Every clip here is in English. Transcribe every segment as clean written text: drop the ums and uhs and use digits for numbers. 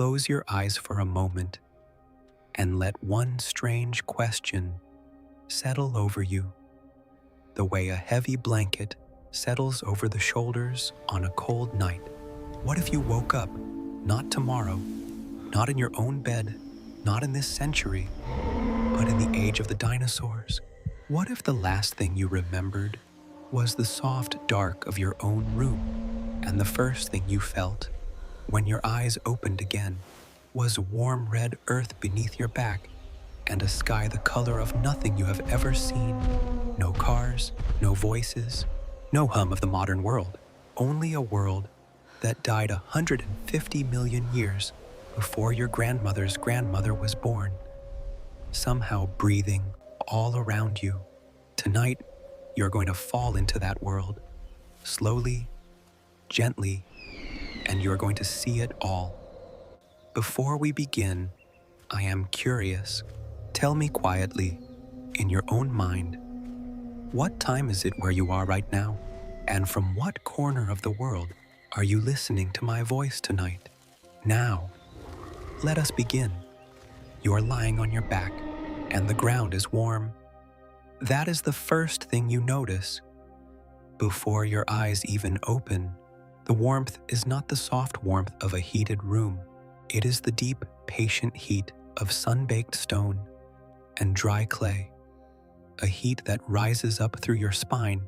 close your eyes for a moment and let one strange question settle over you, the way a heavy blanket settles over the shoulders on a cold night. What if you woke up, not tomorrow, not in your own bed, not in this century, but in the age of the dinosaurs? What if the last thing you remembered was the soft dark of your own room, and the first thing you felt when your eyes opened again was warm red earth beneath your back and a sky the color of nothing you have ever seen? No cars, no voices, no hum of the modern world, only a world that died 150 million years before your grandmother's grandmother was born, somehow breathing all around you. Tonight, you're going to fall into that world, slowly, gently, and you're going to see it all. Before we begin, I am curious. Tell me quietly, in your own mind, what time is it where you are right now? And from what corner of the world are you listening to my voice tonight? Now, let us begin. You're lying on your back, and the ground is warm. That is the first thing you notice. Before your eyes even open, the warmth is not the soft warmth of a heated room. It is the deep, patient heat of sun-baked stone and dry clay, a heat that rises up through your spine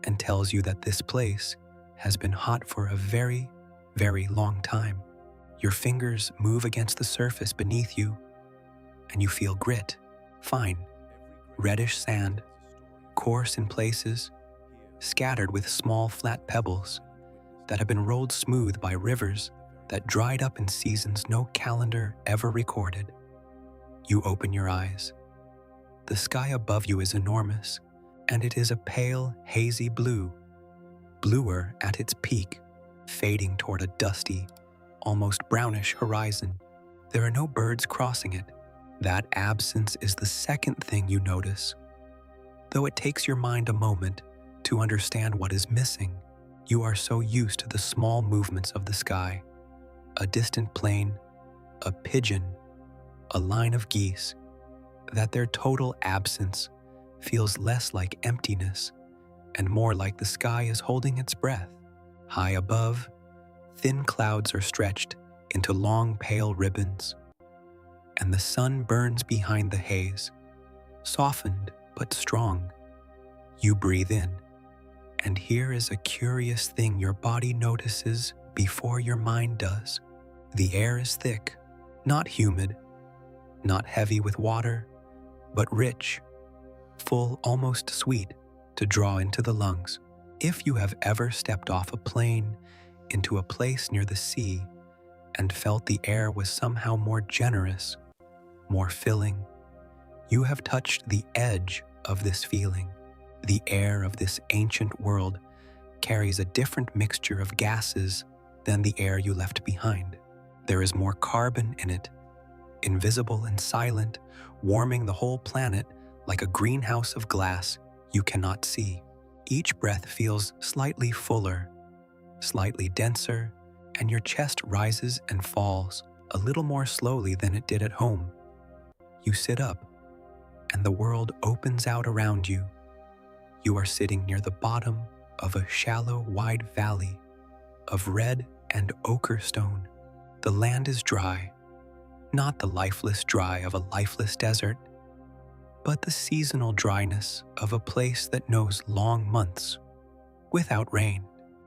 and tells you that this place has been hot for a very, very long time. Your fingers move against the surface beneath you, and you feel grit, fine, reddish sand, coarse in places, scattered with small flat pebbles that have been rolled smooth by rivers that dried up in seasons no calendar ever recorded. You open your eyes. The sky above you is enormous, and it is a pale, hazy blue, bluer at its peak, fading toward a dusty, almost brownish horizon. There are no birds crossing it. That absence is the second thing you notice. Though it takes your mind a moment to understand what is missing, you are so used to the small movements of the sky. A distant plane, a pigeon, a line of geese, that their total absence feels less like emptiness and more like the sky is holding its breath. High above, thin clouds are stretched into long pale ribbons, and the sun burns behind the haze, softened but strong. You breathe in, and here is a curious thing your body notices before your mind does. The air is thick, not humid, not heavy with water, but rich, full, almost sweet, to draw into the lungs. If you have ever stepped off a plane into a place near the sea and felt the air was somehow more generous, more filling, you have touched the edge of this feeling. The air of this ancient world carries a different mixture of gases than the air you left behind. There is more carbon in it, invisible and silent, warming the whole planet like a greenhouse of glass you cannot see. Each breath feels slightly fuller, slightly denser, and your chest rises and falls a little more slowly than it did at home. You sit up, and the world opens out around you. You are sitting near the bottom of a shallow, wide valley of red and ochre stone. The land is dry, not the lifeless dry of a lifeless desert, but the seasonal dryness of a place that knows long months without rain.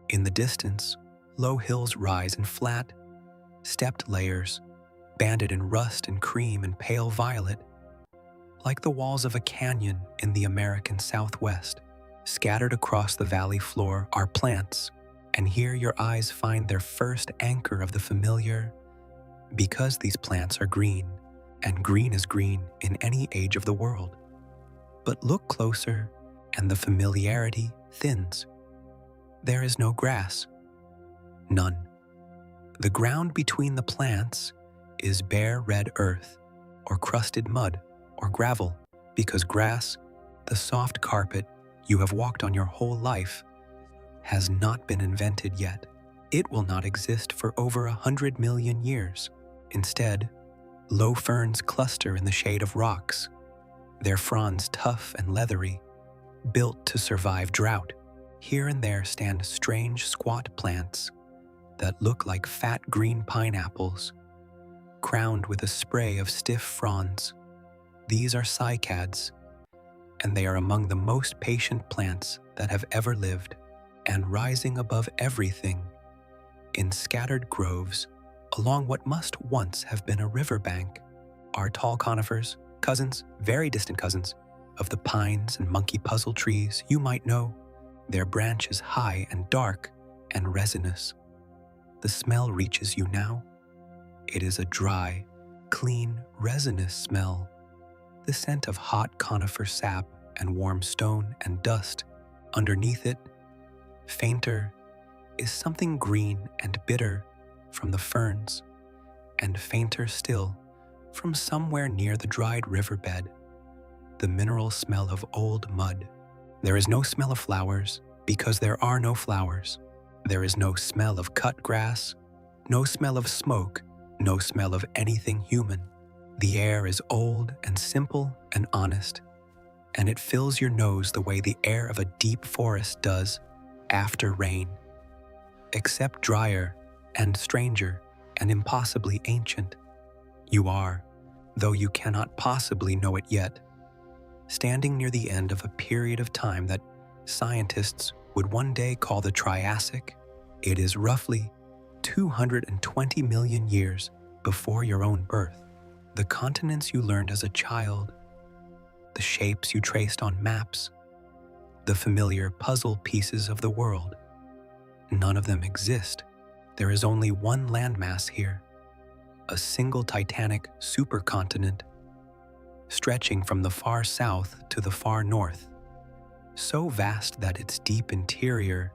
In the distance, low hills rise in flat, stepped layers, banded in rust and cream and pale violet, like the walls of a canyon in the American Southwest. Scattered across the valley floor are plants, and here your eyes find their first anchor of the familiar, because these plants are green, and green is green in any age of the world. But look closer, and the familiarity thins. There is no grass. None. The ground between the plants is bare red earth, or crusted mud, or gravel, because grass, the soft carpet you have walked on your whole life, has not been invented yet. It will not exist for over 100 million years. Instead, low ferns cluster in the shade of rocks, their fronds tough and leathery, built to survive drought. Here and there stand strange squat plants that look like fat green pineapples, crowned with a spray of stiff fronds. These are cycads, and they are among the most patient plants that have ever lived. And rising above everything, in scattered groves, along what must once have been a riverbank, are tall conifers, cousins, very distant cousins, of the pines and monkey puzzle trees you might know, their branches high and dark and resinous. The smell reaches you now. It is a dry, clean, resinous smell, the scent of hot conifer sap and warm stone and dust. Underneath it, fainter, is something green and bitter from the ferns, and fainter still from somewhere near the dried riverbed, the mineral smell of old mud. There is no smell of flowers because there are no flowers. There is no smell of cut grass, no smell of smoke, no smell of anything human. The air is old and simple and honest, and it fills your nose the way the air of a deep forest does after rain, except drier and stranger and impossibly ancient. You are, though you cannot possibly know it yet, standing near the end of a period of time that scientists would one day call the Triassic. It is roughly 220 million years before your own birth. The continents you learned as a child, the shapes you traced on maps, the familiar puzzle pieces of the world, none of them exist. There is only one landmass here, a single titanic supercontinent, stretching from the far south to the far north, so vast that its deep interior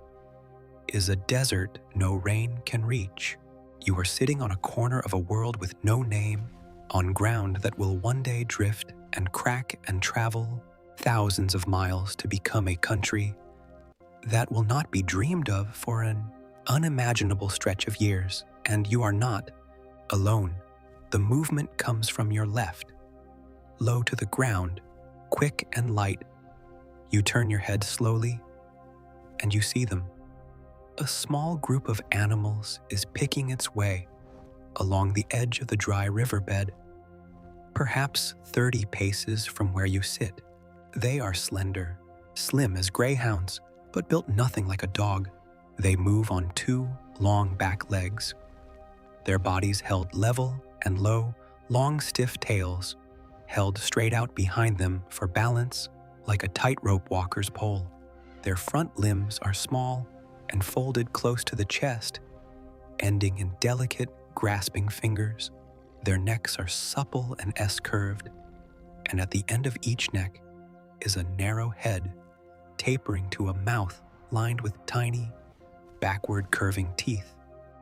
is a desert no rain can reach. You are sitting on a corner of a world with no name, on ground that will one day drift and crack and travel thousands of miles to become a country that will not be dreamed of for an unimaginable stretch of years. And you are not alone. The movement comes from your left, low to the ground, quick and light. You turn your head slowly, and you see them. A small group of animals is picking its way along the edge of the dry riverbed, perhaps 30 paces from where you sit. They are slender, slim as greyhounds, but built nothing like a dog. They move on two long back legs, their bodies held level and low, long stiff tails held straight out behind them for balance like a tightrope walker's pole. Their front limbs are small and folded close to the chest, ending in delicate, grasping fingers. Their necks are supple and S-curved, and at the end of each neck is a narrow head tapering to a mouth lined with tiny, backward curving teeth.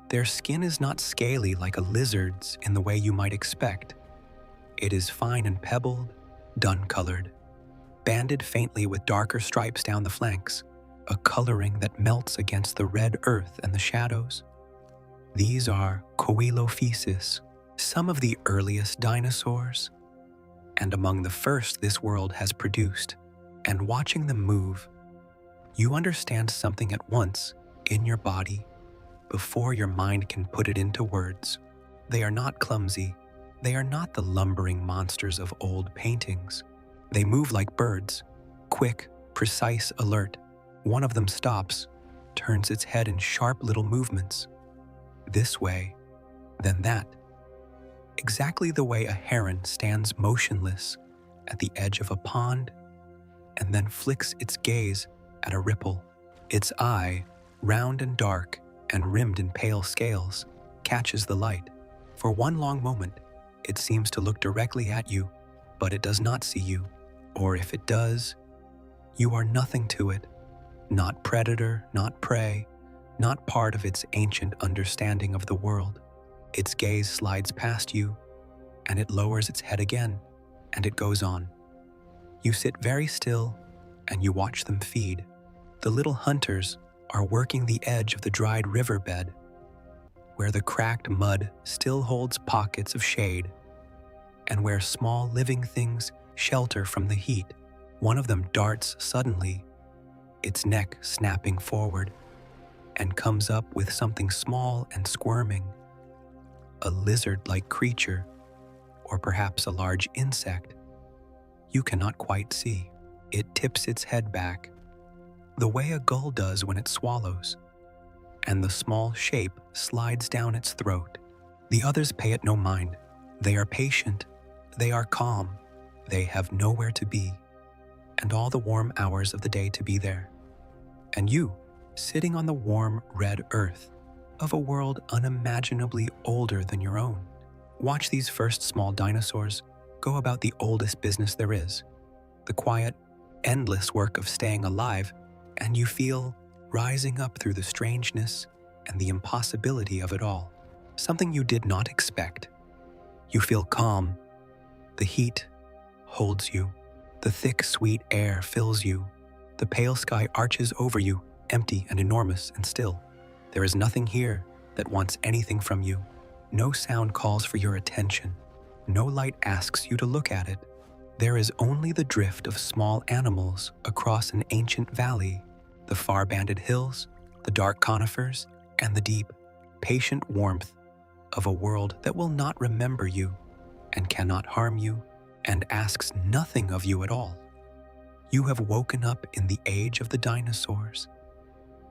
Their skin is not scaly like a lizard's in the way you might expect. It is fine and pebbled, dun-colored, banded faintly with darker stripes down the flanks, a coloring that melts against the red earth and the shadows. These are Coelophysis, some of the earliest dinosaurs, and among the first this world has produced. And watching them move, you understand something at once in your body before your mind can put it into words. They are not clumsy. They are not the lumbering monsters of old paintings. They move like birds, quick, precise, alert. One of them stops, turns its head in sharp little movements. This way, then that. Exactly the way a heron stands motionless at the edge of a pond and then flicks its gaze at a ripple. Its eye, round and dark and rimmed in pale scales, catches the light. For one long moment, it seems to look directly at you, but it does not see you. Or if it does, you are nothing to it. Not predator, not prey, not part of its ancient understanding of the world. Its gaze slides past you, and it lowers its head again, and it goes on. You sit very still, and you watch them feed. The little hunters are working the edge of the dried riverbed, where the cracked mud still holds pockets of shade, and where small living things shelter from the heat. One of them darts suddenly, its neck snapping forward, and comes up with something small and squirming, a lizard-like creature, or perhaps a large insect. You cannot quite see. It tips its head back, the way a gull does when it swallows, and the small shape slides down its throat. The others pay it no mind. They are patient, they are calm, they have nowhere to be, and all the warm hours of the day to be there. And you, sitting on the warm red earth of a world unimaginably older than your own. Watch these first small dinosaurs go about the oldest business there is, the quiet, endless work of staying alive, and you feel rising up through the strangeness and the impossibility of it all, something you did not expect. You feel calm. The heat holds you. The thick, sweet air fills you. The pale sky arches over you, empty and enormous and still. There is nothing here that wants anything from you. No sound calls for your attention. No light asks you to look at it. There is only the drift of small animals across an ancient valley, the far-banded hills, the dark conifers, and the deep, patient warmth of a world that will not remember you and cannot harm you and asks nothing of you at all. You have woken up in the age of the dinosaurs,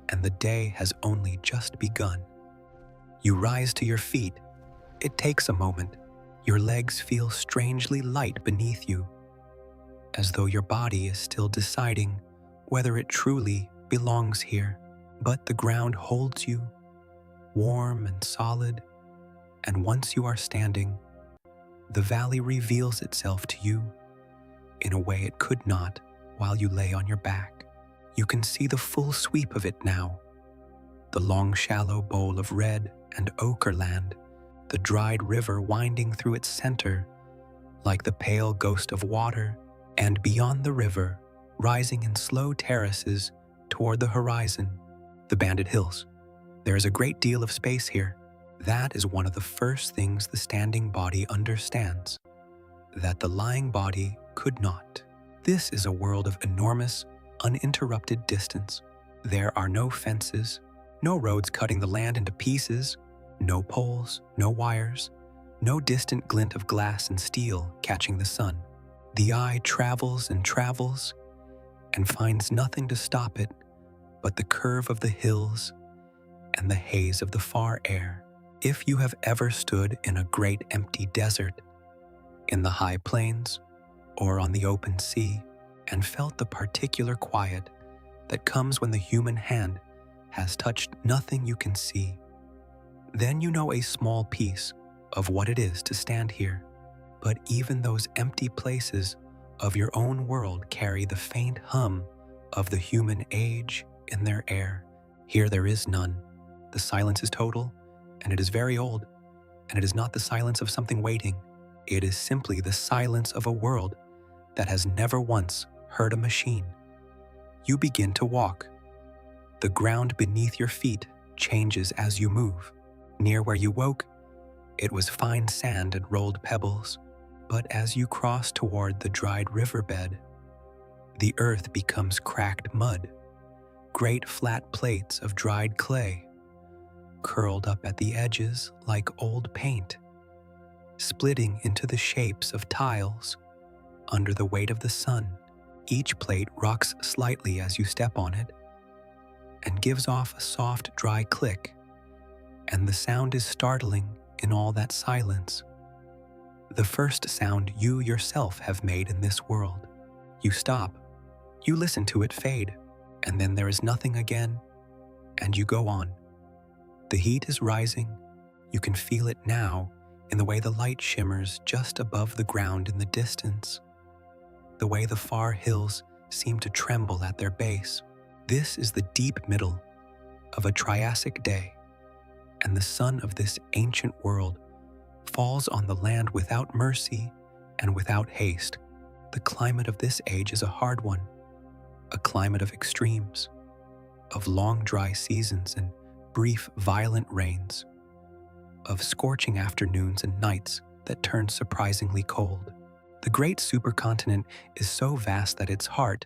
and the day has only just begun. You rise to your feet. It takes a moment. Your legs feel strangely light beneath you, as though your body is still deciding whether it truly belongs here. But the ground holds you, warm and solid, and once you are standing, the valley reveals itself to you in a way it could not while you lay on your back. You can see the full sweep of it now, the long shallow bowl of red and ochre land, the dried river winding through its center like the pale ghost of water, and beyond the river, rising in slow terraces toward the horizon, the banded hills. There is a great deal of space here. That is one of the first things the standing body understands, that the lying body could not. This is a world of enormous, uninterrupted distance. There are no fences, no roads cutting the land into pieces, no poles, no wires, no distant glint of glass and steel catching the sun. The eye travels and finds nothing to stop it but the curve of the hills and the haze of the far air. If you have ever stood in a great empty desert, in the high plains, or on the open sea, and felt the particular quiet that comes when the human hand has touched nothing you can see, then you know a small piece of what it is to stand here. But even those empty places of your own world carry the faint hum of the human age in their air. Here there is none. The silence is total, and it is very old, and it is not the silence of something waiting. It is simply the silence of a world that has never once heard a machine. You begin to walk. The ground beneath your feet changes as you move. Near where you woke, it was fine sand and rolled pebbles, but as you cross toward the dried riverbed, the earth becomes cracked mud, great flat plates of dried clay, curled up at the edges like old paint, splitting into the shapes of tiles under the weight of the sun. Each plate rocks slightly as you step on it and gives off a soft, dry click, and the sound is startling in all that silence. The first sound you yourself have made in this world. You stop, you listen to it fade, and then there is nothing again, and you go on. The heat is rising. You can feel it now in the way the light shimmers just above the ground in the distance, the way the far hills seem to tremble at their base. This is the deep middle of a Triassic day, and the sun of this ancient world falls on the land without mercy and without haste. The climate of this age is a hard one, a climate of extremes, of long dry seasons and brief violent rains. of scorching afternoons and nights that turn surprisingly cold. The great supercontinent is so vast that its heart,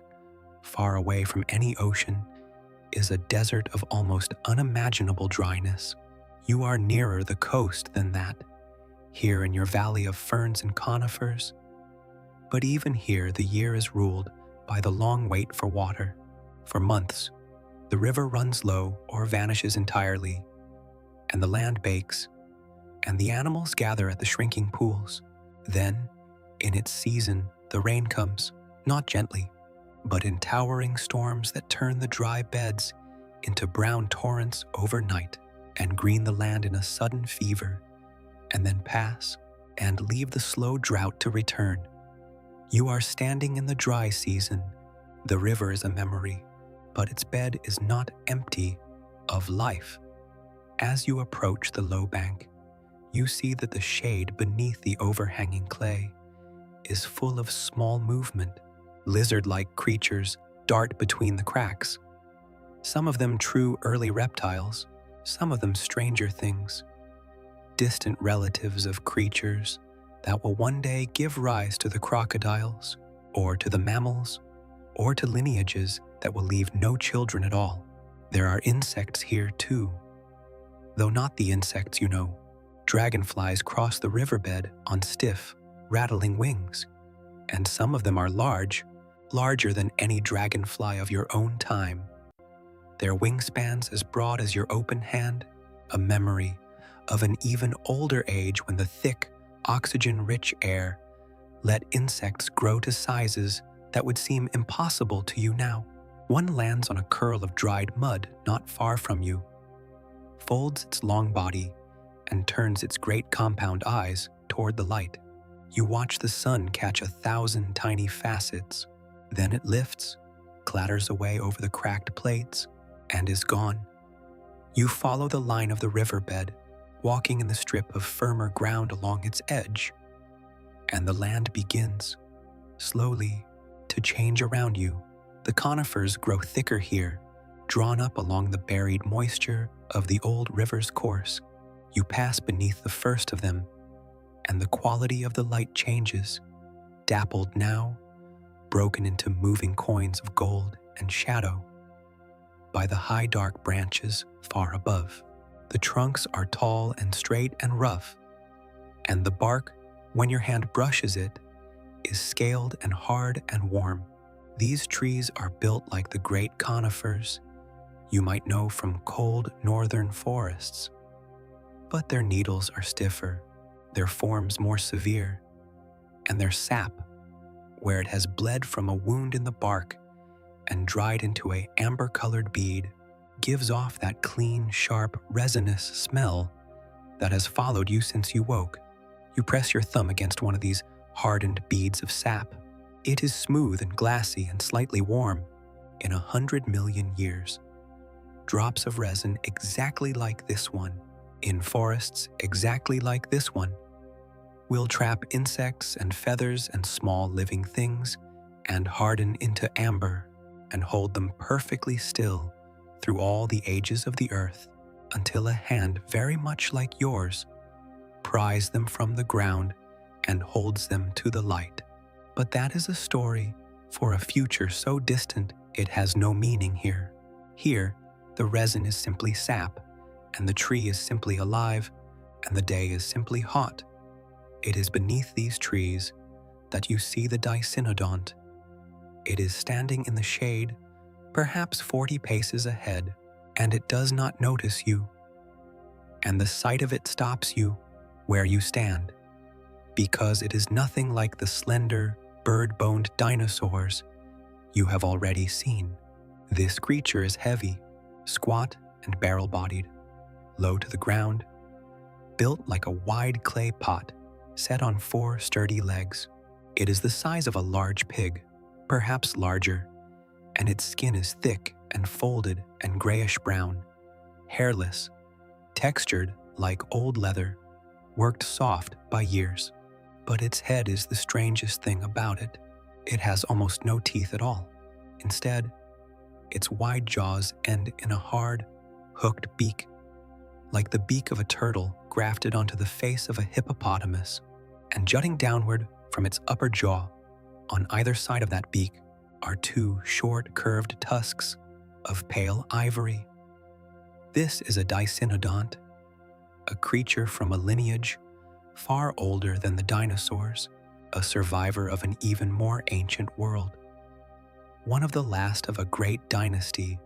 far away from any ocean, is a desert of almost unimaginable dryness. You are nearer the coast than that, here in your valley of ferns and conifers. But even here, the year is ruled by the long wait for water. For months, the river runs low or vanishes entirely, and the land bakes, and the animals gather at the shrinking pools. Then, in its season, the rain comes, not gently, but in towering storms that turn the dry beds into brown torrents overnight and green the land in a sudden fever, and then pass and leave the slow drought to return. You are standing in the dry season. The river is a memory, but its bed is not empty of life. As you approach the low bank, you see that the shade beneath the overhanging clay is full of small movement. Lizard-like creatures dart between the cracks. Some of them true early reptiles, some of them stranger things, distant relatives of creatures that will one day give rise to the crocodiles, or to the mammals, or to lineages that will leave no children at all. There are insects here too, though not the insects you know. Dragonflies cross the riverbed on stiff, rattling wings, and some of them are larger than any dragonfly of your own time. Their wingspans as broad as your open hand, a memory of an even older age when the thick, oxygen-rich air let insects grow to sizes that would seem impossible to you now. One lands on a curl of dried mud not far from you, folds its long body, and turns its great compound eyes toward the light. You watch the sun catch 1,000 tiny facets. Then it lifts, clatters away over the cracked plates, and is gone. You follow the line of the riverbed, walking in the strip of firmer ground along its edge, and the land begins, slowly, to change around you. The conifers grow thicker here, drawn up along the buried moisture of the old river's course. You pass beneath the first of them, and the quality of the light changes, dappled now, broken into moving coins of gold and shadow by the high dark branches far above. The trunks are tall and straight and rough, and the bark, when your hand brushes it, is scaled and hard and warm. These trees are built like the great conifers you might know from cold northern forests, but their needles are stiffer, their forms more severe, and their sap, where it has bled from a wound in the bark and dried into an amber-colored bead, gives off that clean, sharp, resinous smell that has followed you since you woke. You press your thumb against one of these hardened beads of sap. It is smooth and glassy and slightly warm. In 100 million years, drops of resin exactly like this one, in forests exactly like this one, will trap insects and feathers and small living things and harden into amber and hold them perfectly still through all the ages of the earth until a hand very much like yours pries them from the ground and holds them to the light. But that is a story for a future so distant it has no meaning here. Here, the resin is simply sap, and the tree is simply alive, and the day is simply hot. It is beneath these trees that you see the Dicynodont. It is standing in the shade, perhaps 40 paces ahead, and it does not notice you. And the sight of it stops you where you stand, because it is nothing like the slender, bird-boned dinosaurs you have already seen. This creature is heavy, squat and barrel-bodied, low to the ground, built like a wide clay pot set on 4 sturdy legs. It is the size of a large pig, perhaps larger, and its skin is thick and folded and grayish-brown, hairless, textured like old leather, worked soft by years. But its head is the strangest thing about it. It has almost no teeth at all. Instead, its wide jaws end in a hard, hooked beak, like the beak of a turtle grafted onto the face of a hippopotamus, and jutting downward from its upper jaw, on either side of that beak, are two short, curved tusks of pale ivory. This is a Dicynodont, a creature from a lineage far older than the dinosaurs, a survivor of an even more ancient world, one of the last of a great dynasty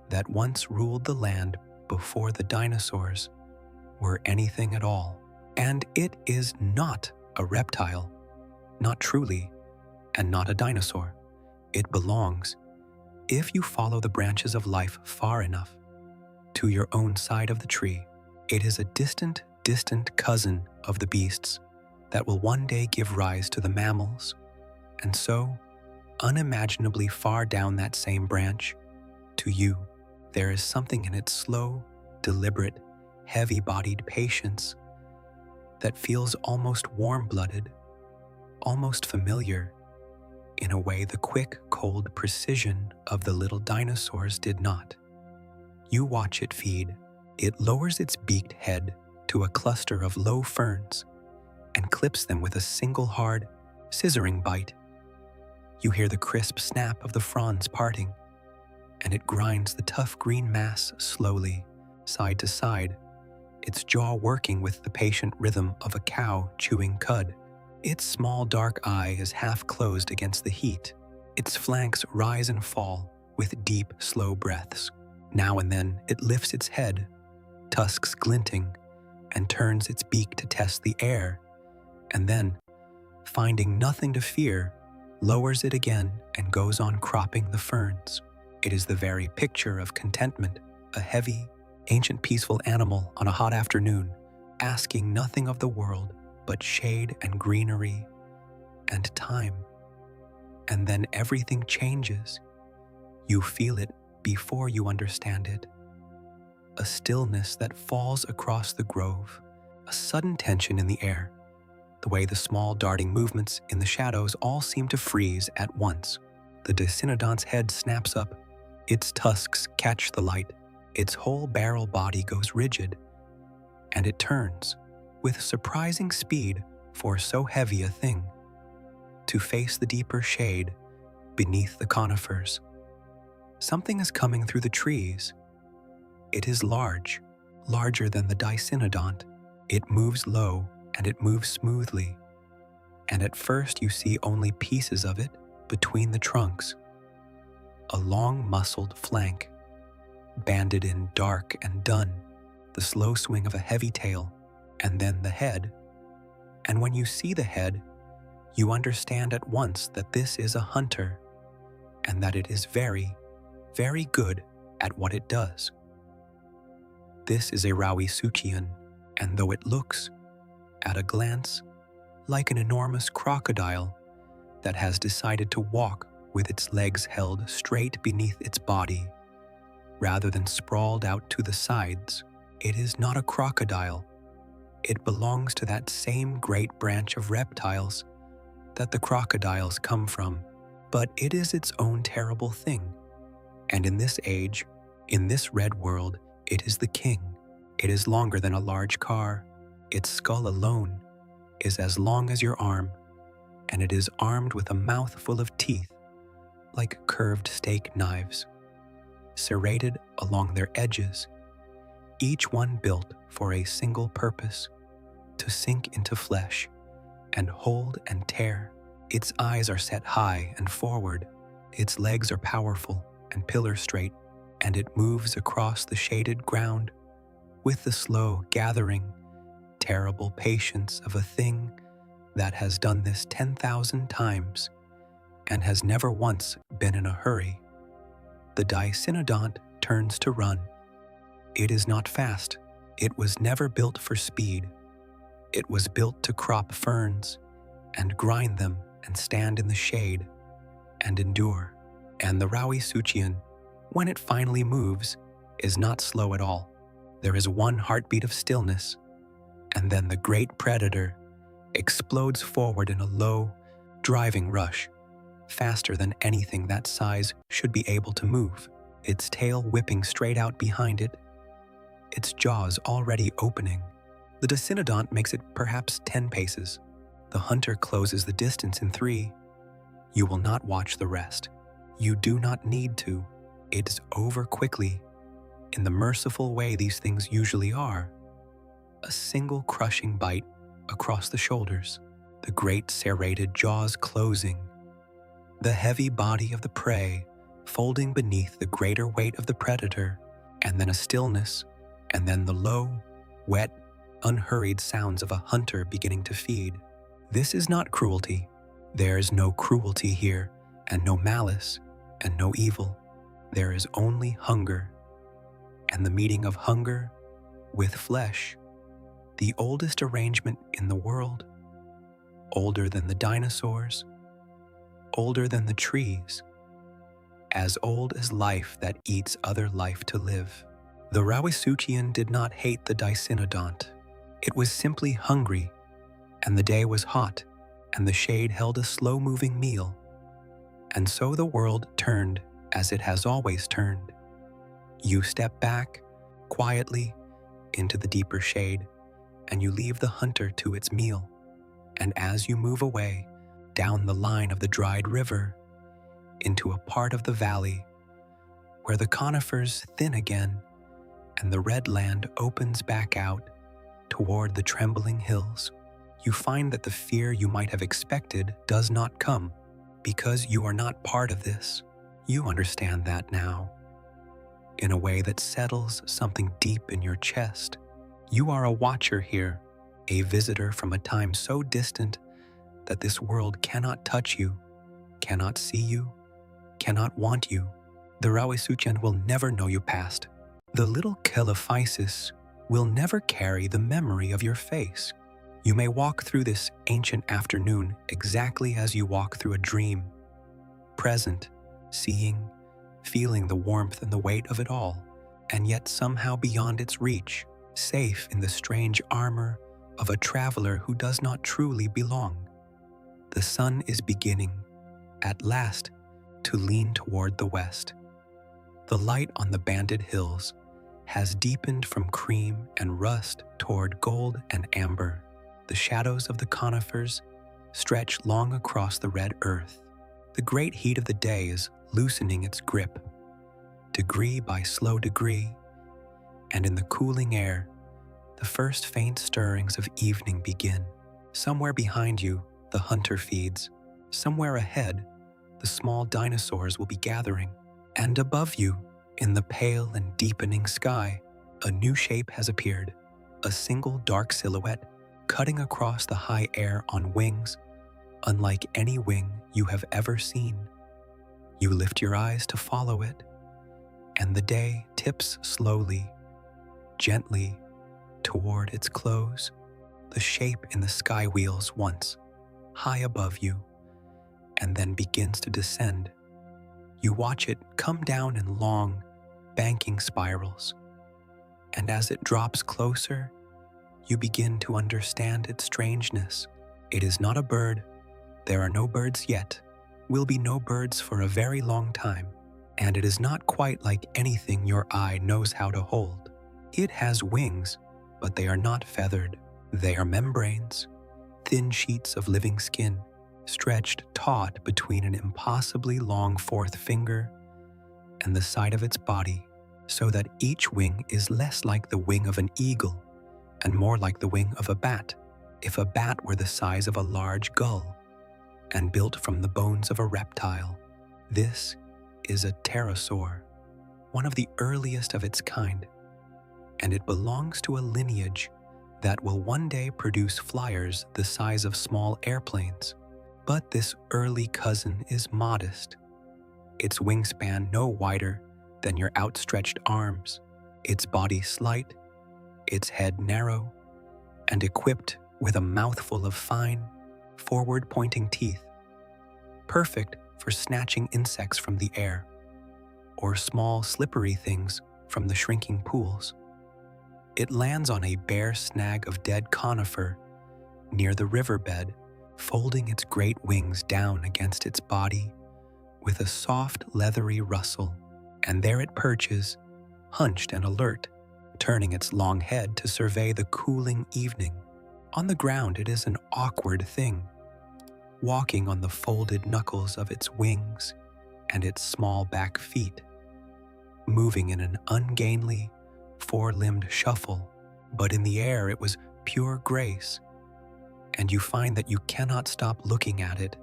that once ruled the land before the dinosaurs were anything at all. And it is not a reptile, not truly, and not a dinosaur. It belongs, if you follow the branches of life far enough, to your own side of the tree. It is a distant, distant cousin of the beasts that will one day give rise to the mammals, and so, unimaginably far down that same branch, to you, there is something in its slow, deliberate, heavy-bodied patience that feels almost warm-blooded, almost familiar, in a way the quick, cold precision of the little dinosaurs did not. You watch it feed. It lowers its beaked head to a cluster of low ferns and clips them with a single hard, scissoring bite. You hear the crisp snap of the fronds parting, and it grinds the tough green mass slowly, side to side, its jaw working with the patient rhythm of a cow chewing cud. Its small dark eye is half closed against the heat. Its flanks rise and fall with deep, slow breaths. Now and then it lifts its head, tusks glinting, and turns its beak to test the air, and then, finding nothing to fear, lowers it again and goes on cropping the ferns. It is the very picture of contentment, a heavy, ancient peaceful animal on a hot afternoon, asking nothing of the world but shade and greenery and time. And then everything changes. You feel it before you understand it. A stillness that falls across the grove, a sudden tension in the air, the way the small darting movements in the shadows all seem to freeze at once. The Dicynnodont's head snaps up, its tusks catch the light, its whole barrel body goes rigid, and it turns, with surprising speed for so heavy a thing, to face the deeper shade beneath the conifers. Something is coming through the trees. It is large, larger than the Dicynodont. It moves low and it moves smoothly, and at first you see only pieces of it between the trunks. A long muscled flank, banded in dark and dun, the slow swing of a heavy tail, and then the head. And when you see the head, you understand at once that this is a hunter, and that it is very, very good at what it does. This is a Rauisuchian, and though it looks, at a glance, like an enormous crocodile that has decided to walk with its legs held straight beneath its body, rather than sprawled out to the sides, it is not a crocodile. It belongs to that same great branch of reptiles that the crocodiles come from, but it is its own terrible thing. And in this age, in this red world, it is the king. It is longer than a large car. Its skull alone is as long as your arm, and it is armed with a mouth full of teeth, like curved steak knives, serrated along their edges, each one built for a single purpose, to sink into flesh and hold and tear. Its eyes are set high and forward, its legs are powerful and pillar straight, and it moves across the shaded ground with the slow, gathering, terrible patience of a thing that has done this 10,000 times and has never once been in a hurry. The Dicynodont turns to run. It is not fast. It was never built for speed. It was built to crop ferns and grind them and stand in the shade and endure. And the Rauisuchian, when it finally moves, is not slow at all. There is one heartbeat of stillness, and then the great predator explodes forward in a low, driving rush, faster than anything that size should be able to move, its tail whipping straight out behind it, its jaws already opening. The Dicynodont makes it perhaps 10 paces. The hunter closes the distance in 3. You will not watch the rest. You do not need to. It is over quickly, in the merciful way these things usually are. A single crushing bite across the shoulders, the great serrated jaws closing, the heavy body of the prey folding beneath the greater weight of the predator, and then a stillness, and then the low, wet, unhurried sounds of a hunter beginning to feed. This is not cruelty. There is no cruelty here, and no malice, and no evil. There is only hunger, and the meeting of hunger with flesh, the oldest arrangement in the world, older than the dinosaurs, older than the trees, as old as life that eats other life to live. The Rauisuchian did not hate the Dicynodont. It was simply hungry, and the day was hot, and the shade held a slow-moving meal. And so the world turned as it has always turned. You step back, quietly, into the deeper shade, and you leave the hunter to its meal. And as you move away, down the line of the dried river, into a part of the valley where the conifers thin again and the red land opens back out toward the trembling hills, you find that the fear you might have expected does not come, because you are not part of this. You understand that now, in a way that settles something deep in your chest. You are a watcher here, a visitor from a time so distant that this world cannot touch you, cannot see you, cannot want you. The Rauisuchian will never know you past. The little Kelophysis will never carry the memory of your face. You may walk through this ancient afternoon exactly as you walk through a dream, present, seeing, feeling the warmth and the weight of it all, and yet somehow beyond its reach, safe in the strange armor of a traveler who does not truly belong. The sun is beginning, at last, to lean toward the west. The light on the banded hills has deepened from cream and rust toward gold and amber. The shadows of the conifers stretch long across the red earth. The great heat of the day is loosening its grip, degree by slow degree, and in the cooling air, the first faint stirrings of evening begin. Somewhere behind you, the hunter feeds. Somewhere ahead, the small dinosaurs will be gathering. And above you, in the pale and deepening sky, a new shape has appeared, a single dark silhouette cutting across the high air on wings unlike any wing you have ever seen. You lift your eyes to follow it, and the day tips slowly, gently, toward its close. The shape in the sky wheels once, high above you, and then begins to descend. You watch it come down in long, banking spirals, and as it drops closer, you begin to understand its strangeness. It is not a bird. There are no birds yet, will be no birds for a very long time, and it is not quite like anything your eye knows how to hold. It has wings, but they are not feathered. They are membranes, thin sheets of living skin, stretched taut between an impossibly long fourth finger and the side of its body, so that each wing is less like the wing of an eagle and more like the wing of a bat, if a bat were the size of a large gull and built from the bones of a reptile. This is a pterosaur, one of the earliest of its kind, and it belongs to a lineage that will one day produce flyers the size of small airplanes. But this early cousin is modest, its wingspan no wider than your outstretched arms, its body slight, its head narrow, and equipped with a mouthful of fine, forward-pointing teeth, perfect for snatching insects from the air, or small slippery things from the shrinking pools. It lands on a bare snag of dead conifer near the riverbed, folding its great wings down against its body with a soft, leathery rustle, and there it perches, hunched and alert, turning its long head to survey the cooling evening. On the ground, it is an awkward thing, walking on the folded knuckles of its wings and its small back feet, moving in an ungainly, four-limbed shuffle, but in the air it was pure grace, and you find that you cannot stop looking at it.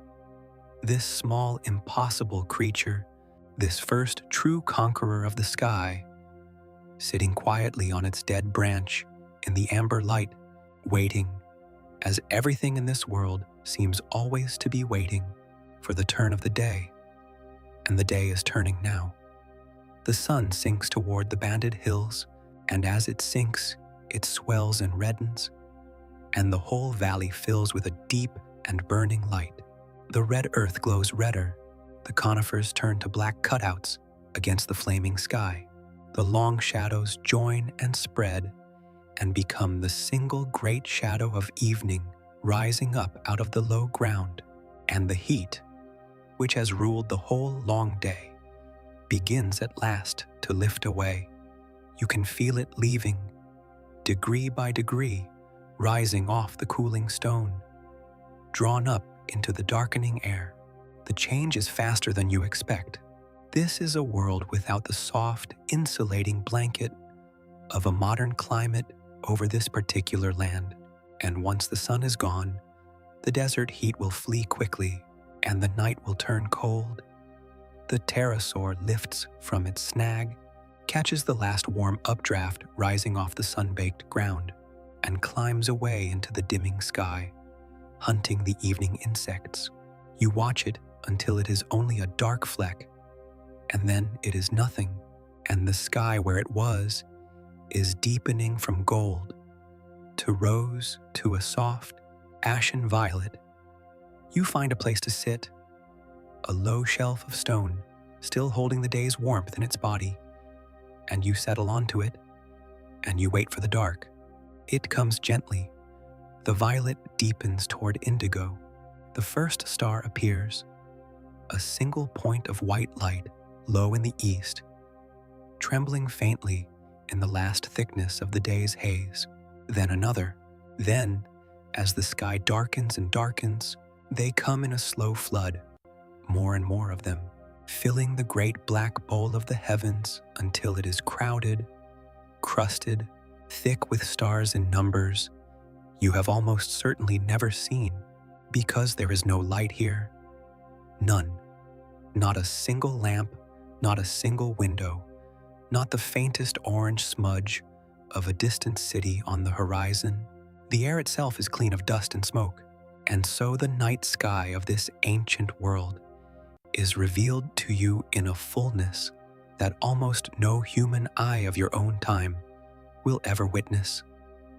This small, impossible creature, this first true conqueror of the sky, sitting quietly on its dead branch in the amber light, waiting, as everything in this world seems always to be waiting for the turn of the day, and the day is turning now. The sun sinks toward the banded hills, and as it sinks, it swells and reddens, and the whole valley fills with a deep and burning light. The red earth glows redder, the conifers turn to black cutouts against the flaming sky. The long shadows join and spread and become the single great shadow of evening rising up out of the low ground, and the heat, which has ruled the whole long day, begins at last to lift away. You can feel it leaving, degree by degree, rising off the cooling stone, drawn up into the darkening air. The change is faster than you expect. This is a world without the soft, insulating blanket of a modern climate over this particular land. And once the sun is gone, the desert heat will flee quickly, and the night will turn cold. The pterosaur lifts from its snag, catches the last warm updraft rising off the sun-baked ground, and climbs away into the dimming sky, hunting the evening insects. You watch it until it is only a dark fleck, and then it is nothing, and the sky where it was is deepening from gold to rose to a soft, ashen violet. You find a place to sit, a low shelf of stone, still holding the day's warmth in its body, and you settle onto it, and you wait for the dark. It comes gently. The violet deepens toward indigo. The first star appears, a single point of white light low in the east, trembling faintly in the last thickness of the day's haze. Then another. Then, as the sky darkens and darkens, they come in a slow flood, more and more of them, filling the great black bowl of the heavens until it is crowded, crusted, thick with stars in numbers you have almost certainly never seen, because there is no light here. None. Not a single lamp, not a single window, not the faintest orange smudge of a distant city on the horizon. The air itself is clean of dust and smoke, and so the night sky of this ancient world is revealed to you in a fullness that almost no human eye of your own time will ever witness.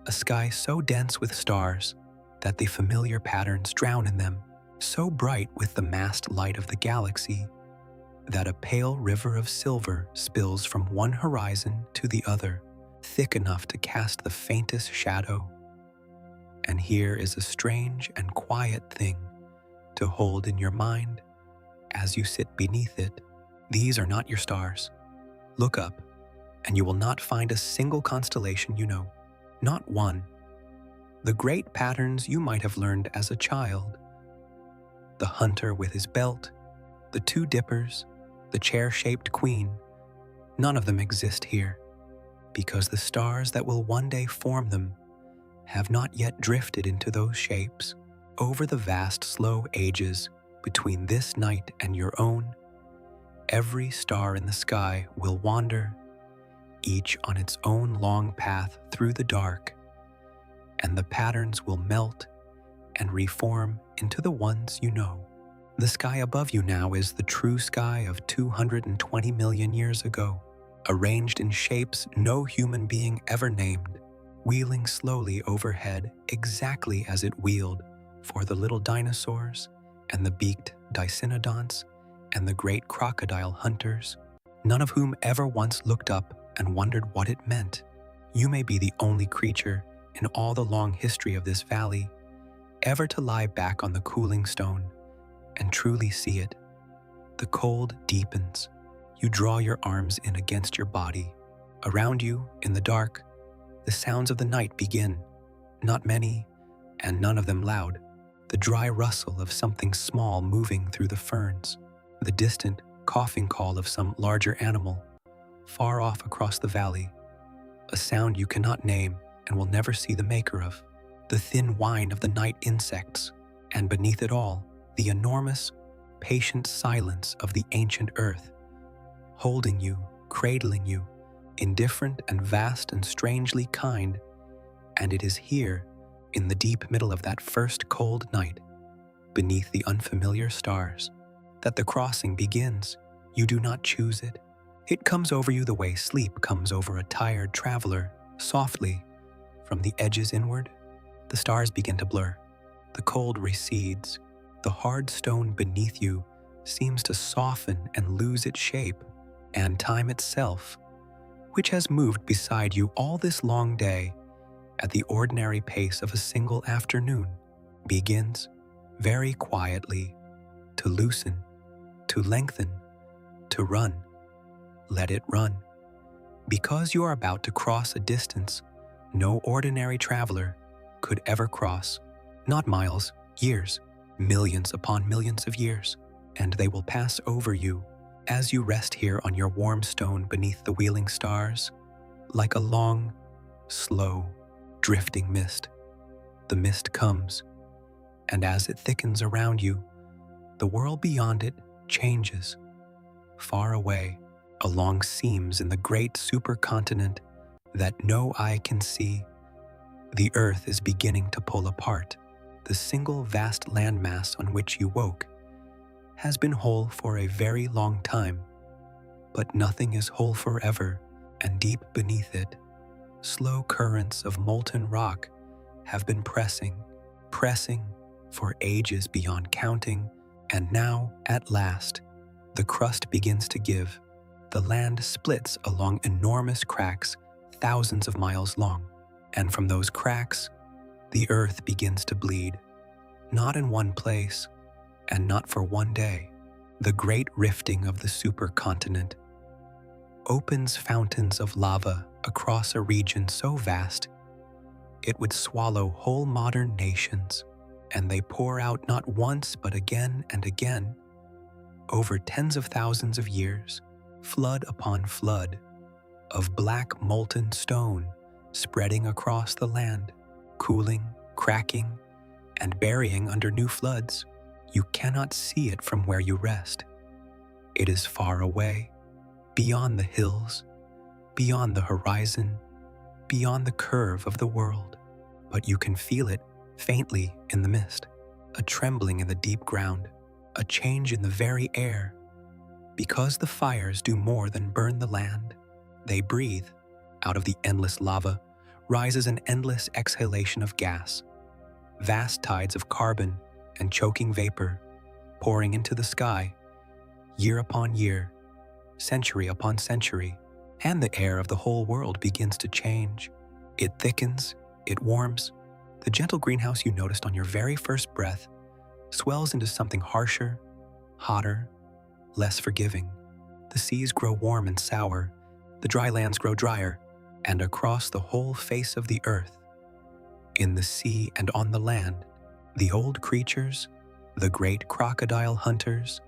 A sky so dense with stars that the familiar patterns drown in them, so bright with the massed light of the galaxy that a pale river of silver spills from one horizon to the other, thick enough to cast the faintest shadow. And here is a strange and quiet thing to hold in your mind as you sit beneath it. These are not your stars. Look up, and you will not find a single constellation you know, not one. The great patterns you might have learned as a child, the hunter with his belt, the two dippers, the chair-shaped queen, none of them exist here, because the stars that will one day form them have not yet drifted into those shapes. Over the vast, slow ages between this night and your own, every star in the sky will wander, each on its own long path through the dark, and the patterns will melt and reform into the ones you know. The sky above you now is the true sky of 220 million years ago, arranged in shapes no human being ever named, wheeling slowly overhead exactly as it wheeled for the little dinosaurs and the beaked dicynodonts and the great crocodile hunters, none of whom ever once looked up and wondered what it meant. You may be the only creature in all the long history of this valley ever to lie back on the cooling stone and truly see it. The cold deepens. You draw your arms in against your body. Around you, in the dark, the sounds of the night begin, not many, and none of them loud. The dry rustle of something small moving through the ferns, the distant coughing call of some larger animal, far off across the valley, a sound you cannot name and will never see the maker of, the thin whine of the night insects, and beneath it all, the enormous, patient silence of the ancient earth, holding you, cradling you, indifferent and vast and strangely kind. And it is here, in the deep middle of that first cold night, beneath the unfamiliar stars, that the crossing begins. You do not choose it. It comes over you the way sleep comes over a tired traveler, softly. From the edges inward, the stars begin to blur. The cold recedes. The hard stone beneath you seems to soften and lose its shape, and time itself, which has moved beside you all this long day at the ordinary pace of a single afternoon, begins, very quietly, to loosen, to lengthen, to run. Let it run. Because you are about to cross a distance no ordinary traveler could ever cross. Not miles, years, millions upon millions of years, and they will pass over you as you rest here on your warm stone beneath the wheeling stars, like a long, slow, drifting mist. The mist comes, and as it thickens around you, the world beyond it changes. Far away, along seams in the great supercontinent that no eye can see, the earth is beginning to pull apart. The single vast landmass on which you woke has been whole for a very long time, but nothing is whole forever, and deep beneath it, slow currents of molten rock have been pressing for ages beyond counting, and now, at last, the crust begins to give. The land splits along enormous cracks thousands of miles long, and from those cracks, the earth begins to bleed, not in one place, and not for one day. The great rifting of the supercontinent opens fountains of lava across a region so vast it would swallow whole modern nations, and they pour out not once but again and again, over tens of thousands of years, flood upon flood, of black molten stone spreading across the land, cooling, cracking, and burying under new floods. You cannot see it from where you rest. It is far away, beyond the hills, beyond the horizon, beyond the curve of the world. But you can feel it faintly in the mist, a trembling in the deep ground, a change in the very air. Because the fires do more than burn the land, they breathe. Out of the endless lava rises an endless exhalation of gas, vast tides of carbon and choking vapor pouring into the sky, year upon year, century upon century, and the air of the whole world begins to change. It thickens, it warms. The gentle greenhouse you noticed on your very first breath swells into something harsher, hotter, less forgiving. The seas grow warm and sour, the dry lands grow drier, and across the whole face of the earth, in the sea and on the land, the old creatures, the great crocodile hunters,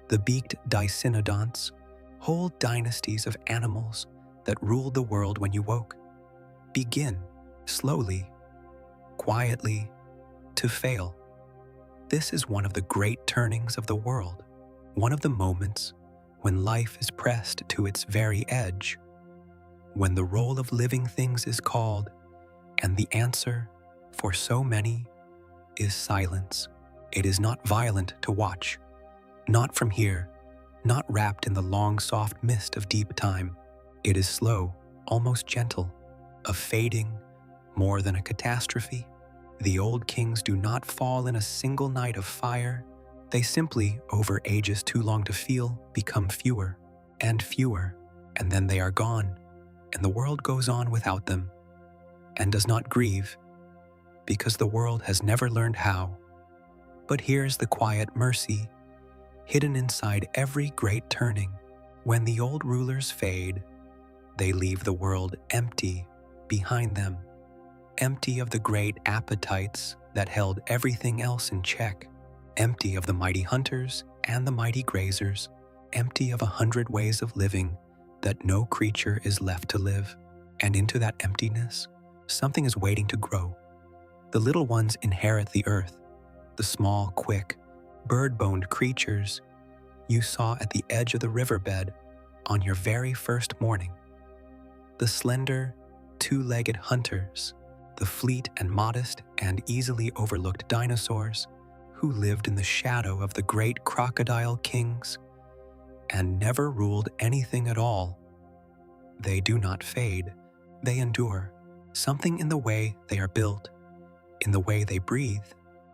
the beaked dicynodonts, whole dynasties of animals that ruled the world when you woke, begin, slowly, quietly, to fail. This is one of the great turnings of the world, one of the moments when life is pressed to its very edge, when the roll of living things is called, and the answer, for so many, is silence. It is not violent to watch, not from here, not wrapped in the long soft mist of deep time. It is slow, almost gentle, a fading, more than a catastrophe. The old kings do not fall in a single night of fire. They simply, over ages too long to feel, become fewer, and then they are gone, and the world goes on without them, and does not grieve, because the world has never learned how. But here's the quiet mercy, hidden inside every great turning. When the old rulers fade, They leave the world empty behind them, empty of the great appetites that held everything else in check, empty of the mighty hunters and the mighty grazers, empty of 100 ways of living that no creature is left to live. And into that emptiness, something is waiting to grow. The little ones inherit the earth, the small, quick, bird-boned creatures you saw at the edge of the riverbed on your very first morning. The slender, two-legged hunters, the fleet and modest and easily overlooked dinosaurs who lived in the shadow of the great crocodile kings and never ruled anything at all. They do not fade, they endure. Something in the way they are built, in the way they breathe,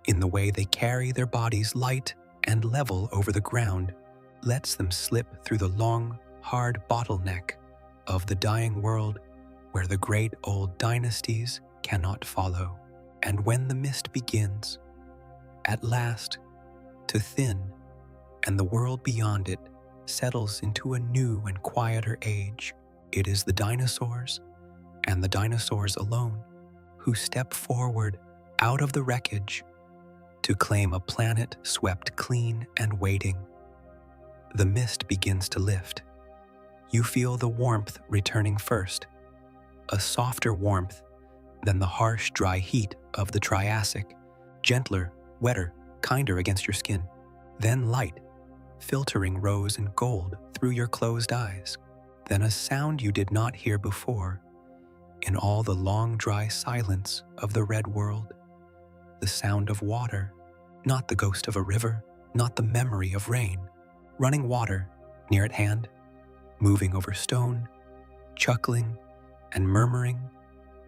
in the way they carry their bodies light and level over the ground, lets them slip through the long, hard bottleneck of the dying world where the great old dynasties cannot follow. And when the mist begins, at last, to thin, and the world beyond it settles into a new and quieter age, it is the dinosaurs, and the dinosaurs alone, who step forward out of the wreckage to claim a planet swept clean and waiting. The mist begins to lift. You feel the warmth returning first, a softer warmth than the harsh, dry heat of the Triassic, gentler, wetter, kinder against your skin. Then light, filtering rose and gold through your closed eyes. Then a sound you did not hear before in all the long, dry silence of the red world. The sound of water, not the ghost of a river, not the memory of rain. Running water, near at hand, moving over stone, chuckling and murmuring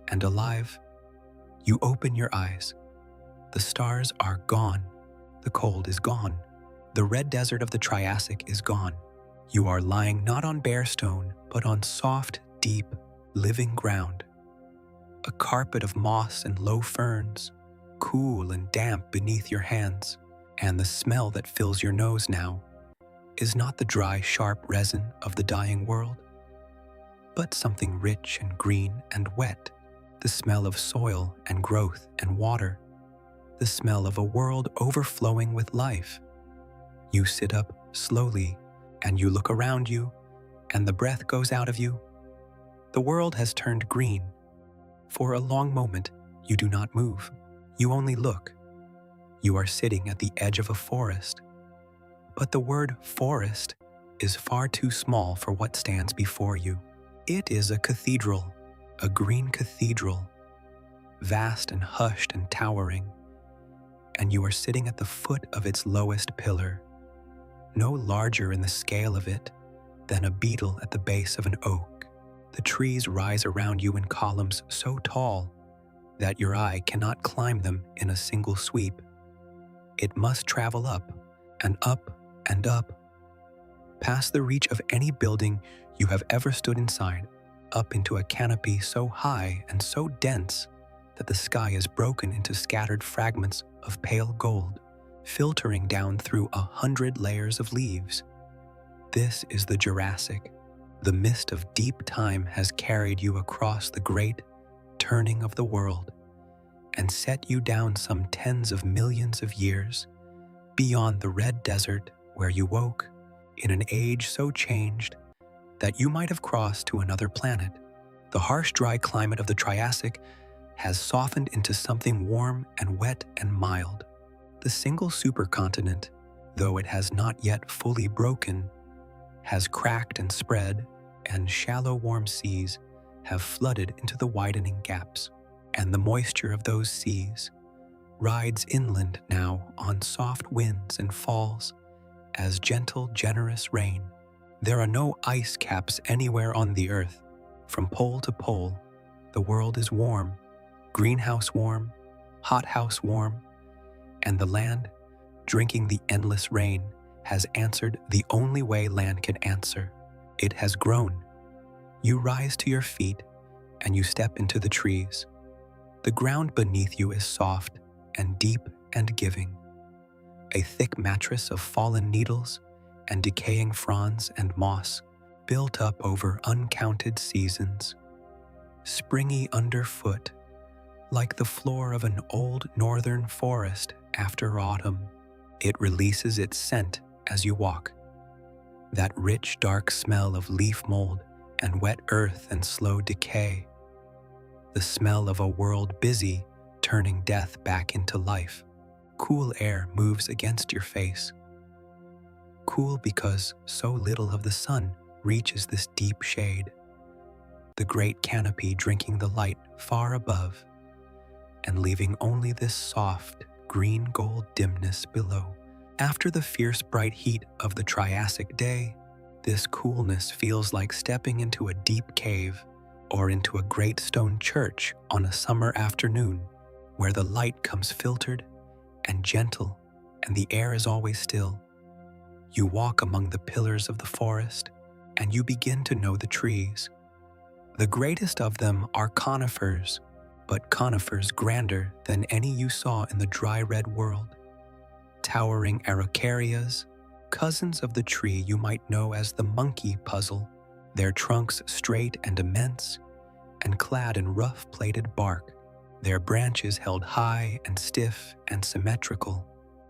and alive. You open your eyes. The stars are gone. The cold is gone. The red desert of the Triassic is gone. You are lying not on bare stone, but on soft, deep, living ground. A carpet of moss and low ferns, cool and damp beneath your hands, and the smell that fills your nose now is not the dry, sharp resin of the dying world, but something rich and green and wet, the smell of soil and growth and water, the smell of a world overflowing with life. You sit up slowly and you look around you, and the breath goes out of you. The world has turned green. For a long moment, you do not move. You only look. You are sitting at the edge of a forest. But the word forest is far too small for what stands before you. It is a cathedral, a green cathedral, vast and hushed and towering, and you are sitting at the foot of its lowest pillar, no larger in the scale of it than a beetle at the base of an oak. The trees rise around you in columns so tall that your eye cannot climb them in a single sweep. It must travel up and up and up, past the reach of any building you have ever stood inside, up into a canopy so high and so dense that the sky is broken into scattered fragments of pale gold, filtering down through 100 layers of leaves. This is the Jurassic. The mist of deep time has carried you across the great turning of the world and set you down some tens of millions of years beyond the red desert where you woke in an age so changed that you might have crossed to another planet. The harsh, dry climate of the Triassic has softened into something warm and wet and mild. The single supercontinent, though it has not yet fully broken, has cracked and spread, and shallow warm seas have flooded into the widening gaps, and the moisture of those seas rides inland now on soft winds and falls as gentle, generous rain. There are no ice caps anywhere on the earth. From pole to pole, the world is warm, greenhouse warm, hothouse warm, and the land, drinking the endless rain, has answered the only way land can answer. It has grown. You rise to your feet and you step into the trees. The ground beneath you is soft and deep and giving. A thick mattress of fallen needles and decaying fronds and moss built up over uncounted seasons, springy underfoot, like the floor of an old northern forest after autumn. It releases its scent as you walk, that rich, dark smell of leaf mold and wet earth and slow decay, the smell of a world busy turning death back into life. Cool air moves against your face. Cool because so little of the sun reaches this deep shade, the great canopy drinking the light far above and leaving only this soft, green-gold dimness below. After the fierce bright heat of the Triassic day, this coolness feels like stepping into a deep cave or into a great stone church on a summer afternoon where the light comes filtered and gentle and the air is always still. You walk among the pillars of the forest and you begin to know the trees. The greatest of them are conifers, but conifers grander than any you saw in the dry red world. Towering araucarias, cousins of the tree you might know as the monkey puzzle, their trunks straight and immense, and clad in rough-plated bark, their branches held high and stiff and symmetrical,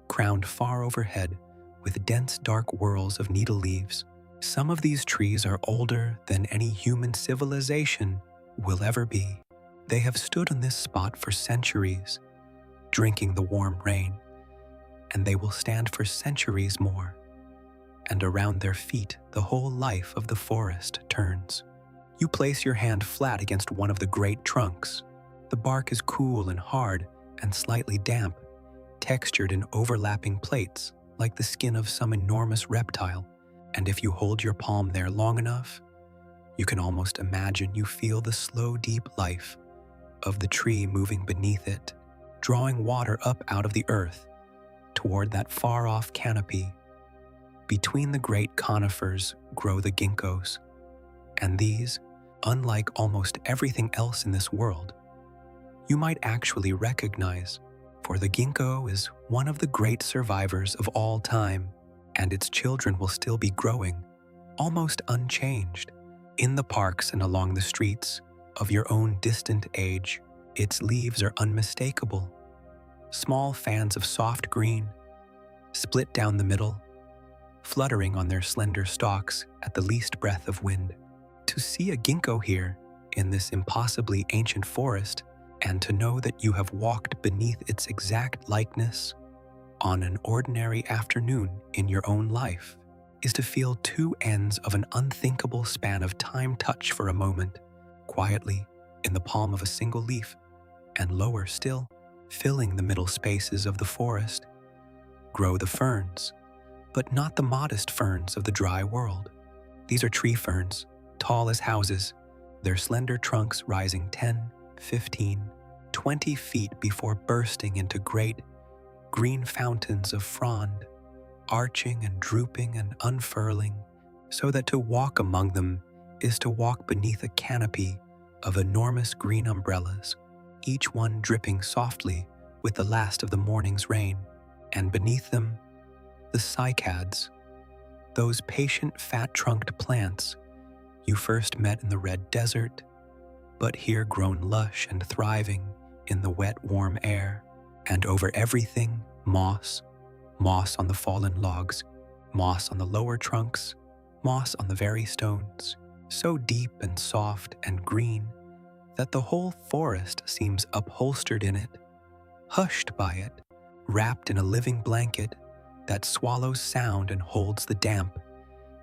crowned far overhead with dense dark whorls of needle leaves. Some of these trees are older than any human civilization will ever be. They have stood on this spot for centuries, drinking the warm rain, and they will stand for centuries more. And around their feet, the whole life of the forest turns. You place your hand flat against one of the great trunks. The bark is cool and hard and slightly damp, textured in overlapping plates like the skin of some enormous reptile. And if you hold your palm there long enough, you can almost imagine you feel the slow, deep life of the tree moving beneath it, drawing water up out of the earth toward that far-off canopy. Between the great conifers grow the ginkgos, and these, unlike almost everything else in this world, you might actually recognize, for the ginkgo is one of the great survivors of all time, and its children will still be growing, almost unchanged, in the parks and along the streets of your own distant age. Its leaves are unmistakable, small fans of soft green, split down the middle, fluttering on their slender stalks at the least breath of wind. To see a ginkgo here, in this impossibly ancient forest, and to know that you have walked beneath its exact likeness on an ordinary afternoon in your own life, is to feel two ends of an unthinkable span of time touch for a moment, quietly in the palm of a single leaf, and lower still, filling the middle spaces of the forest, grow the ferns, but not the modest ferns of the dry world. These are tree ferns, tall as houses, their slender trunks rising 10, 15, 20 feet before bursting into great, green fountains of frond, arching and drooping and unfurling, so that to walk among them is to walk beneath a canopy of enormous green umbrellas, each one dripping softly with the last of the morning's rain, and beneath them, the cycads, those patient fat-trunked plants you first met in the red desert, but here grown lush and thriving in the wet, warm air, and over everything, moss, moss on the fallen logs, moss on the lower trunks, moss on the very stones, so deep and soft and green that the whole forest seems upholstered in it, hushed by it, wrapped in a living blanket that swallows sound and holds the damp,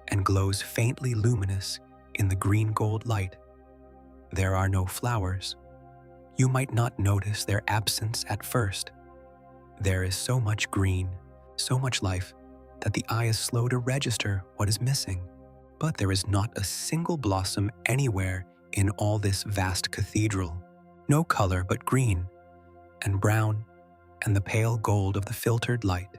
and glows faintly luminous in the green-gold light. There are no flowers. You might not notice their absence at first. There is so much green, so much life, that the eye is slow to register what is missing. But there is not a single blossom anywhere in all this vast cathedral. No color but green and brown and the pale gold of the filtered light.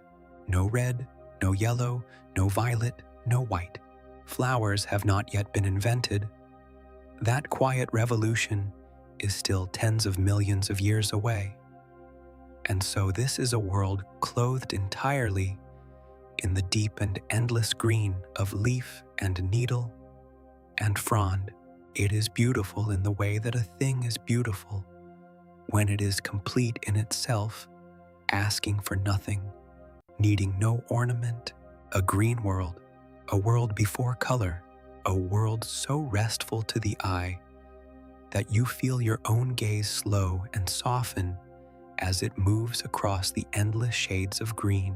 No red, no yellow, no violet, no white. Flowers have not yet been invented. That quiet revolution is still tens of millions of years away. And so this is a world clothed entirely in the deep and endless green of leaf and needle and frond. It is beautiful in the way that a thing is beautiful, when it is complete in itself, asking for nothing, needing no ornament, a green world, a world before color, a world so restful to the eye that you feel your own gaze slow and soften as it moves across the endless shades of green,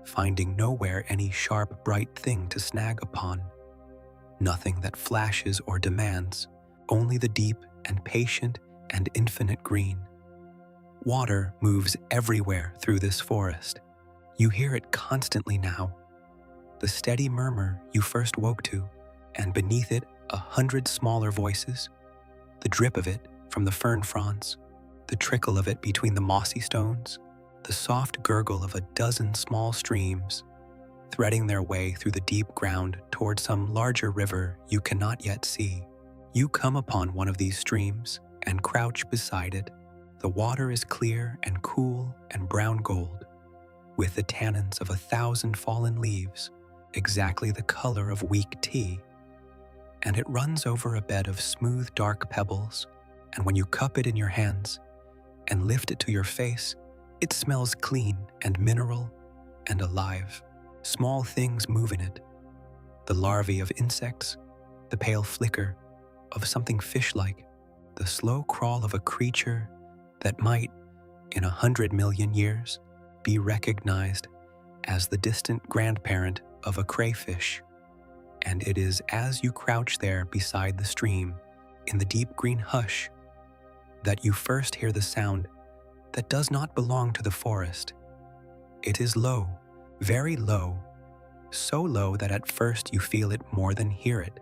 finding nowhere any sharp, bright thing to snag upon. Nothing that flashes or demands, only the deep and patient and infinite green. Water moves everywhere through this forest. You hear it constantly now, the steady murmur you first woke to, and beneath it 100 smaller voices, the drip of it from the fern fronds, the trickle of it between the mossy stones, the soft gurgle of a dozen small streams, threading their way through the deep ground toward some larger river you cannot yet see. You come upon one of these streams and crouch beside it. The water is clear and cool and brown gold, with the tannins of 1,000 fallen leaves, exactly the color of weak tea. And it runs over a bed of smooth, dark pebbles, and when you cup it in your hands and lift it to your face, it smells clean and mineral and alive. Small things move in it, the larvae of insects, the pale flicker of something fish-like, the slow crawl of a creature that might, in 100 million years, be recognized as the distant grandparent of a crayfish. And it is as you crouch there beside the stream, in the deep green hush, that you first hear the sound that does not belong to the forest. It is low, very low, so low that at first you feel it more than hear it.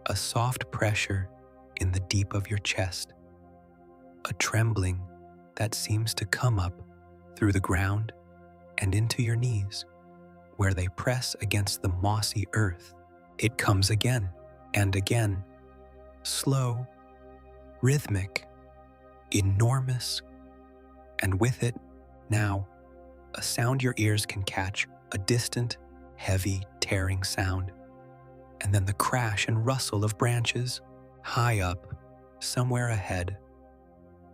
A soft pressure in the deep of your chest, a trembling that seems to come up through the ground and into your knees, where they press against the mossy earth. It comes again and again, slow, rhythmic, enormous, and with it, now, a sound your ears can catch, a distant, heavy, tearing sound, and then the crash and rustle of branches, high up, somewhere ahead,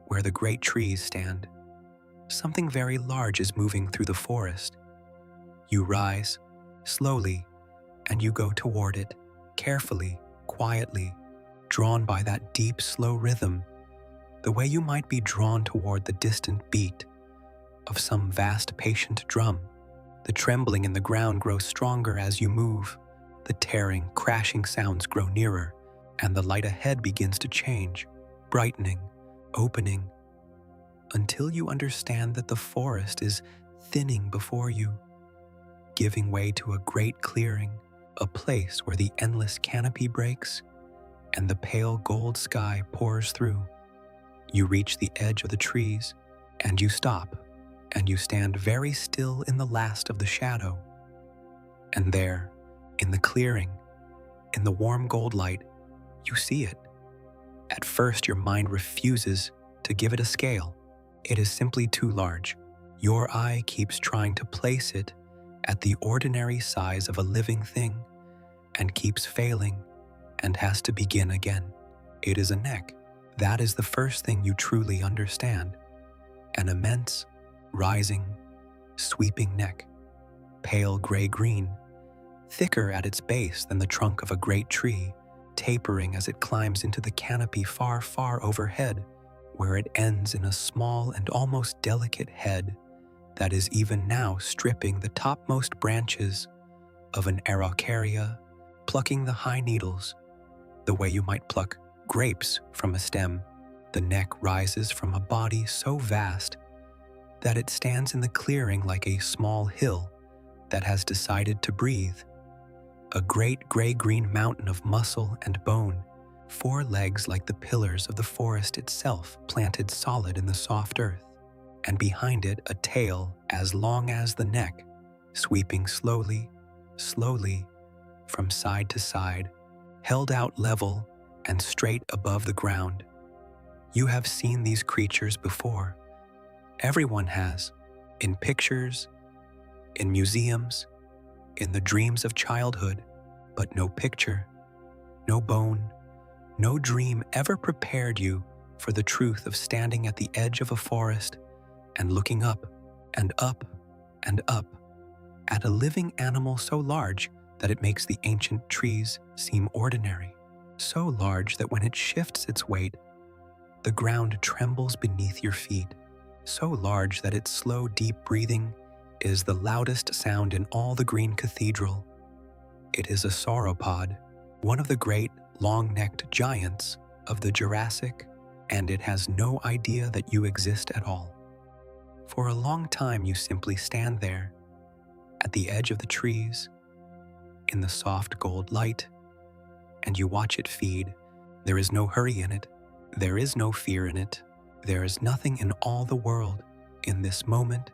where the great trees stand. Something very large is moving through the forest. You rise, slowly, and you go toward it, carefully, quietly, drawn by that deep, slow rhythm, the way you might be drawn toward the distant beat of some vast, patient drum. The trembling in the ground grows stronger as you move. The tearing, crashing sounds grow nearer, and the light ahead begins to change, brightening, opening, until you understand that the forest is thinning before you, giving way to a great clearing, a place where the endless canopy breaks and the pale gold sky pours through. You reach the edge of the trees, and you stop, and you stand very still in the last of the shadow. And there, in the clearing, in the warm gold light, you see it. At first, your mind refuses to give it a scale. It is simply too large. Your eye keeps trying to place it at the ordinary size of a living thing, and keeps failing and has to begin again. It is a neck. That is the first thing you truly understand. An immense, rising, sweeping neck, pale gray-green, thicker at its base than the trunk of a great tree, tapering as it climbs into the canopy far, far overhead, where it ends in a small and almost delicate head that is even now stripping the topmost branches of an araucaria, plucking the high needles, the way you might pluck grapes from a stem. The neck rises from a body so vast that it stands in the clearing like a small hill that has decided to breathe. A great gray-green mountain of muscle and bone, 4 legs like the pillars of the forest itself planted solid in the soft earth, and behind it a tail as long as the neck, sweeping slowly, slowly, from side to side, held out level and straight above the ground. You have seen these creatures before. Everyone has, in pictures, in museums, in the dreams of childhood, but no picture, no bone, no dream ever prepared you for the truth of standing at the edge of a forest and looking up and up and up at a living animal so large that it makes the ancient trees seem ordinary, so large that when it shifts its weight, the ground trembles beneath your feet, so large that its slow, deep breathing is the loudest sound in all the green cathedral. It is a sauropod, one of the great, long-necked giants of the Jurassic, and it has no idea that you exist at all. For a long time you simply stand there, at the edge of the trees, in the soft gold light, and you watch it feed. There is no hurry in it. There is no fear in it. There is nothing in all the world, in this moment,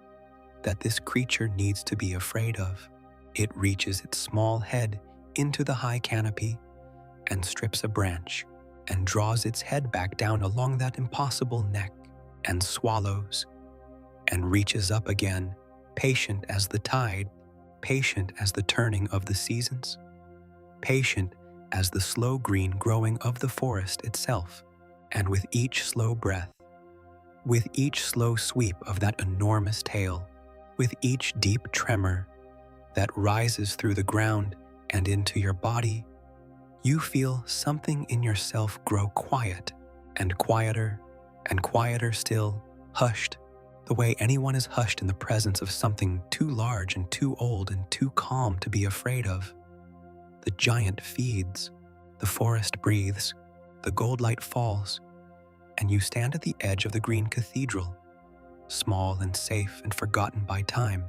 that this creature needs to be afraid of. It reaches its small head into the high canopy and strips a branch and draws its head back down along that impossible neck and swallows and reaches up again, patient as the tide, patient as the turning of the seasons, patient as the slow green growing of the forest itself. And with each slow breath, with each slow sweep of that enormous tail, with each deep tremor that rises through the ground and into your body, you feel something in yourself grow quiet and quieter still, hushed, the way anyone is hushed in the presence of something too large and too old and too calm to be afraid of. The giant feeds, the forest breathes, the gold light falls, and you stand at the edge of the green cathedral, small and safe and forgotten by time,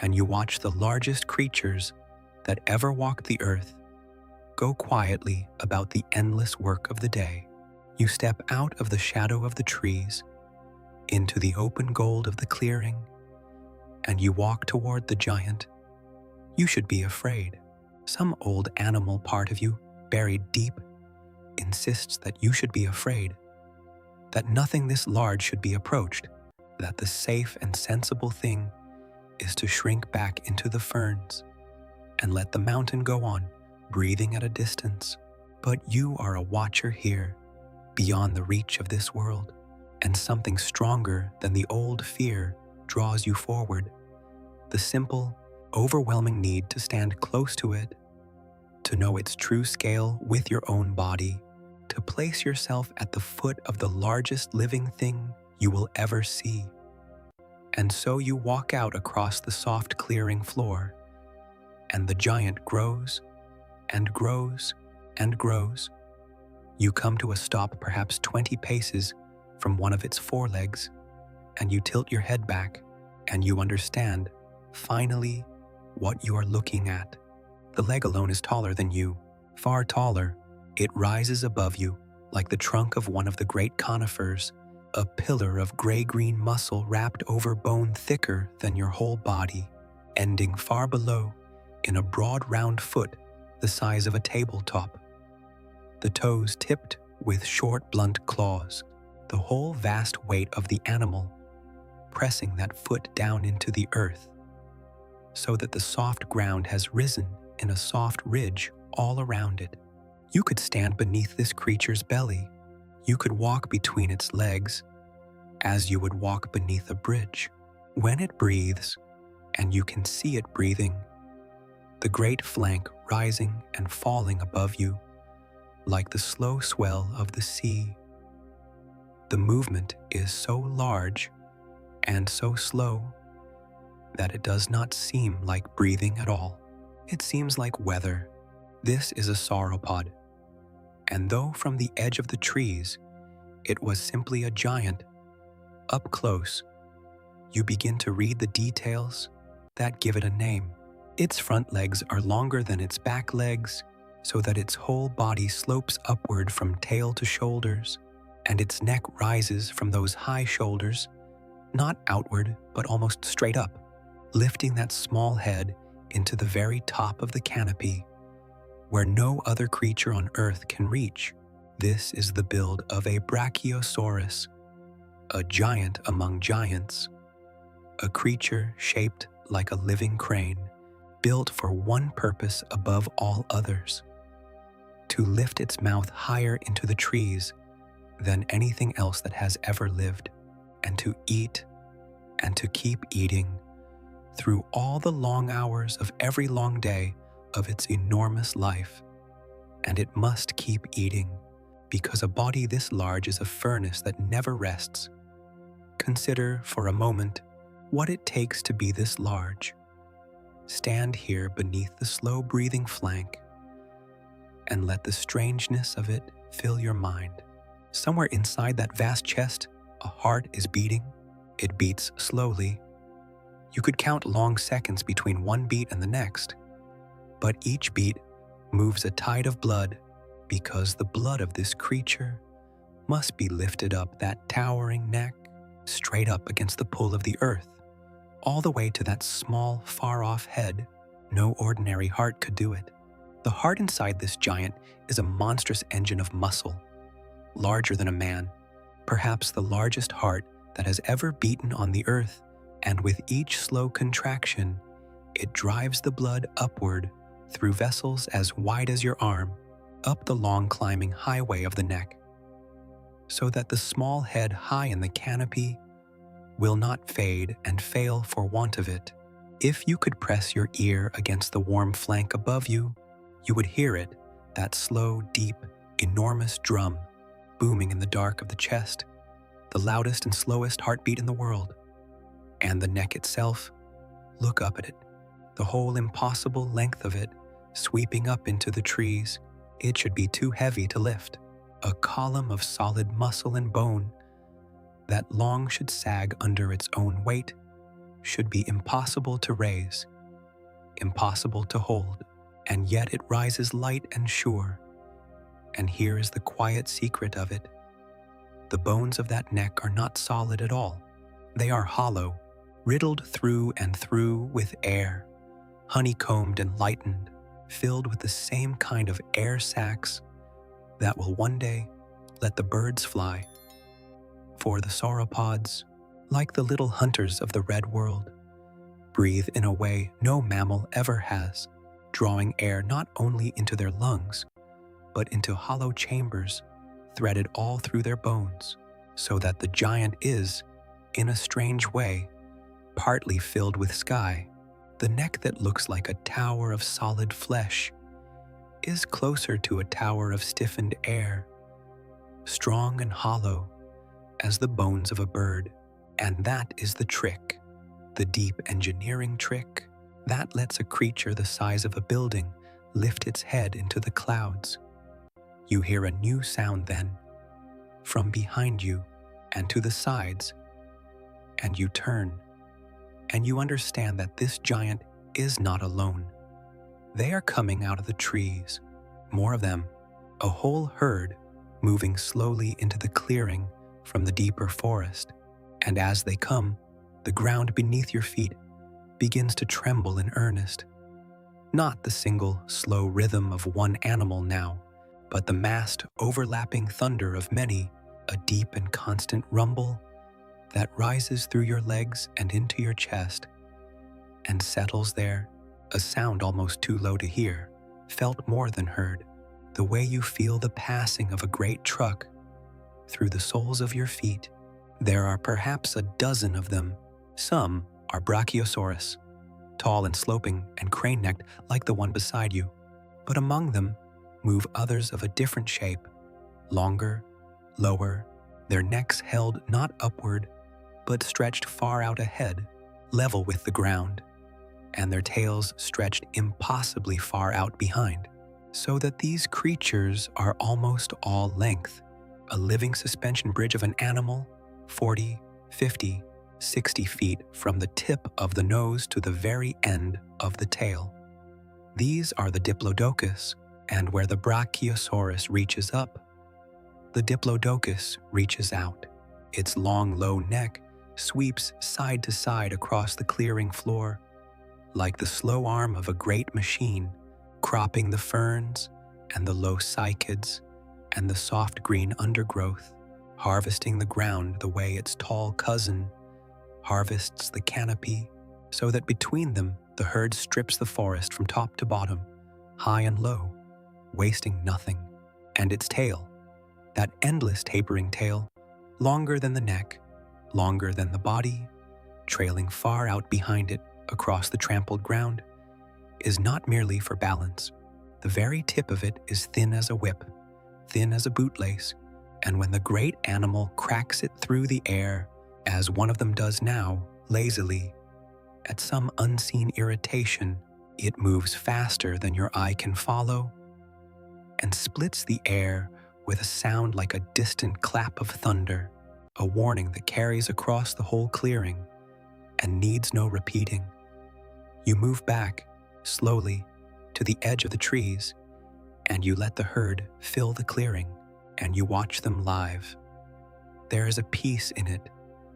and you watch the largest creatures that ever walked the earth go quietly about the endless work of the day. You step out of the shadow of the trees, into the open gold of the clearing, and you walk toward the giant. You should be afraid. Some old animal part of you, buried deep, insists that you should be afraid, that nothing this large should be approached, that the safe and sensible thing is to shrink back into the ferns and let the mountain go on, breathing at a distance. But you are a watcher here, beyond the reach of this world, and something stronger than the old fear draws you forward, the simple, overwhelming need to stand close to it, to know its true scale with your own body, to place yourself at the foot of the largest living thing you will ever see. And so you walk out across the soft clearing floor, and the giant grows and grows and grows. You come to a stop perhaps 20 paces from one of its forelegs, and you tilt your head back, and you understand, finally, what you are looking at. The leg alone is taller than you, far taller. It rises above you like the trunk of one of the great conifers, a pillar of gray-green muscle wrapped over bone thicker than your whole body, ending far below in a broad round foot the size of a tabletop. The toes tipped with short blunt claws, the whole vast weight of the animal pressing that foot down into the earth, so that the soft ground has risen in a soft ridge all around it. You could stand beneath this creature's belly. You could walk between its legs, as you would walk beneath a bridge. When it breathes, and you can see it breathing, the great flank rising and falling above you, like the slow swell of the sea. The movement is so large and so slow that it does not seem like breathing at all. It seems like weather. This is a sauropod, and though from the edge of the trees it was simply a giant, up close, you begin to read the details that give it a name. Its front legs are longer than its back legs, so that its whole body slopes upward from tail to shoulders, and its neck rises from those high shoulders, not outward, but almost straight up, lifting that small head into the very top of the canopy, where no other creature on Earth can reach. This is the build of a Brachiosaurus, a giant among giants, a creature shaped like a living crane, built for one purpose above all others: to lift its mouth higher into the trees than anything else that has ever lived, and to eat and to keep eating through all the long hours of every long day of its enormous life. And it must keep eating, because a body this large is a furnace that never rests. Consider for a moment what it takes to be this large. Stand here beneath the slow-breathing flank and let the strangeness of it fill your mind. Somewhere inside that vast chest, a heart is beating. It beats slowly. You could count long seconds between one beat and the next, but each beat moves a tide of blood, because the blood of this creature must be lifted up that towering neck, straight up against the pull of the earth, all the way to that small, far-off head. No ordinary heart could do it. The heart inside this giant is a monstrous engine of muscle, larger than a man, perhaps the largest heart that has ever beaten on the earth, and with each slow contraction, it drives the blood upward through vessels as wide as your arm, up the long climbing highway of the neck, so that the small head high in the canopy will not fade and fail for want of it. If you could press your ear against the warm flank above you, you would hear it, that slow, deep, enormous drum, booming in the dark of the chest, the loudest and slowest heartbeat in the world. And the neck itself, look up at it, the whole impossible length of it, sweeping up into the trees. It should be too heavy to lift, a column of solid muscle and bone that long should sag under its own weight, should be impossible to raise, impossible to hold, and yet it rises light and sure. And here is the quiet secret of it. The bones of that neck are not solid at all. They are hollow, riddled through and through with air, honeycombed and lightened, filled with the same kind of air sacs that will one day let the birds fly. For the sauropods, like the little hunters of the red world, breathe in a way no mammal ever has, drawing air not only into their lungs, but into hollow chambers threaded all through their bones, so that the giant is, in a strange way, partly filled with sky. The neck that looks like a tower of solid flesh is closer to a tower of stiffened air, strong and hollow as the bones of a bird. And that is the trick, the deep engineering trick that lets a creature the size of a building lift its head into the clouds. You hear a new sound then, from behind you and to the sides, and you turn, and you understand that this giant is not alone. They are coming out of the trees, more of them, a whole herd, moving slowly into the clearing from the deeper forest. And as they come, the ground beneath your feet begins to tremble in earnest. Not the single, slow rhythm of one animal now, but the massed, overlapping thunder of many, a deep and constant rumble that rises through your legs and into your chest and settles there, a sound almost too low to hear, felt more than heard, the way you feel the passing of a great truck through the soles of your feet. There are perhaps a dozen of them. Some are Brachiosaurus, tall and sloping and crane-necked like the one beside you, but among them move others of a different shape, longer, lower, their necks held not upward, but stretched far out ahead, level with the ground, and their tails stretched impossibly far out behind, so that these creatures are almost all length, a living suspension bridge of an animal 40, 50, 60 feet from the tip of the nose to the very end of the tail. These are the Diplodocus, and where the Brachiosaurus reaches up, the Diplodocus reaches out. Its long, low neck sweeps side to side across the clearing floor, like the slow arm of a great machine, cropping the ferns and the low cycads and the soft green undergrowth, harvesting the ground the way its tall cousin harvests the canopy, so that between them the herd strips the forest from top to bottom, high and low, wasting nothing. And its tail, that endless tapering tail, longer than the neck, longer than the body, trailing far out behind it across the trampled ground, is not merely for balance. The very tip of it is thin as a whip, thin as a bootlace, and when the great animal cracks it through the air, as one of them does now, lazily, at some unseen irritation, it moves faster than your eye can follow and splits the air with a sound like a distant clap of thunder, a warning that carries across the whole clearing and needs no repeating. You move back, slowly, to the edge of the trees, and you let the herd fill the clearing, and you watch them live. There is a peace in it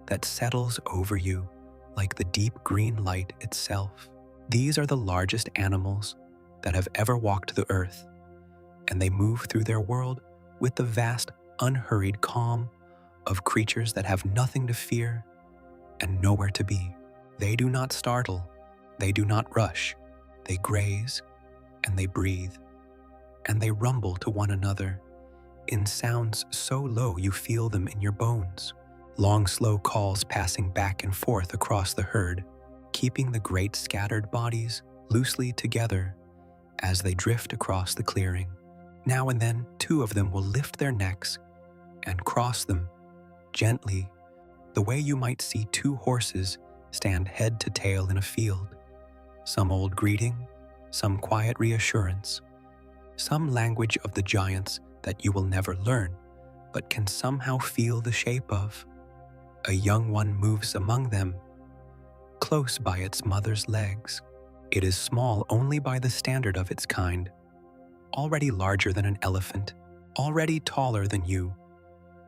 that settles over you like the deep green light itself. These are the largest animals that have ever walked the earth, and they move through their world with the vast, unhurried calm of creatures that have nothing to fear and nowhere to be. They do not startle, they do not rush, they graze and they breathe, and they rumble to one another in sounds so low you feel them in your bones. Long, slow calls passing back and forth across the herd, keeping the great scattered bodies loosely together as they drift across the clearing. Now and then, two of them will lift their necks and cross them gently, the way you might see two horses stand head to tail in a field. Some old greeting, some quiet reassurance, some language of the giants that you will never learn, but can somehow feel the shape of. A young one moves among them, close by its mother's legs. It is small only by the standard of its kind, already larger than an elephant, already taller than you,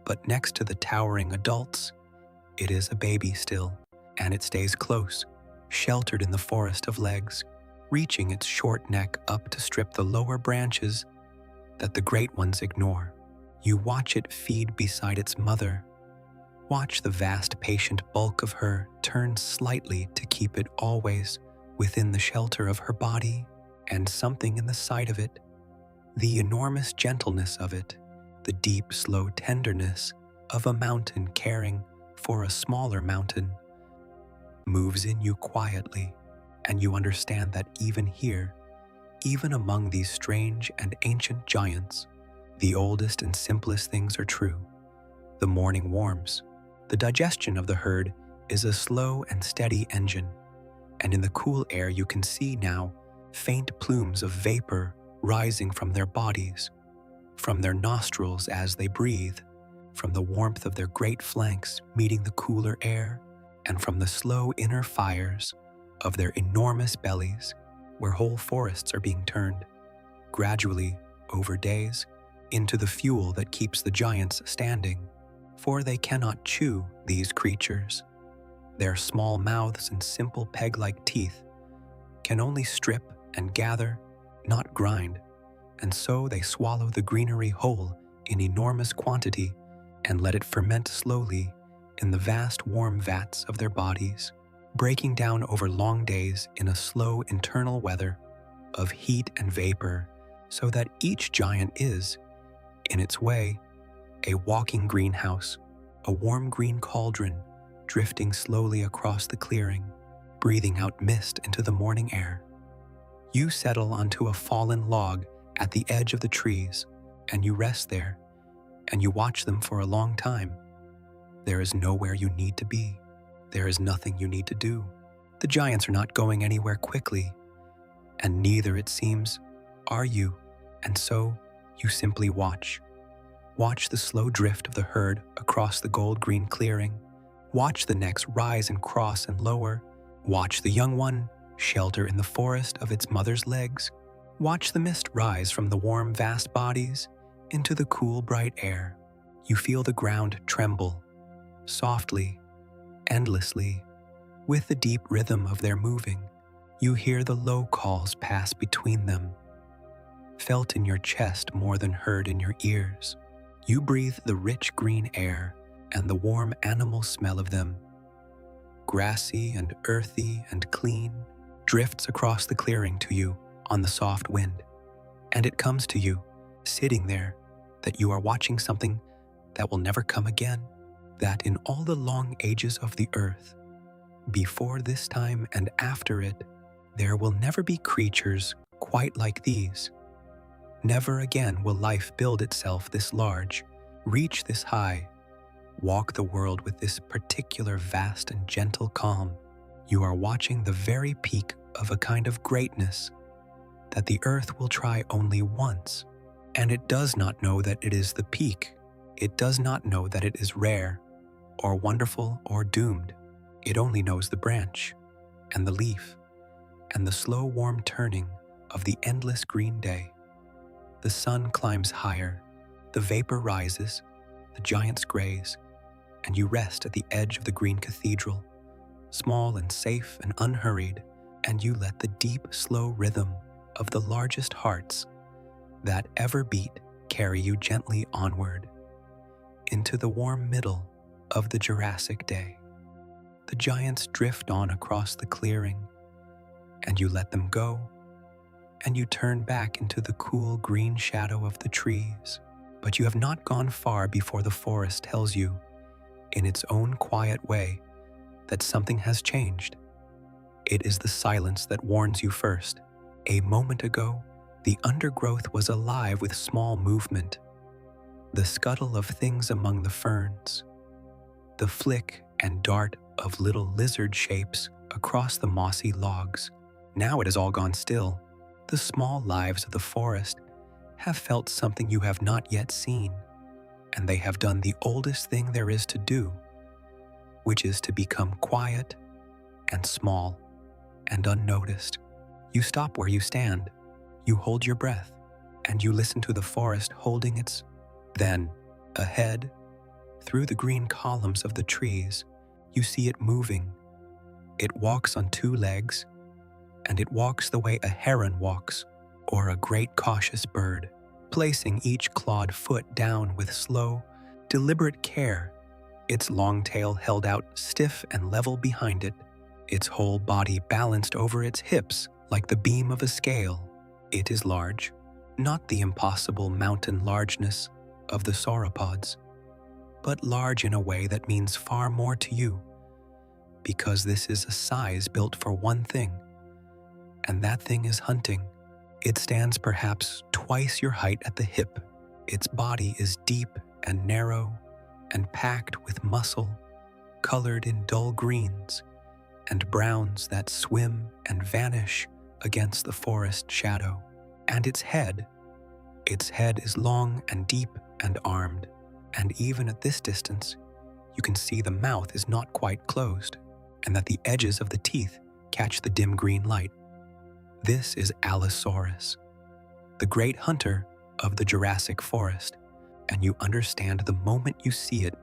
but next to the towering adults, it is a baby still, and it stays close, sheltered in the forest of legs, reaching its short neck up to strip the lower branches that the great ones ignore. You watch it feed beside its mother. Watch the vast patient bulk of her turn slightly to keep it always within the shelter of her body, and something in the sight of it, the enormous gentleness of it, the deep, slow tenderness of a mountain caring for a smaller mountain, moves in you quietly, and you understand that even here, even among these strange and ancient giants, the oldest and simplest things are true. The morning warms. The digestion of the herd is a slow and steady engine, and in the cool air you can see now faint plumes of vapor rising from their bodies, from their nostrils as they breathe, from the warmth of their great flanks meeting the cooler air, and from the slow inner fires of their enormous bellies, where whole forests are being turned, gradually, over days, into the fuel that keeps the giants standing. For they cannot chew, these creatures. Their small mouths and simple peg-like teeth can only strip and gather, not grind, and so they swallow the greenery whole in enormous quantity and let it ferment slowly in the vast warm vats of their bodies, breaking down over long days in a slow internal weather of heat and vapor, so that each giant is, in its way, a walking greenhouse, a warm green cauldron drifting slowly across the clearing, breathing out mist into the morning air. You settle onto a fallen log at the edge of the trees, and you rest there, and you watch them for a long time. There is nowhere you need to be. There is nothing you need to do. The giants are not going anywhere quickly, and neither, it seems, are you, and so you simply watch. Watch the slow drift of the herd across the gold-green clearing. Watch the necks rise and cross and lower. Watch the young one shelter in the forest of its mother's legs. Watch the mist rise from the warm, vast bodies into the cool, bright air. You feel the ground tremble, softly, endlessly, with the deep rhythm of their moving. You hear the low calls pass between them, felt in your chest more than heard in your ears. You breathe the rich green air and the warm animal smell of them. Grassy and earthy and clean, drifts across the clearing to you on the soft wind. And it comes to you, sitting there, that you are watching something that will never come again, that in all the long ages of the earth, before this time and after it, there will never be creatures quite like these. Never again will life build itself this large, reach this high, walk the world with this particular vast and gentle calm. You are watching the very peak of a kind of greatness that the earth will try only once, and it does not know that it is the peak. It does not know that it is rare, or wonderful, or doomed. It only knows the branch, and the leaf, and the slow warm turning of the endless green day. The sun climbs higher, the vapor rises, the giants graze, and you rest at the edge of the green cathedral, small and safe and unhurried, and you let the deep, slow rhythm of the largest hearts that ever beat carry you gently onward into the warm middle of the Jurassic day. The giants drift on across the clearing, and you let them go, and you turn back into the cool green shadow of the trees. But you have not gone far before the forest tells you, in its own quiet way, that something has changed. It is the silence that warns you first. A moment ago, the undergrowth was alive with small movement, the scuttle of things among the ferns, the flick and dart of little lizard shapes across the mossy logs. Now it has all gone still. The small lives of the forest have felt something you have not yet seen, and they have done the oldest thing there is to do, which is to become quiet and small and unnoticed. You stop where you stand, you hold your breath, and you listen to the forest holding its. Then, ahead, through the green columns of the trees, you see it moving. It walks on two legs, and it walks the way a heron walks, or a great cautious bird, placing each clawed foot down with slow, deliberate care, its long tail held out stiff and level behind it, its whole body balanced over its hips like the beam of a scale. It is large, not the impossible mountain largeness of the sauropods, but large in a way that means far more to you, because this is a size built for one thing, and that thing is hunting. It stands perhaps twice your height at the hip. Its body is deep and narrow and packed with muscle, colored in dull greens and browns that swim and vanish against the forest shadow. And its head is long and deep and armed, and even at this distance, you can see the mouth is not quite closed, and that the edges of the teeth catch the dim green light. This is Allosaurus, the great hunter of the Jurassic forest, and you understand the moment you see it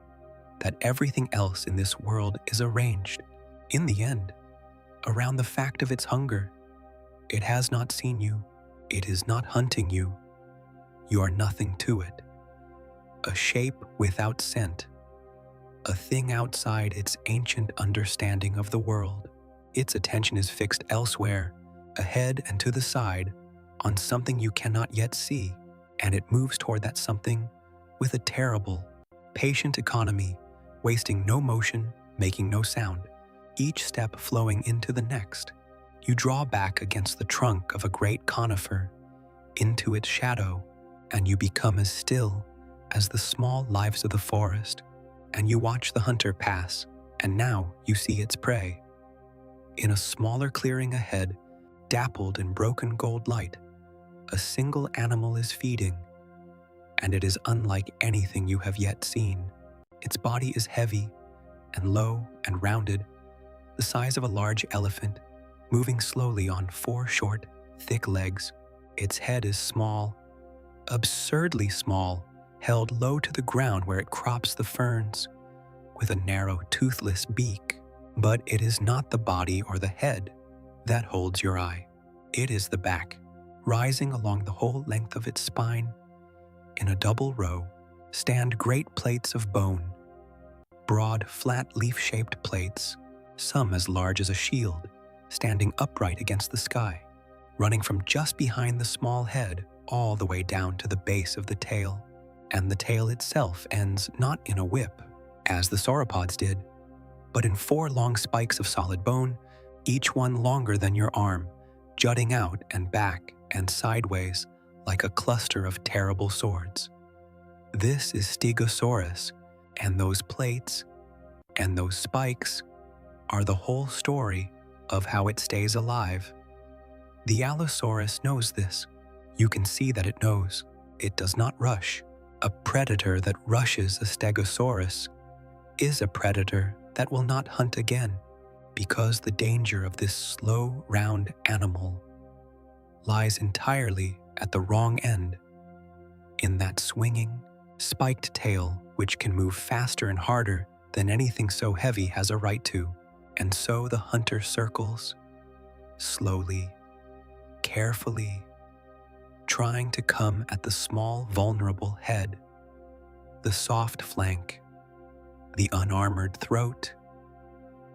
that everything else in this world is arranged, in the end, around the fact of its hunger. It has not seen you. It is not hunting you. You are nothing to it. A shape without scent, a thing outside its ancient understanding of the world. Its attention is fixed elsewhere, ahead and to the side, on something you cannot yet see, and it moves toward that something with a terrible, patient economy, wasting no motion, making no sound, each step flowing into the next. You draw back against the trunk of a great conifer, into its shadow, and you become as still as the small lives of the forest, and you watch the hunter pass, and now you see its prey. In a smaller clearing ahead, dappled in broken gold light, a single animal is feeding, and it is unlike anything you have yet seen. Its body is heavy and low and rounded, the size of a large elephant, moving slowly on four short, thick legs. Its head is small, absurdly small, held low to the ground where it crops the ferns, with a narrow, toothless beak. But it is not the body or the head that holds your eye. It is the back, rising along the whole length of its spine. In a double row stand great plates of bone, broad, flat, leaf-shaped plates, some as large as a shield, standing upright against the sky. running from just behind the small head all the way down to the base of the tail. And the tail itself ends not in a whip, as the sauropods did, but in 4 long spikes of solid bone, each one longer than your arm, jutting out and back and sideways like a cluster of terrible swords. This is Stegosaurus, and those plates and those spikes are the whole story of how it stays alive. The Allosaurus knows this. You can see that it knows. It does not rush. A predator that rushes a Stegosaurus is a predator that will not hunt again, because the danger of this slow, round animal lies entirely at the wrong end, in that swinging, spiked tail which can move faster and harder than anything so heavy has a right to. And so the hunter circles, slowly, carefully, trying to come at the small, vulnerable head, the soft flank, the unarmored throat,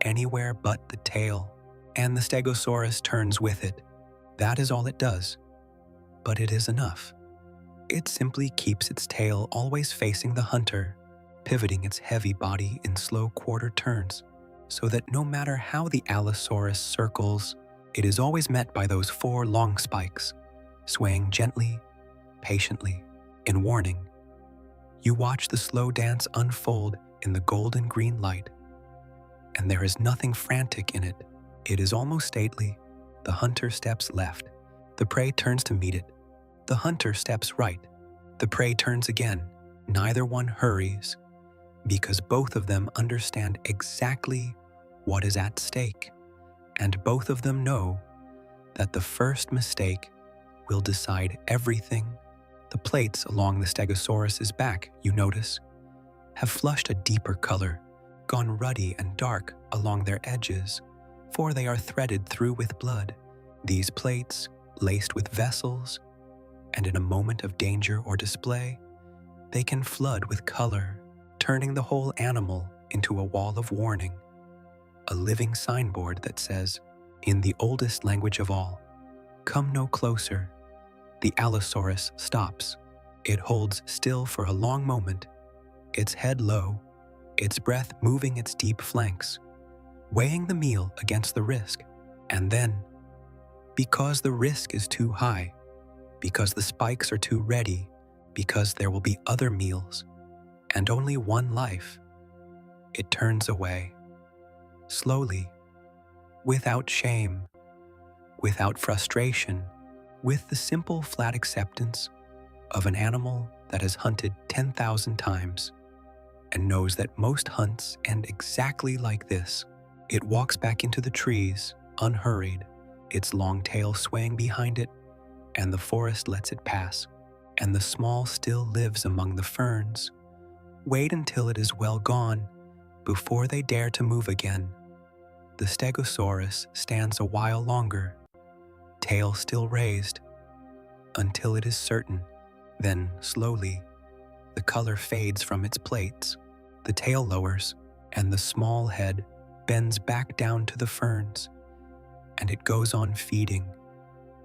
anywhere but the tail, and the Stegosaurus turns with it. That is all it does, but it is enough. It simply keeps its tail always facing the hunter, pivoting its heavy body in slow quarter turns, so that no matter how the Allosaurus circles, it is always met by those 4 long spikes, swaying gently, patiently, in warning. You watch the slow dance unfold in the golden green light, and there is nothing frantic in it. It is almost stately. The hunter steps left. The prey turns to meet it. The hunter steps right. The prey turns again. Neither one hurries, because both of them understand exactly what is at stake, and both of them know that the first mistake will decide everything. The plates along the Stegosaurus's back, you notice, have flushed a deeper color, gone ruddy and dark along their edges, for they are threaded through with blood. These plates, laced with vessels, and in a moment of danger or display, they can flood with color, turning the whole animal into a wall of warning, a living signboard that says, in the oldest language of all, "Come no closer." The Allosaurus stops. It holds still for a long moment, its head low, its breath moving its deep flanks, weighing the meal against the risk. And then, because the risk is too high, because the spikes are too ready, because there will be other meals, and only one life, it turns away, slowly, without shame, without frustration, with the simple flat acceptance of an animal that has hunted 10,000 times and knows that most hunts end exactly like this. It walks back into the trees, unhurried, its long tail swaying behind it, and the forest lets it pass, and the small still lives among the ferns. Wait until it is well gone before they dare to move again. The Stegosaurus stands a while longer, tail still raised, until it is certain. Then, slowly, the color fades from its plates, the tail lowers, and the small head bends back down to the ferns, and it goes on feeding,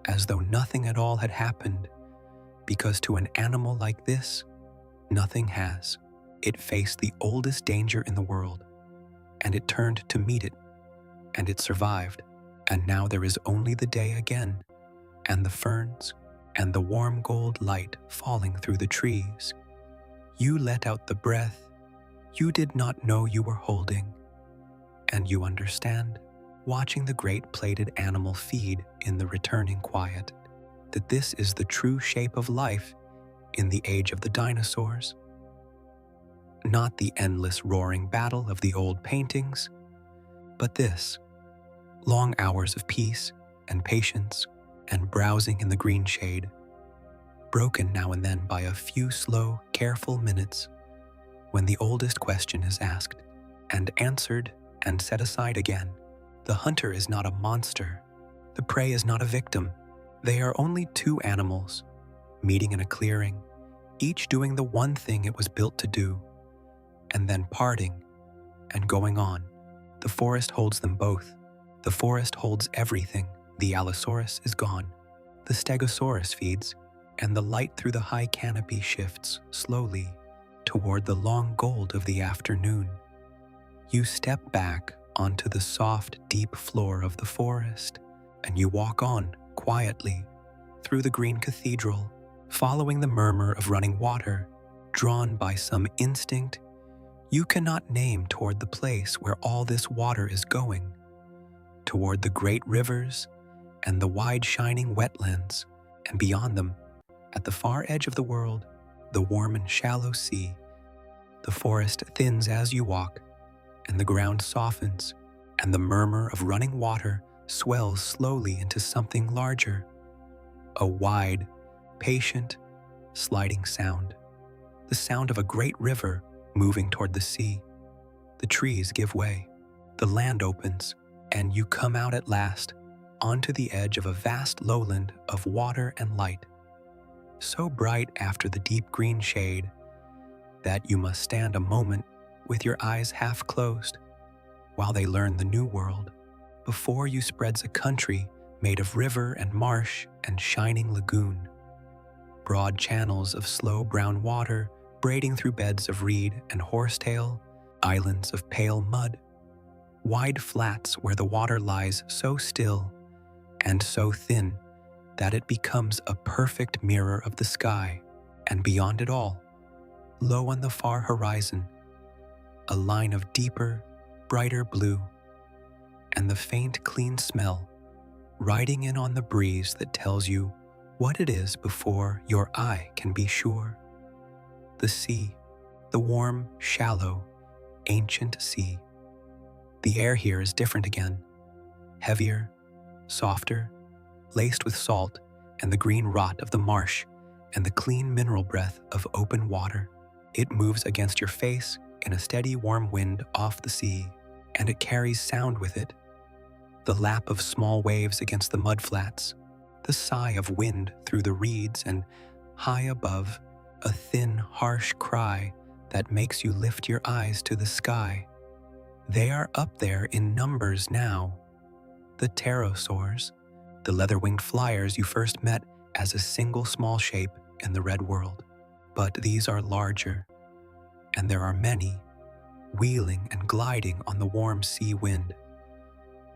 as though nothing at all had happened, because to an animal like this, nothing has. It faced the oldest danger in the world, and it turned to meet it, and it survived, and now there is only the day again, and the ferns, and the warm gold light falling through the trees. You let out the breath you did not know you were holding, and you understand, watching the great plated animal feed in the returning quiet, that this is the true shape of life in the age of the dinosaurs. Not the endless roaring battle of the old paintings, but this, long hours of peace and patience and browsing in the green shade, broken now and then by a few slow, careful minutes when the oldest question is asked and answered and set aside again. The hunter is not a monster. The prey is not a victim. They are only 2 animals, meeting in a clearing, each doing the one thing it was built to do, and then parting and going on. The forest holds them both. The forest holds everything. The Allosaurus is gone. The Stegosaurus feeds, and the light through the high canopy shifts slowly toward the long gold of the afternoon. You step back onto the soft, deep floor of the forest, and you walk on quietly through the green cathedral, following the murmur of running water, drawn by some instinct you cannot name toward the place where all this water is going, toward the great rivers and the wide shining wetlands, and beyond them, at the far edge of the world, the warm and shallow sea. The forest thins as you walk, and the ground softens, and the murmur of running water swells slowly into something larger, a wide, patient, sliding sound, the sound of a great river moving toward the sea. The trees give way, the land opens, and you come out at last onto the edge of a vast lowland of water and light, so bright after the deep green shade that you must stand a moment with your eyes half closed while they learn the new world. Before you spreads a country made of river and marsh and shining lagoon, broad channels of slow brown water braiding through beds of reed and horsetail, islands of pale mud, wide flats where the water lies so still and so thin that it becomes a perfect mirror of the sky, and beyond it all, low on the far horizon, a line of deeper, brighter blue, and the faint, clean smell riding in on the breeze that tells you what it is before your eye can be sure. The sea, the warm, shallow, ancient sea. The air here is different again, heavier, softer, laced with salt and the green rot of the marsh and the clean mineral breath of open water. It moves against your face in a steady warm wind off the sea, and it carries sound with it. The lap of small waves against the mudflats, the sigh of wind through the reeds, and high above, a thin, harsh cry that makes you lift your eyes to the sky. They are up there in numbers now. The pterosaurs, the leather-winged flyers you first met as a single small shape in the red world. But these are larger, and there are many, wheeling and gliding on the warm sea wind,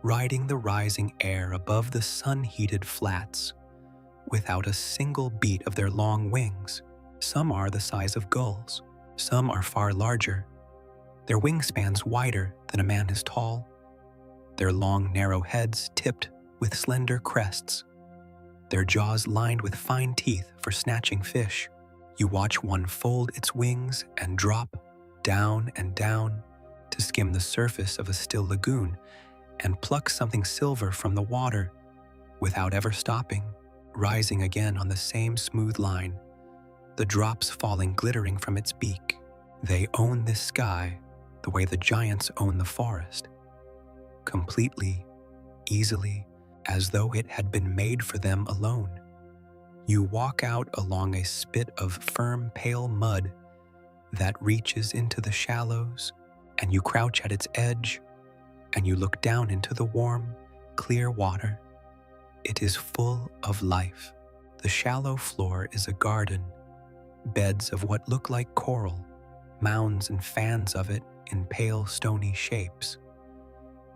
riding the rising air above the sun-heated flats, without a single beat of their long wings. Some are the size of gulls, some are far larger, their wingspans wider than a man is tall, their long narrow heads tipped with slender crests, their jaws lined with fine teeth for snatching fish. You watch one fold its wings and drop down and down to skim the surface of a still lagoon and pluck something silver from the water without ever stopping, rising again on the same smooth line, the drops falling glittering from its beak. They own this sky the way the giants own the forest, completely, easily, as though it had been made for them alone. You walk out along a spit of firm, pale mud that reaches into the shallows, and you crouch at its edge, and you look down into the warm, clear water. It is full of life. The shallow floor is a garden, beds of what look like coral, mounds and fans of it in pale, stony shapes,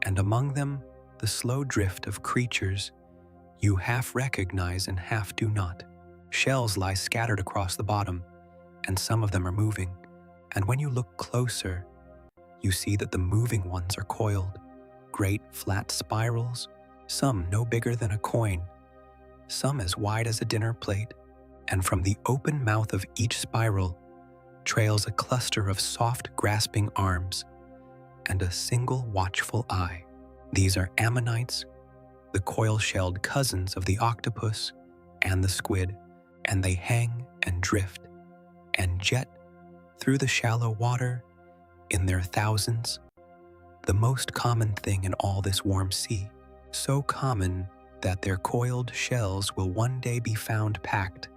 and among them the slow drift of creatures you half recognize and half do not. Shells lie scattered across the bottom, and some of them are moving, and when you look closer, you see that the moving ones are coiled, great flat spirals, some no bigger than a coin, some as wide as a dinner plate, and from the open mouth of each spiral trails a cluster of soft, grasping arms and a single watchful eye. These are ammonites, the coil-shelled cousins of the octopus and the squid, and they hang and drift and jet through the shallow water in their thousands, the most common thing in all this warm sea, so common that their coiled shells will one day be found packed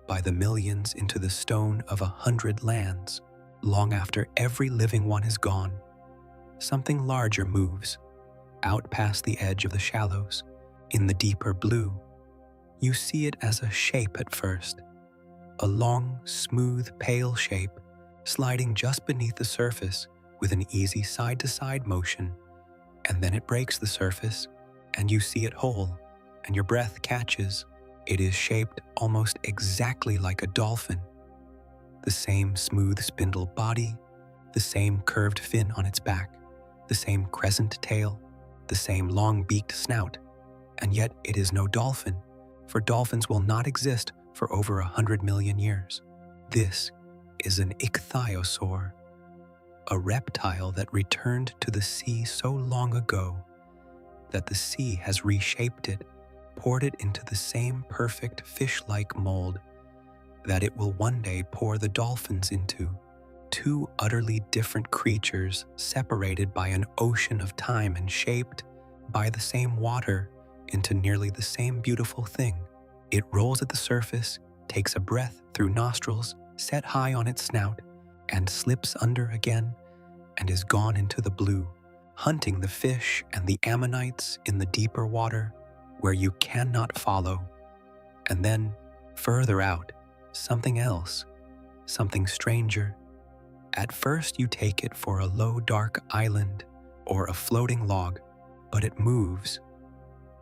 by the millions into the stone of 100 lands. Long after every living one is gone, something larger moves out past the edge of the shallows. In the deeper blue, You see it as a shape at first, a long, smooth, pale shape sliding just beneath the surface with an easy side-to-side motion, and then it breaks the surface, and you see it whole, and your breath catches. It is shaped almost exactly like a dolphin. The same smooth spindle body, the same curved fin on its back, the same crescent tail, the same long-beaked snout, and yet it is no dolphin, for dolphins will not exist for over 100 million years. This is an ichthyosaur, a reptile that returned to the sea so long ago that the sea has reshaped it, poured it into the same perfect fish-like mold that it will one day pour the dolphins into. Two utterly different creatures separated by an ocean of time and shaped by the same water into nearly the same beautiful thing. It rolls at the surface, takes a breath through nostrils set high on its snout, and slips under again and is gone into the blue, hunting the fish and the ammonites in the deeper water where you cannot follow. And then, further out, something else, something stranger. At first you take it for a low, dark island or a floating log, but it moves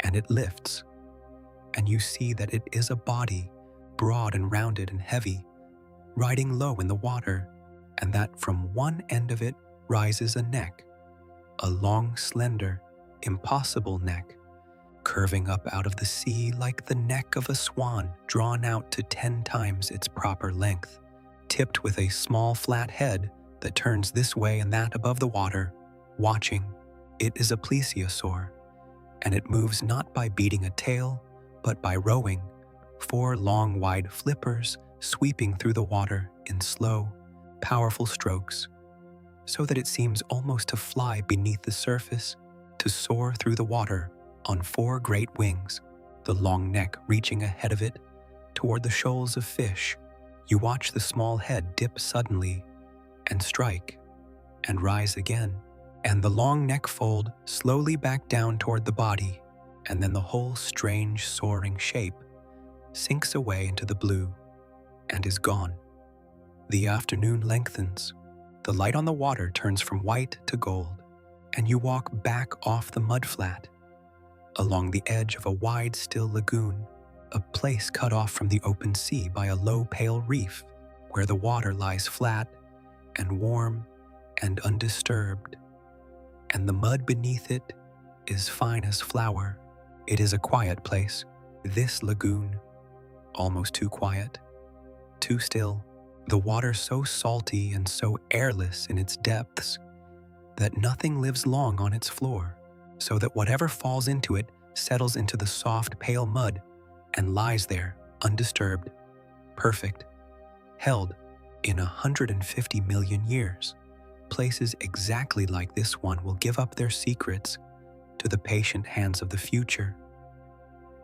and it lifts, and you see that it is a body, broad and rounded and heavy, riding low in the water, and that from one end of it rises a neck, a long, slender, impossible neck, curving up out of the sea like the neck of a swan drawn out to 10 times its proper length, tipped with a small flat head that turns this way and that above the water, watching. It is a plesiosaur, and it moves not by beating a tail, but by rowing, 4 long wide flippers sweeping through the water in slow, powerful strokes, so that it seems almost to fly beneath the surface, to soar through the water on 4 great wings, the long neck reaching ahead of it toward the shoals of fish. You watch the small head dip suddenly and strike and rise again, and the long neck fold slowly back down toward the body, and then the whole strange soaring shape sinks away into the blue and is gone. The afternoon lengthens. The light on the water turns from white to gold, and you walk back off the mudflat, along the edge of a wide, still lagoon, a place cut off from the open sea by a low, pale reef, where the water lies flat and warm and undisturbed, and the mud beneath it is fine as flour. It is a quiet place, this lagoon, almost too quiet, too still, the water so salty and so airless in its depths that nothing lives long on its floor, so that whatever falls into it settles into the soft, pale mud and lies there, undisturbed, perfect, held in 150 million years. Places exactly like this one will give up their secrets to the patient hands of the future.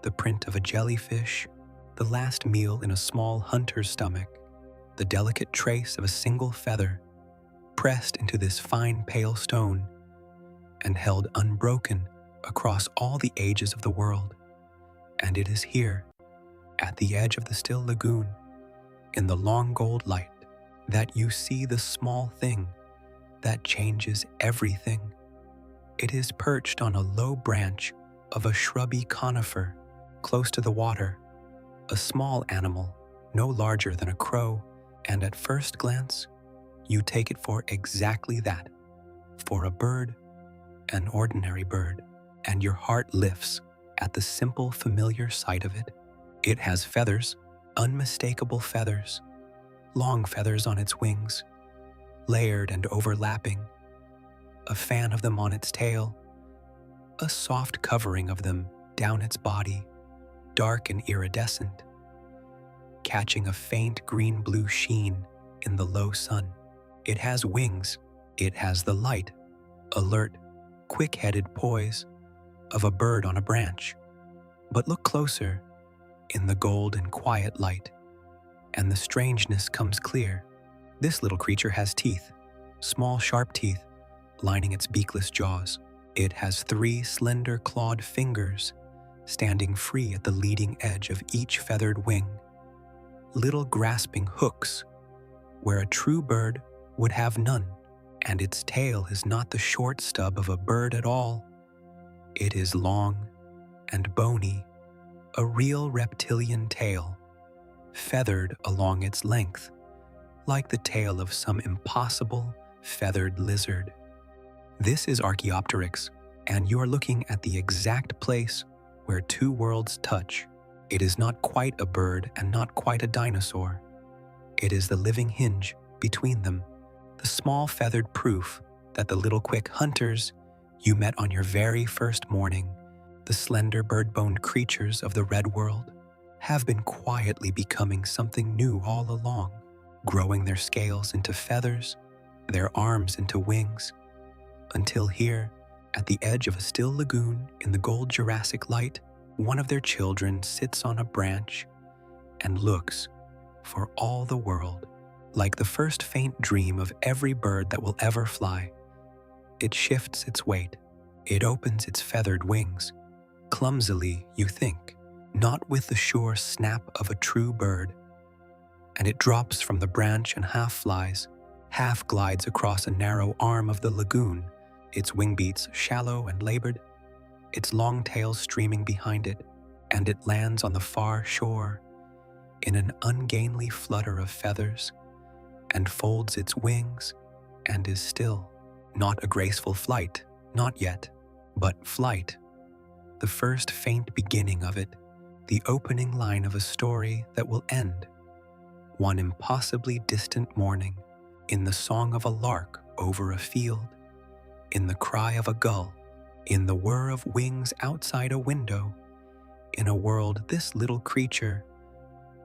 The print of a jellyfish, the last meal in a small hunter's stomach, the delicate trace of a single feather pressed into this fine pale stone and held unbroken across all the ages of the world. And it is here, at the edge of the still lagoon, in the long gold light, that you see the small thing that changes everything. It is perched on a low branch of a shrubby conifer close to the water, a small animal, no larger than a crow, and at first glance, you take it for exactly that, for a bird, an ordinary bird, and your heart lifts at the simple, familiar sight of it. It has feathers, unmistakable feathers, long feathers on its wings, layered and overlapping, a fan of them on its tail, a soft covering of them down its body, dark and iridescent, catching a faint green-blue sheen in the low sun. It has wings. It has the light, alert, quick-headed poise of a bird on a branch. But look closer, in the gold and quiet light, and the strangeness comes clear. This little creature has teeth, small sharp teeth, lining its beakless jaws. It has 3 slender clawed fingers standing free at the leading edge of each feathered wing, little grasping hooks where a true bird would have none. And its tail is not the short stub of a bird at all. It is long and bony, a real reptilian tail, feathered along its length, like the tail of some impossible feathered lizard. This is Archaeopteryx, and you are looking at the exact place where two worlds touch. It is not quite a bird and not quite a dinosaur. It is the living hinge between them, the small feathered proof that the little quick hunters you met on your very first morning, the slender bird-boned creatures of the red world, have been quietly becoming something new all along, growing their scales into feathers, their arms into wings, until here, at the edge of a still lagoon in the gold Jurassic light, one of their children sits on a branch and looks, for all the world, like the first faint dream of every bird that will ever fly. It shifts its weight. It opens its feathered wings. Clumsily, you think, not with the sure snap of a true bird. And it drops from the branch and half flies, half glides across a narrow arm of the lagoon, its wing beats shallow and labored, its long tail streaming behind it, and it lands on the far shore in an ungainly flutter of feathers, and folds its wings, and is still. Not a graceful flight, not yet, but flight. The first faint beginning of it, the opening line of a story that will end. One impossibly distant morning, in the song of a lark over a field, in the cry of a gull, in the whir of wings outside a window, in a world this little creature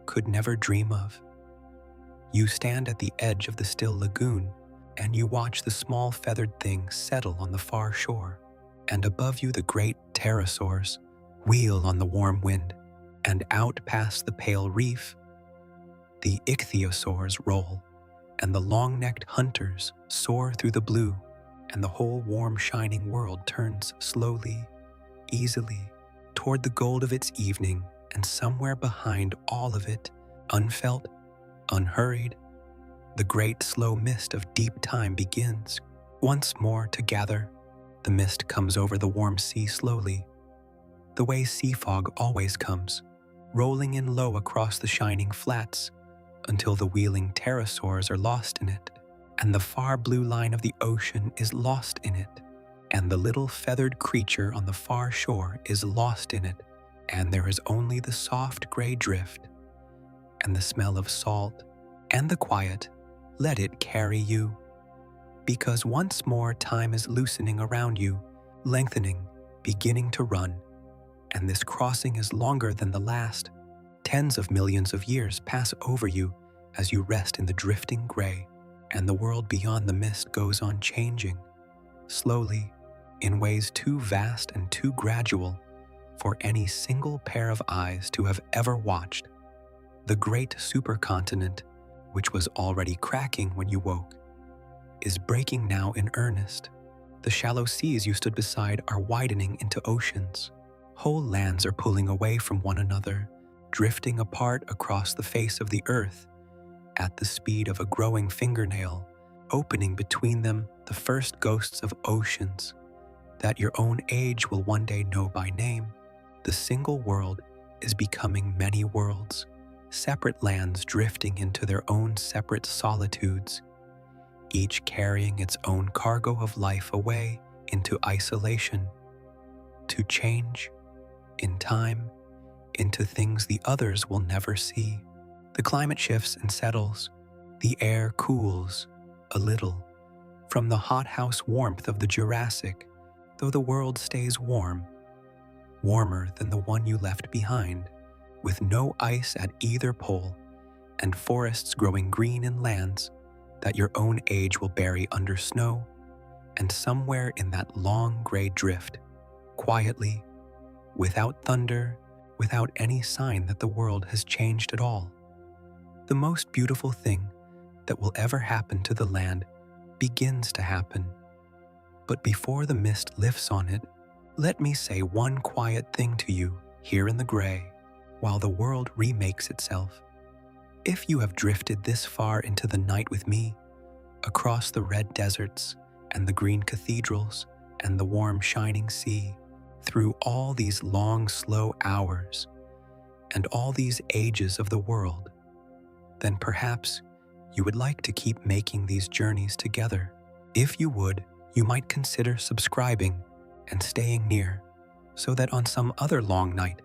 could never dream of. You stand at the edge of the still lagoon, and you watch the small feathered thing settle on the far shore, and above you the great pterosaurs wheel on the warm wind, and out past the pale reef, the ichthyosaurs roll, and the long-necked hunters soar through the blue, and the whole warm shining world turns slowly, easily, toward the gold of its evening, and somewhere behind all of it, unfelt, unhurried, the great slow mist of deep time begins once more to gather. The mist comes over the warm sea slowly, the way sea fog always comes, rolling in low across the shining flats until the wheeling pterosaurs are lost in it, and the far blue line of the ocean is lost in it, and the little feathered creature on the far shore is lost in it, and there is only the soft gray drift and the smell of salt and the quiet. Let it carry you, because once more time is loosening around you, lengthening, beginning to run, and this crossing is longer than the last. Tens of millions of years pass over you as you rest in the drifting gray, and the world beyond the mist goes on changing, slowly, in ways too vast and too gradual for any single pair of eyes to have ever watched. The great supercontinent, which was already cracking when you woke, is breaking now in earnest. The shallow seas you stood beside are widening into oceans. Whole lands are pulling away from one another, drifting apart across the face of the earth at the speed of a growing fingernail, opening between them the first ghosts of oceans that your own age will one day know by name. The single world is becoming many worlds, separate lands drifting into their own separate solitudes, each carrying its own cargo of life away into isolation, to change, in time, into things the others will never see. The climate shifts and settles. The air cools, a little, from the hothouse warmth of the Jurassic, though the world stays warm, warmer than the one you left behind, with no ice at either pole, and forests growing green in lands that your own age will bury under snow, and somewhere in that long gray drift, quietly, without thunder, without any sign that the world has changed at all, the most beautiful thing that will ever happen to the land begins to happen. But before the mist lifts on it, let me say one quiet thing to you. here in the gray, while the world remakes itself. If you have drifted this far into the night with me, across the red deserts and the green cathedrals and the warm shining sea, through all these long, slow hours and all these ages of the world, then perhaps you would like to keep making these journeys together. If you would, you might consider subscribing and staying near, so that on some other long night,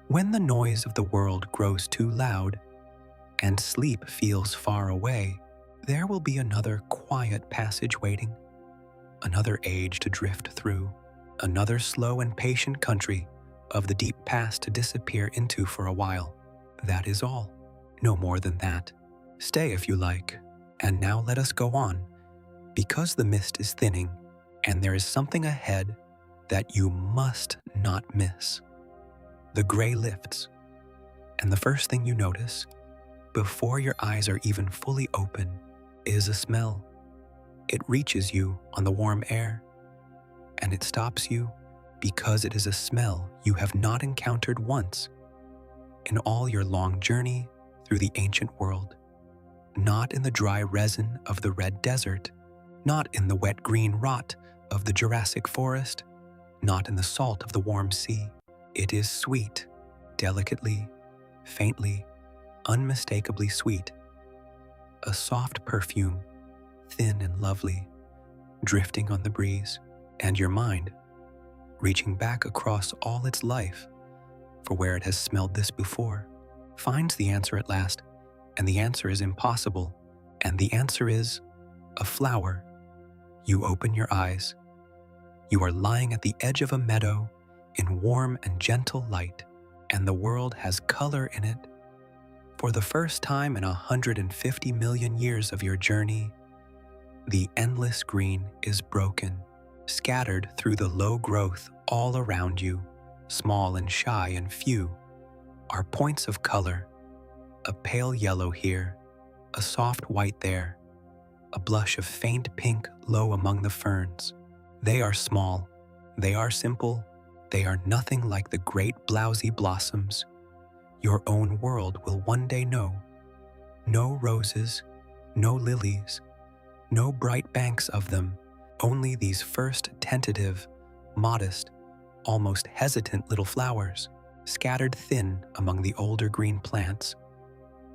when the noise of the world grows too loud and sleep feels far away, there will be another quiet passage waiting, another age to drift through, another slow and patient country of the deep past to disappear into for a while. That is all. No more than that. Stay if you like. And now let us go on, because the mist is thinning and there is something ahead that you must not miss. The gray lifts, and the first thing you notice, before your eyes are even fully open, is a smell. It reaches you on the warm air, and it stops you because it is a smell you have not encountered once in all your long journey through the ancient world. Not in the dry resin of the red desert, not in the wet green rot of the Jurassic forest, not in the salt of the warm sea. It is sweet, delicately, faintly, unmistakably sweet. A soft perfume, thin and lovely, drifting on the breeze, and your mind, reaching back across all its life for where it has smelled this before, finds the answer at last, and the answer is impossible, and the answer is a flower. You open your eyes. You are lying at the edge of a meadow in warm and gentle light, and the world has color in it. For the first time in 150 million years of your journey, the endless green is broken, scattered through the low growth all around you, small and shy and few, are points of color, a pale yellow here, a soft white there, a blush of faint pink low among the ferns. They are small, they are simple, they are nothing like the great blowsy blossoms your own world will one day know. No roses, no lilies, no bright banks of them, only these first tentative, modest, almost hesitant little flowers, scattered thin among the older green plants,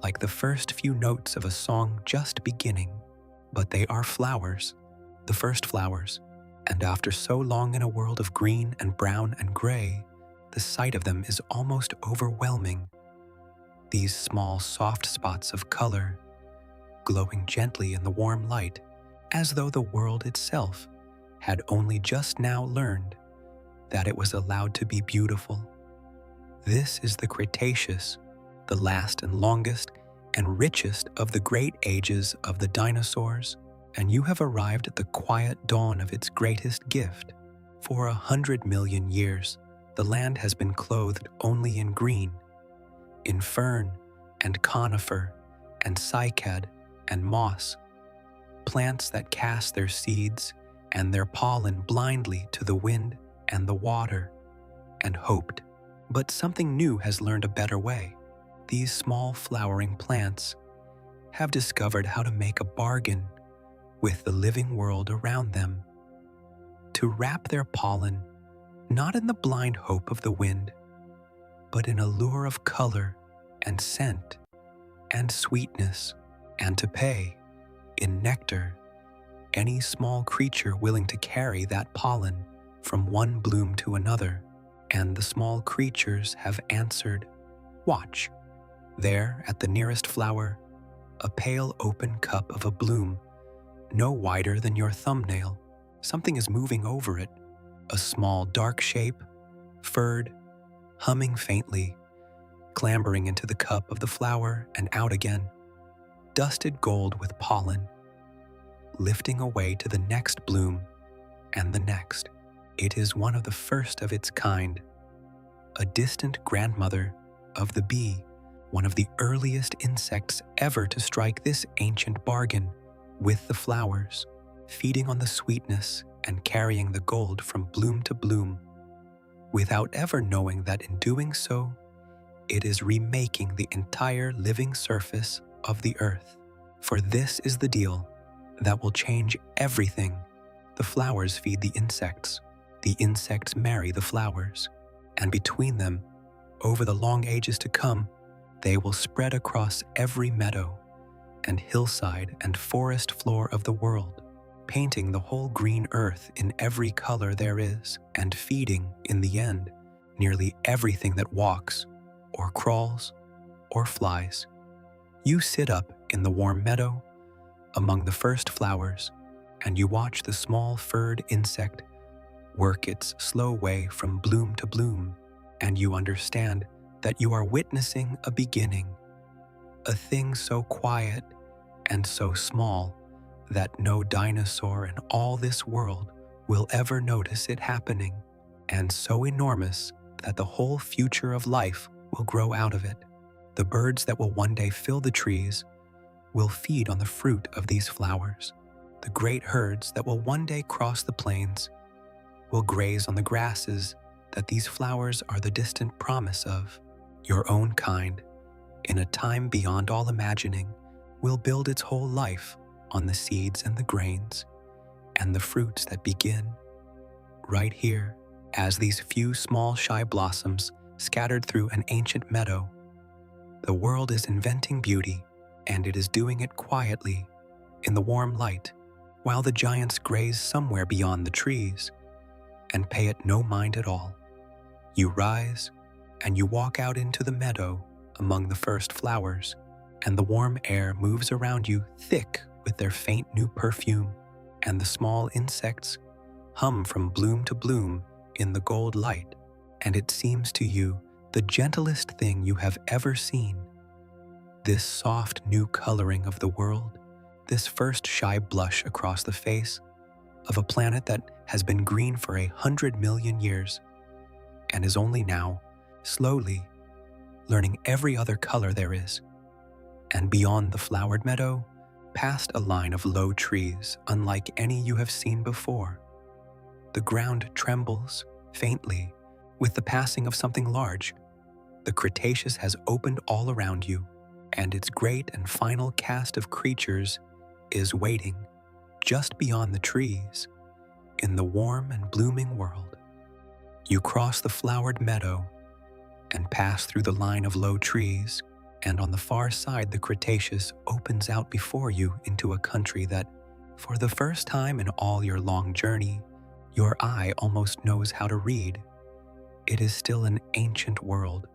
like the first few notes of a song just beginning. But they are flowers, the first flowers, and after so long in a world of green and brown and gray, the sight of them is almost overwhelming. These small, soft spots of color, glowing gently in the warm light, as though the world itself had only just now learned that it was allowed to be beautiful. This is the Cretaceous, the last and longest and richest of the great ages of the dinosaurs, and you have arrived at the quiet dawn of its greatest gift. For 100 million years, the land has been clothed only in green, in fern and conifer and cycad and moss, plants that cast their seeds and their pollen blindly to the wind and the water, and hoped. But something new has learned a better way. These small flowering plants have discovered how to make a bargain with the living world around them, to wrap their pollen not in the blind hope of the wind, but in a lure of color and scent and sweetness, and to pay, in nectar, any small creature willing to carry that pollen from one bloom to another. And the small creatures have answered, "Watch, there at the nearest flower, a pale open cup of a bloom, no wider than your thumbnail. Something is moving over it, a small dark shape, furred, humming faintly, clambering into the cup of the flower and out again, dusted gold with pollen, lifting away to the next bloom and the next. It is one of the first of its kind, a distant grandmother of the bee, one of the earliest insects ever to strike this ancient bargain with the flowers, feeding on the sweetness and carrying the gold from bloom to bloom. without ever knowing that in doing so, it is remaking the entire living surface of the earth. For this is the deal that will change everything. The flowers feed the insects marry the flowers, and between them, over the long ages to come, they will spread across every meadow and hillside and forest floor of the world, painting the whole green earth in every color there is, and feeding, in the end, nearly everything that walks, or crawls, or flies. You sit up in the warm meadow, among the first flowers, and you watch the small furred insect work its slow way from bloom to bloom, and you understand that you are witnessing a beginning, a thing so quiet and so small that no dinosaur in all this world will ever notice it happening, and so enormous that the whole future of life will grow out of it. The birds that will one day fill the trees will feed on the fruit of these flowers. The great herds that will one day cross the plains will graze on the grasses that these flowers are the distant promise of. Your own kind, in a time beyond all imagining, will build its whole life on the seeds and the grains and the fruits that begin right here as these few small shy blossoms scattered through an ancient meadow. The world is inventing beauty, and it is doing it quietly, in the warm light, while the giants graze somewhere beyond the trees and pay it no mind at all. You rise and you walk out into the meadow among the first flowers, and the warm air moves around you thick with their faint new perfume, and the small insects hum from bloom to bloom in the gold light, and it seems to you the gentlest thing you have ever seen. This soft new coloring of the world, this first shy blush across the face of a planet that has been green for 100 million years and is only now, slowly, learning every other color there is. And beyond the flowered meadow, past a line of low trees unlike any you have seen before, the ground trembles faintly with the passing of something large. The Cretaceous has opened all around you, and its great and final cast of creatures is waiting just beyond the trees in the warm and blooming world. You cross the flowered meadow and pass through the line of low trees, and on the far side the Cretaceous opens out before you into a country that, for the first time in all your long journey, your eye almost knows how to read. It is still an ancient world,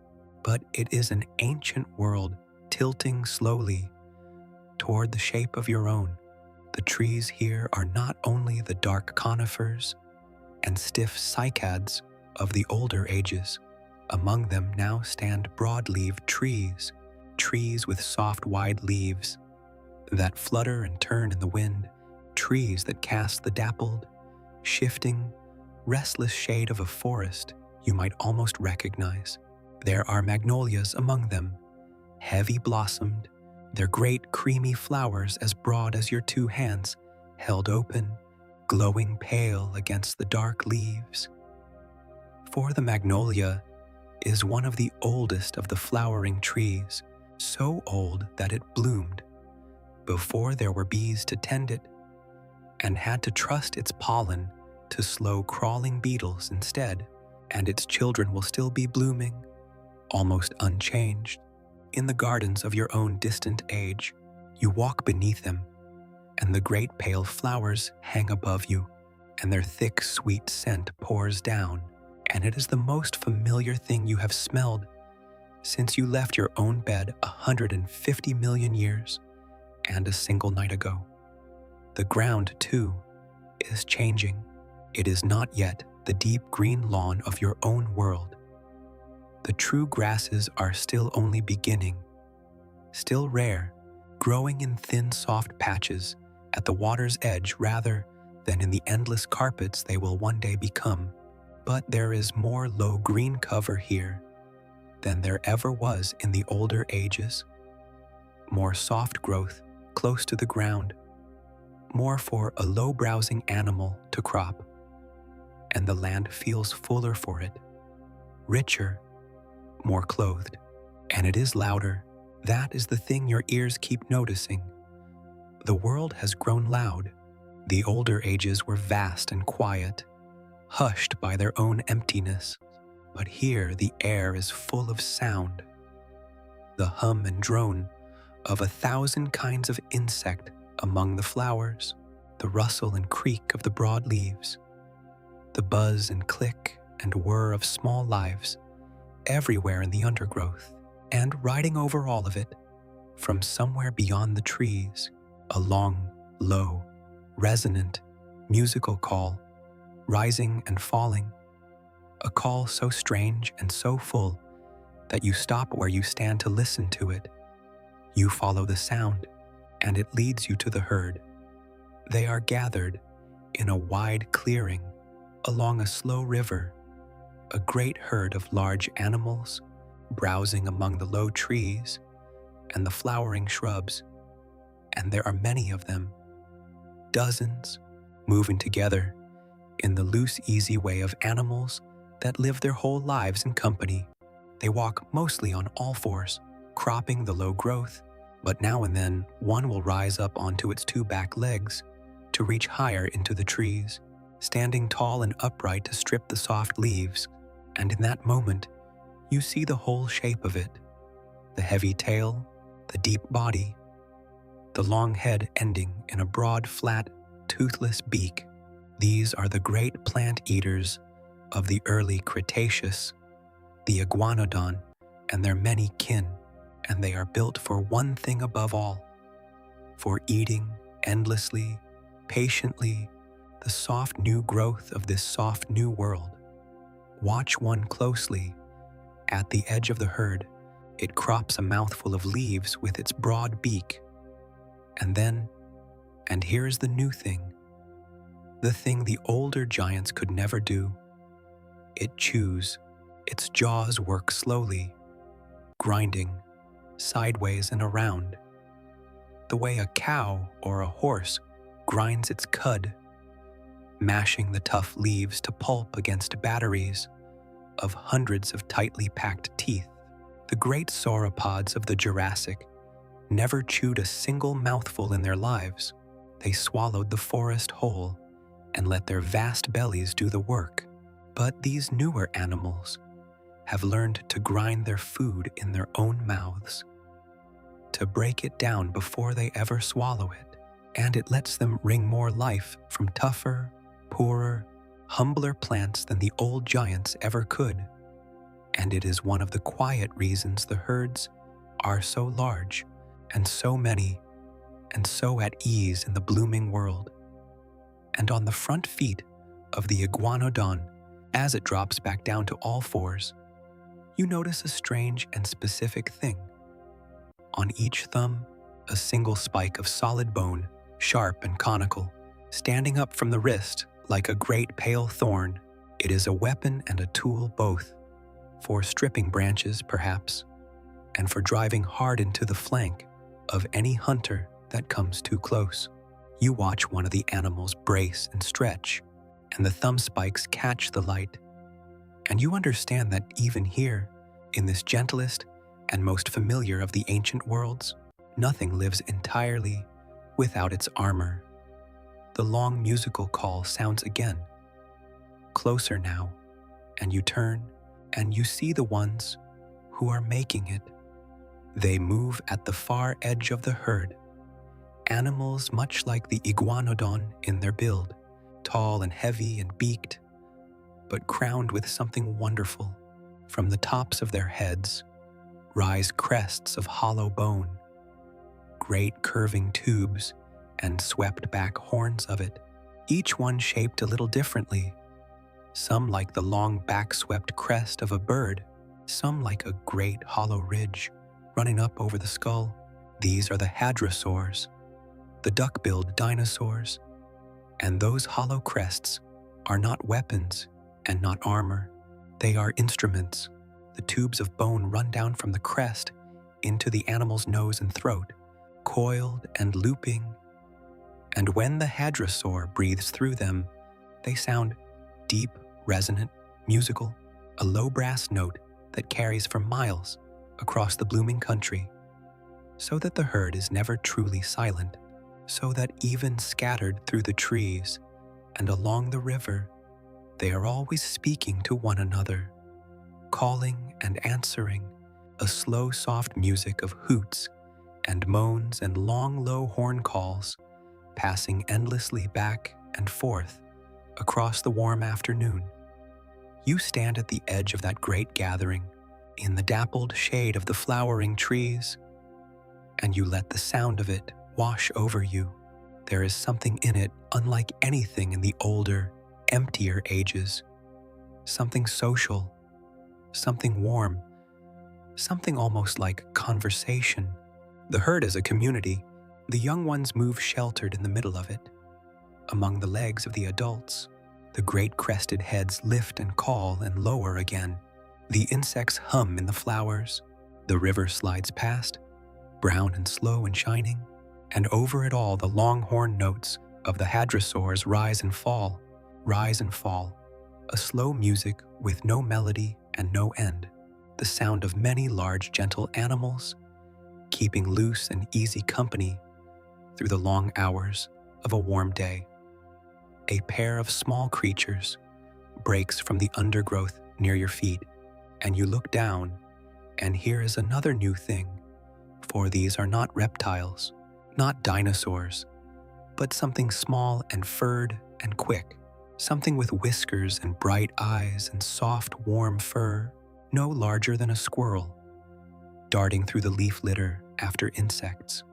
but it is an ancient world tilting slowly toward the shape of your own. The trees here are not only the dark conifers and stiff cycads of the older ages. Among them now stand broad-leaved trees, trees with soft wide leaves that flutter and turn in the wind, trees that cast the dappled, shifting, restless shade of a forest you might almost recognize. There are magnolias among them, heavy blossomed, their great creamy flowers as broad as your two hands, held open, glowing pale against the dark leaves. For the magnolia is one of the oldest of the flowering trees, so old that it bloomed before there were bees to tend it, and had to trust its pollen to slow crawling beetles instead, and its children will still be blooming, almost unchanged, in the gardens of your own distant age. You walk beneath them, and the great pale flowers hang above you, and their thick, sweet scent pours down, and it is the most familiar thing you have smelled since you left your own bed 150 million years and a single night ago. The ground, too, is changing. It is not yet the deep green lawn of your own world. The true grasses are still only beginning, still rare, growing in thin, soft patches at the water's edge rather than in the endless carpets they will one day become. But there is more low green cover here than there ever was in the older ages, more soft growth close to the ground, more for a low-browsing animal to crop, and the land feels fuller for it. richer, more clothed. And it is louder. That is the thing your ears keep noticing. The world has grown loud. The older ages were vast and quiet, hushed by their own emptiness. But here the air is full of sound. The hum and drone of 1,000 kinds of insect among the flowers, the rustle and creak of the broad leaves, the buzz and click and whir of small lives everywhere in the undergrowth. And riding over all of it, from somewhere beyond the trees, a long, low, resonant, musical call, rising and falling, a call so strange and so full that you stop where you stand to listen to it. You follow the sound, and it leads you to the herd. They are gathered in a wide clearing along a slow river, a great herd of large animals browsing among the low trees and the flowering shrubs. And there are many of them, dozens, moving together in the loose, easy way of animals that live their whole lives in company. They walk mostly on all fours, cropping the low growth, but now and then one will rise up onto its 2 back legs to reach higher into the trees, standing tall and upright to strip the soft leaves. And in that moment, you see the whole shape of it, the heavy tail, the deep body, the long head ending in a broad, flat, toothless beak. These are the great plant eaters of the early Cretaceous, the iguanodon and their many kin, and they are built for one thing above all, for eating endlessly, patiently, the soft new growth of this soft new world. Watch one closely. At the edge of the herd, it crops a mouthful of leaves with its broad beak. And then, and here is the new thing, the thing the older giants could never do. It chews. Its jaws work slowly, grinding, sideways and around, the way a cow or a horse grinds its cud, mashing the tough leaves to pulp against batteries of hundreds of tightly packed teeth. The great sauropods of the Jurassic never chewed a single mouthful in their lives. They swallowed the forest whole and let their vast bellies do the work. But these newer animals have learned to grind their food in their own mouths, to break it down before they ever swallow it, and it lets them wring more life from tougher, poorer, humbler plants than the old giants ever could. And it is one of the quiet reasons the herds are so large and so many and so at ease in the blooming world. And on the front feet of the iguanodon, as it drops back down to all fours, you notice a strange and specific thing. On each thumb, a single spike of solid bone, sharp and conical, standing up from the wrist like a great pale thorn. It is a weapon and a tool both, for stripping branches perhaps, and for driving hard into the flank of any hunter that comes too close. You watch one of the animals brace and stretch, and the thumb spikes catch the light, and you understand that even here, in this gentlest and most familiar of the ancient worlds, nothing lives entirely without its armor. The long musical call sounds again, closer now, and you turn and you see the ones who are making it. They move at the far edge of the herd, animals much like the iguanodon in their build, tall and heavy and beaked, but crowned with something wonderful. From the tops of their heads rise crests of hollow bone, great curving tubes and swept back horns of it, each one shaped a little differently, some like the long back-swept crest of a bird, some like a great hollow ridge running up over the skull. These are the hadrosaurs, the duck-billed dinosaurs, and those hollow crests are not weapons and not armor. They are instruments. The tubes of bone run down from the crest into the animal's nose and throat, coiled and looping. And when the hadrosaur breathes through them, they sound deep, resonant, musical. a low brass note that carries for miles across the blooming country, so that the herd is never truly silent, so that even scattered through the trees and along the river, they are always speaking to one another, calling and answering, a slow, soft music of hoots and moans and long, low horn calls, passing endlessly back and forth across the warm afternoon. You stand at the edge of that great gathering, in the dappled shade of the flowering trees, and you let the sound of it wash over you. There is something in it unlike anything in the older, emptier ages. Something social, something warm, something almost like conversation. The herd is a community. The young ones move sheltered in the middle of it. Among the legs of the adults, the great crested heads lift and call and lower again. The insects hum in the flowers. The river slides past, brown and slow and shining, and over it all the longhorn notes of the hadrosaurs rise and fall, a slow music with no melody and no end, the sound of many large gentle animals, keeping loose and easy company through the long hours of a warm day. A pair of small creatures breaks from the undergrowth near your feet, and you look down, and here is another new thing, for these are not reptiles, not dinosaurs, but something small and furred and quick, something with whiskers and bright eyes and soft, warm fur, no larger than a squirrel, darting through the leaf litter after insects.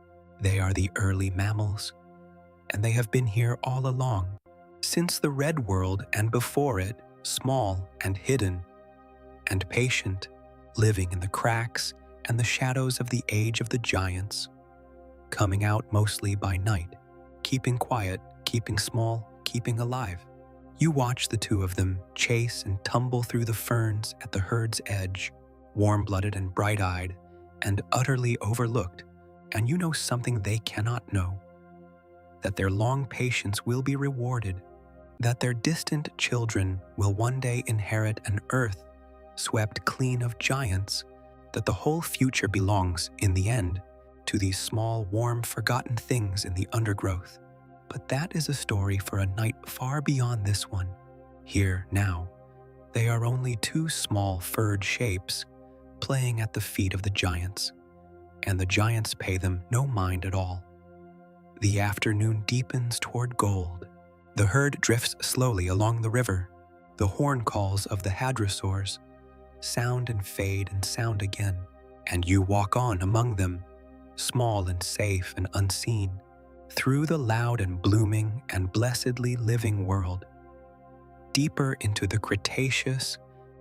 They are the early mammals, and they have been here all along, since the red world and before it, small and hidden and patient, living in the cracks and the shadows of the age of the giants, coming out mostly by night, keeping quiet, keeping small, keeping alive. You watch the two of them chase and tumble through the ferns at the herd's edge, warm-blooded and bright-eyed and utterly overlooked, and you know something they cannot know, that their long patience will be rewarded, that their distant children will one day inherit an earth swept clean of giants, that the whole future belongs, in the end, to these small, warm, forgotten things in the undergrowth. But that is a story for a night far beyond this one. Here, now, they are only two small, furred shapes playing at the feet of the giants, and the giants pay them no mind at all. The afternoon deepens toward gold. The herd drifts slowly along the river. The horn calls of the hadrosaurs sound and fade and sound again, and you walk on among them, small and safe and unseen, through the loud and blooming and blessedly living world, deeper into the Cretaceous,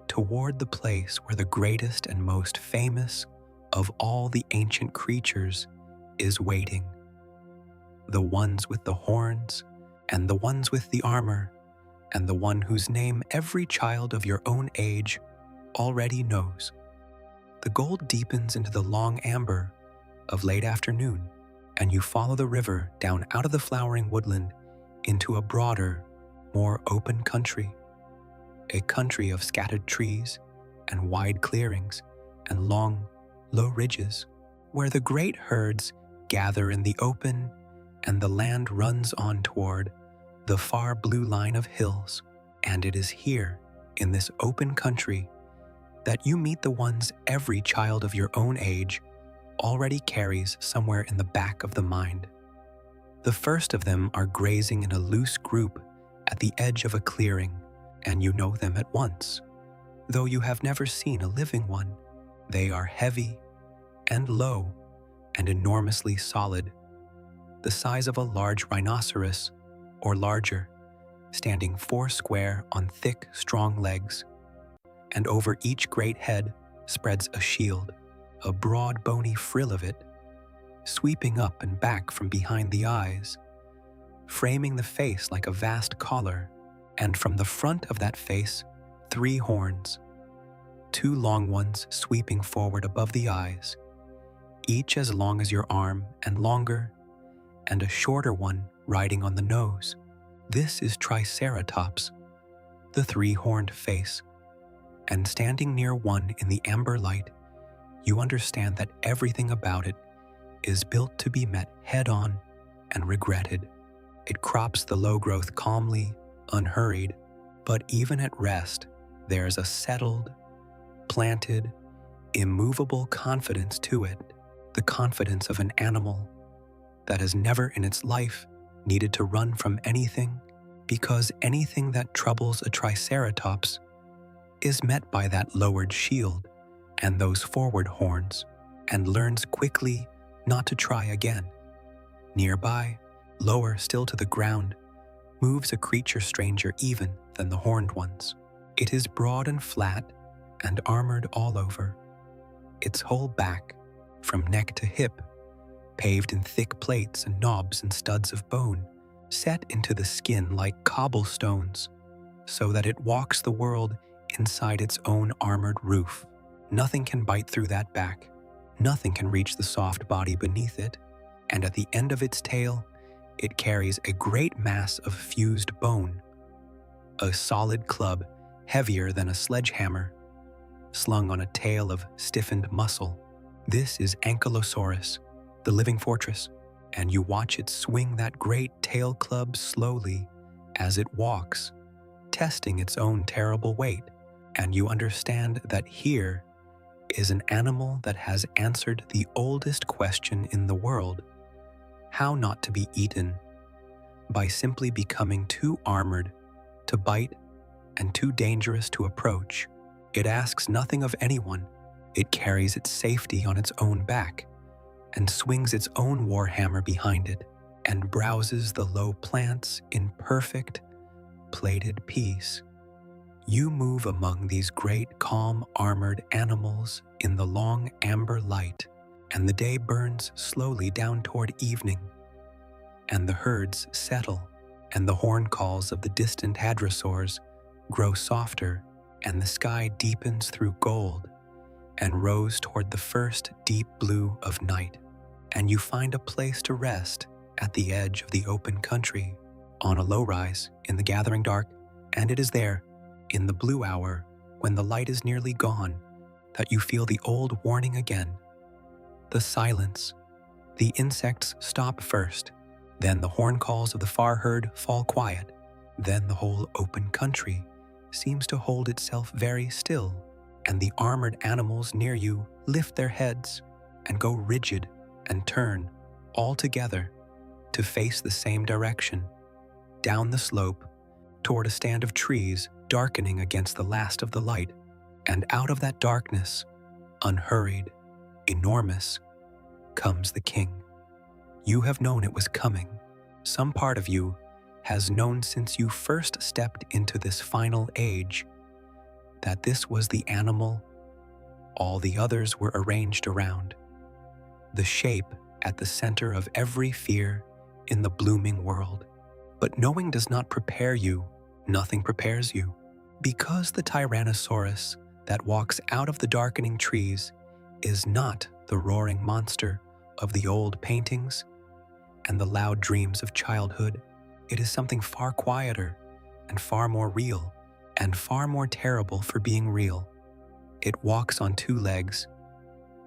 toward the place where the greatest and most famous of all the ancient creatures is waiting. The ones with the horns, and the ones with the armor, and the one whose name every child of your own age already knows. The gold deepens into the long amber of late afternoon, and you follow the river down out of the flowering woodland into a broader, more open country, a country of scattered trees and wide clearings and long, low ridges, where the great herds gather in the open and the land runs on toward the far blue line of hills. And it is here, in this open country, that you meet the ones every child of your own age already carries somewhere in the back of the mind. The first of them are grazing in a loose group at the edge of a clearing, and you know them at once, though you have never seen a living one. They are heavy and low and enormously solid, the size of a large rhinoceros or larger, standing foursquare on thick, strong legs, and over each great head spreads a shield, a broad, bony frill of it, sweeping up and back from behind the eyes, framing the face like a vast collar, and from the front of that face, 3 horns, 2 long ones sweeping forward above the eyes, each as long as your arm and longer, and a shorter one riding on the nose. This is Triceratops, the 3-horned face. And standing near one in the amber light, you understand that everything about it is built to be met head-on and regretted. It crops the low growth calmly, unhurried, but even at rest, there's a settled, planted, immovable confidence to it, the confidence of an animal that has never in its life needed to run from anything, because anything that troubles a triceratops is met by that lowered shield and those forward horns, and learns quickly not to try again. Nearby, lower still to the ground, moves a creature stranger even than the horned ones. It is broad and flat and armored all over. Its whole back, from neck to hip, paved in thick plates and knobs and studs of bone, set into the skin like cobblestones, so that it walks the world inside its own armored roof. Nothing can bite through that back. Nothing can reach the soft body beneath it. And at the end of its tail, it carries a great mass of fused bone, a solid club heavier than a sledgehammer, slung on a tail of stiffened muscle. This is Ankylosaurus, the living fortress, and you watch it swing that great tail club slowly as it walks, testing its own terrible weight, and you understand that here is an animal that has answered the oldest question in the world: how not to be eaten, by simply becoming too armored to bite and too dangerous to approach. It asks nothing of anyone. It carries its safety on its own back and swings its own warhammer behind it and browses the low plants in perfect, plated peace. You move among these great, calm, armored animals in the long amber light, and the day burns slowly down toward evening, and the herds settle, and the horn calls of the distant hadrosaurs grow softer, and the sky deepens through gold and rose toward the first deep blue of night, and you find a place to rest at the edge of the open country, on a low-rise in the gathering dark, and it is there, in the blue hour, when the light is nearly gone, that you feel the old warning again. The silence. The insects stop first, then the horn calls of the far herd fall quiet, then the whole open country seems to hold itself very still, and the armored animals near you lift their heads and go rigid and turn all together to face the same direction, down the slope toward a stand of trees darkening against the last of the light, and out of that darkness, unhurried, enormous, comes the king. You have known it was coming. Some part of you has known since you first stepped into this final age that this was the animal all the others were arranged around, the shape at the center of every fear in the blooming world. But knowing does not prepare you, nothing prepares you, because the Tyrannosaurus that walks out of the darkening trees is not the roaring monster of the old paintings and the loud dreams of childhood. It is something far quieter and far more real and far more terrible for being real. It walks on two legs,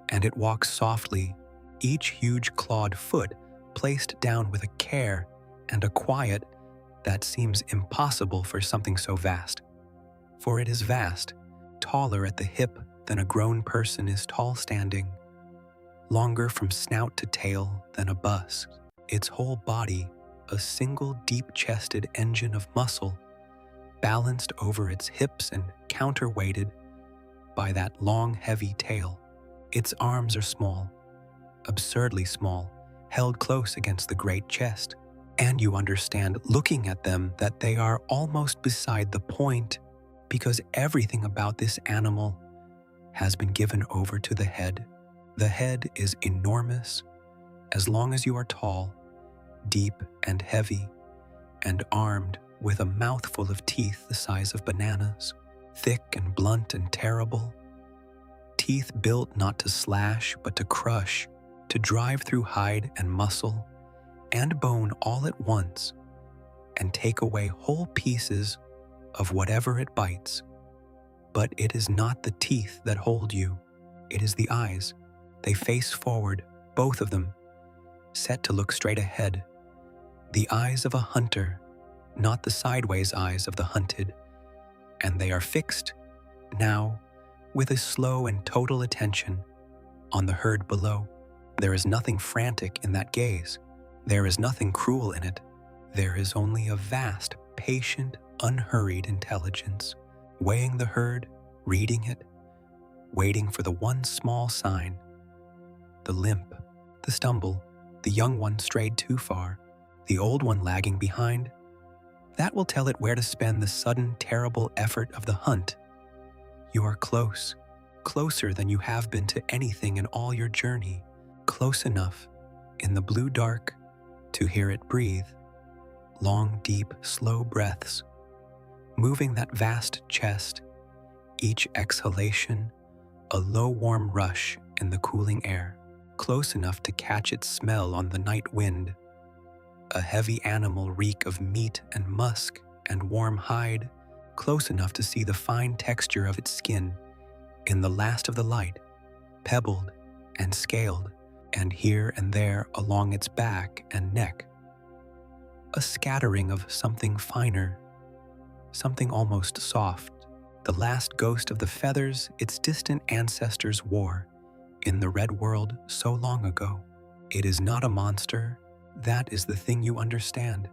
and it walks softly, each huge clawed foot placed down with a care and a quiet that seems impossible for something so vast. For it is vast, taller at the hip than a grown person is tall standing, longer from snout to tail than a bus, its whole body a single deep-chested engine of muscle, balanced over its hips and counterweighted by that long, heavy tail. Its arms are small, absurdly small, held close against the great chest, and you understand, looking at them, that they are almost beside the point, because everything about this animal has been given over to the head. The head is enormous, as long as you are tall, deep and heavy, and armed with a mouthful of teeth the size of bananas, thick and blunt and terrible. Teeth built not to slash but to crush, to drive through hide and muscle and bone all at once, and take away whole pieces of whatever it bites. But it is not the teeth that hold you. It is the eyes. They face forward, both of them, set to look straight ahead. The eyes of a hunter, not the sideways eyes of the hunted. And they are fixed, now, with a slow and total attention, on the herd below. There is nothing frantic in that gaze. There is nothing cruel in it. There is only a vast, patient, unhurried intelligence, weighing the herd, reading it, waiting for the one small sign. The limp, the stumble, the young one strayed too far, the old one lagging behind. That will tell it where to spend the sudden, terrible effort of the hunt. You are close, closer than you have been to anything in all your journey, close enough, in the blue dark, to hear it breathe, long, deep, slow breaths, moving that vast chest, each exhalation, a low warm rush in the cooling air, close enough to catch its smell on the night wind, a heavy animal reek of meat and musk and warm hide, close enough to see the fine texture of its skin in the last of the light, pebbled and scaled, and here and there along its back and neck, a scattering of something finer, something almost soft, the last ghost of the feathers its distant ancestors wore in the red world so long ago. It is not a monster, that is the thing you understand.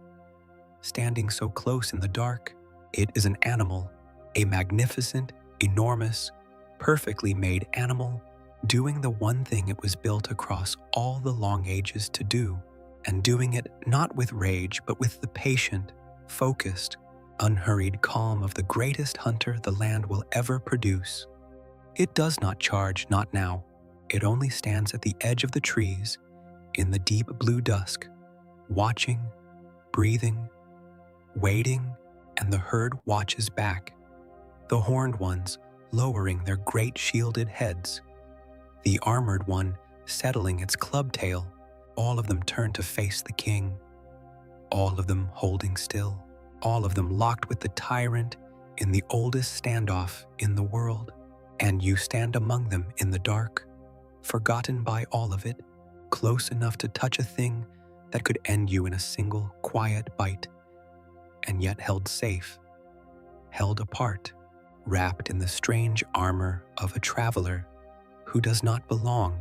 Standing so close in the dark, it is an animal, a magnificent, enormous, perfectly made animal, doing the one thing it was built across all the long ages to do, and doing it not with rage but with the patient, focused, unhurried calm of the greatest hunter the land will ever produce. It does not charge, not now. It only stands at the edge of the trees, in the deep blue dusk, watching, breathing, waiting, and the herd watches back, the horned ones lowering their great shielded heads, the armored one settling its club tail, all of them turn to face the king, all of them holding still, all of them locked with the tyrant in the oldest standoff in the world, and you stand among them in the dark, forgotten by all of it, close enough to touch a thing that could end you in a single quiet bite, and yet held safe, held apart, wrapped in the strange armor of a traveler who does not belong,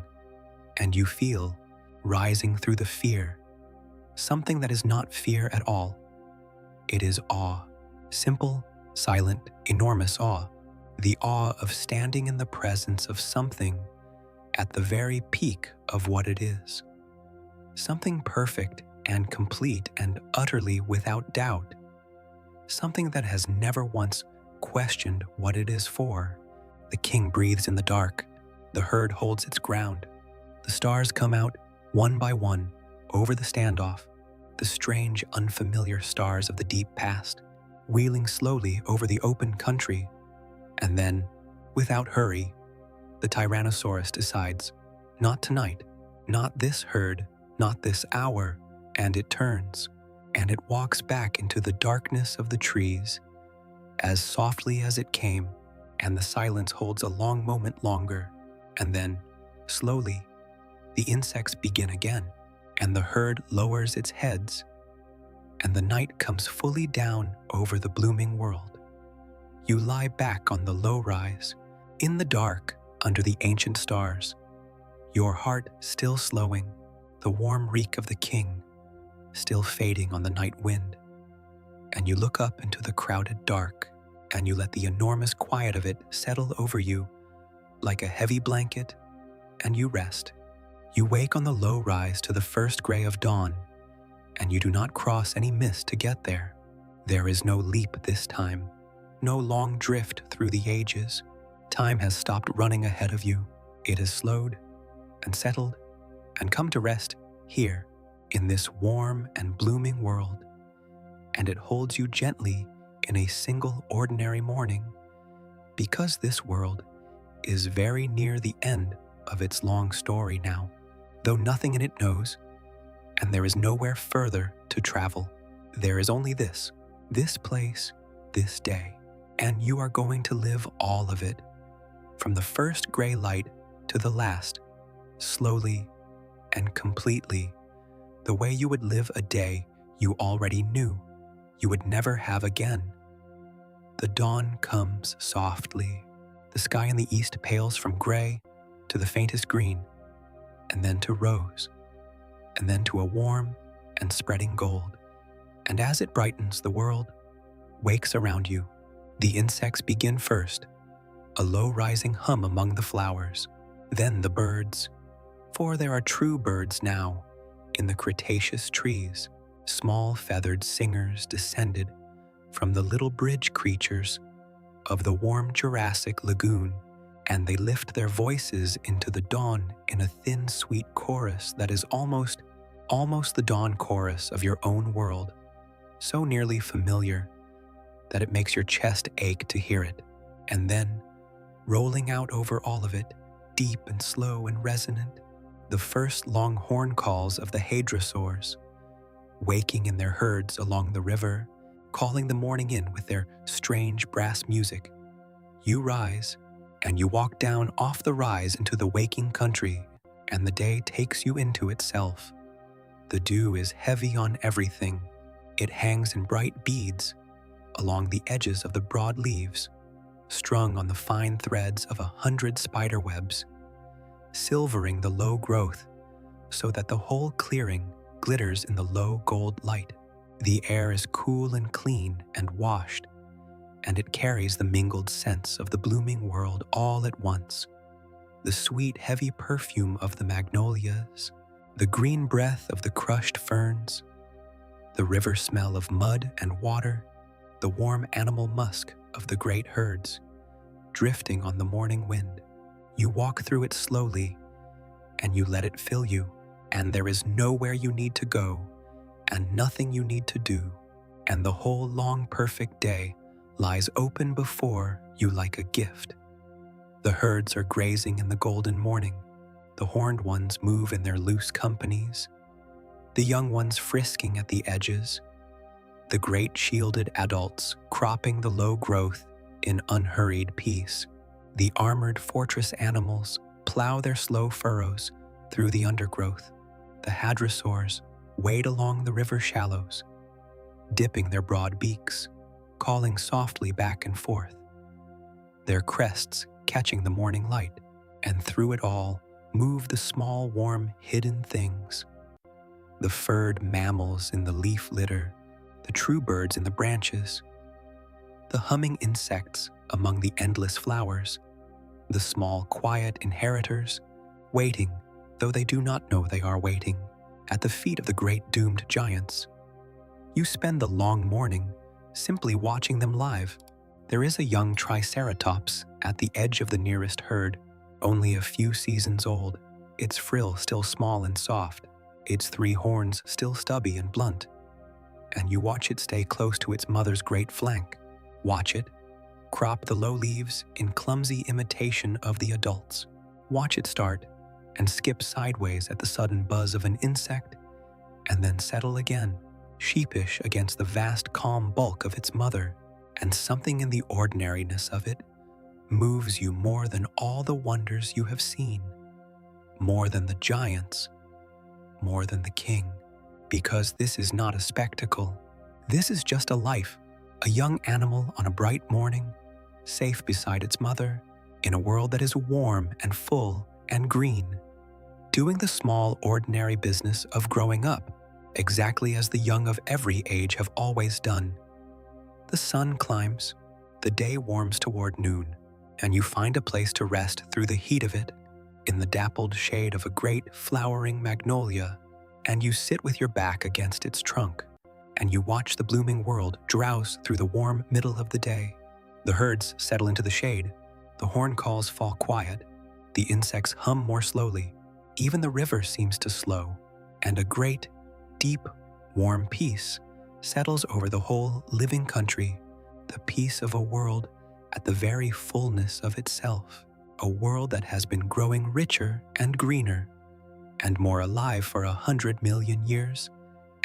and you feel, rising through the fear, something that is not fear at all. It is awe, simple, silent, enormous awe, the awe of standing in the presence of something at the very peak of what it is, something perfect and complete and utterly without doubt, something that has never once questioned what it is for. The king breathes in the dark. The herd holds its ground. The stars come out, one by one, over the standoff, the strange, unfamiliar stars of the deep past, wheeling slowly over the open country. And then, without hurry, the Tyrannosaurus decides, not tonight, not this herd, not this hour, and it turns, and it walks back into the darkness of the trees, as softly as it came, and the silence holds a long moment longer, and then, slowly, the insects begin again, and the herd lowers its heads, and the night comes fully down over the blooming world. You lie back on the low rise, in the dark, under the ancient stars, your heart still slowing, the warm reek of the king still fading on the night wind, and you look up into the crowded dark, and you let the enormous quiet of it settle over you like a heavy blanket, and you rest. You wake on the low rise to the first gray of dawn, and you do not cross any mist to get there. There is no leap this time, no long drift through the ages. Time has stopped running ahead of you. It has slowed and settled and come to rest here in this warm and blooming world, and it holds you gently in a single ordinary morning, because this world is very near the end of its long story now, though nothing in it knows, and there is nowhere further to travel. There is only this place, this day, and you are going to live all of it, from the first gray light to the last, slowly and completely, the way you would live a day you already knew you would never have again. The dawn comes softly. The sky in the east pales from gray to the faintest green, and then to rose, and then to a warm and spreading gold. And as it brightens, the world wakes around you. The insects begin first, a low rising hum among the flowers, then the birds. For there are true birds now in the Cretaceous trees. Small feathered singers descended from the little bridge creatures of the warm Jurassic lagoon, and they lift their voices into the dawn in a thin, sweet chorus that is almost the dawn chorus of your own world, so nearly familiar that it makes your chest ache to hear it. And then, rolling out over all of it, deep and slow and resonant, the first long horn calls of the hadrosaurs, waking in their herds along the river, calling the morning in with their strange brass music. You rise, and you walk down off the rise into the waking country, and the day takes you into itself. The dew is heavy on everything. It hangs in bright beads along the edges of the broad leaves, strung on the fine threads of 100 spider webs, silvering the low growth so that the whole clearing glitters in the low gold light. The air is cool and clean and washed, and it carries the mingled scents of the blooming world all at once. The sweet, heavy perfume of the magnolias, the green breath of the crushed ferns, the river smell of mud and water, the warm animal musk of the great herds, drifting on the morning wind. You walk through it slowly, and you let it fill you, and there is nowhere you need to go, and nothing you need to do, and the whole long perfect day lies open before you like a gift. The herds are grazing in the golden morning. The horned ones move in their loose companies, the young ones frisking at the edges, the great shielded adults cropping the low growth in unhurried peace. The armored fortress animals plow their slow furrows through the undergrowth. The hadrosaurs wade along the river shallows, dipping their broad beaks, calling softly back and forth, their crests catching the morning light, and through it all move the small, warm, hidden things. The furred mammals in the leaf litter, the true birds in the branches, the humming insects among the endless flowers, the small, quiet inheritors, waiting, though they do not know they are waiting, at the feet of the great doomed giants. You spend the long morning simply watching them live. There is a young Triceratops at the edge of the nearest herd, only a few seasons old, its frill still small and soft, its 3 horns still stubby and blunt. And you watch it stay close to its mother's great flank. Watch it crop the low leaves in clumsy imitation of the adults. Watch it start and skip sideways at the sudden buzz of an insect, and then settle again, sheepish against the vast calm bulk of its mother. And something in the ordinariness of it moves you more than all the wonders you have seen, more than the giants, more than the king. Because this is not a spectacle. This is just a life, a young animal on a bright morning, safe beside its mother, in a world that is warm and full and green, doing the small, ordinary business of growing up, exactly as the young of every age have always done. The sun climbs, the day warms toward noon, and you find a place to rest through the heat of it, in the dappled shade of a great flowering magnolia, and you sit with your back against its trunk, and you watch the blooming world drowse through the warm middle of the day. The herds settle into the shade, the horn calls fall quiet, the insects hum more slowly, even the river seems to slow, and a great, deep, warm peace settles over the whole living country, the peace of a world at the very fullness of itself, a world that has been growing richer and greener and more alive for 100 million years,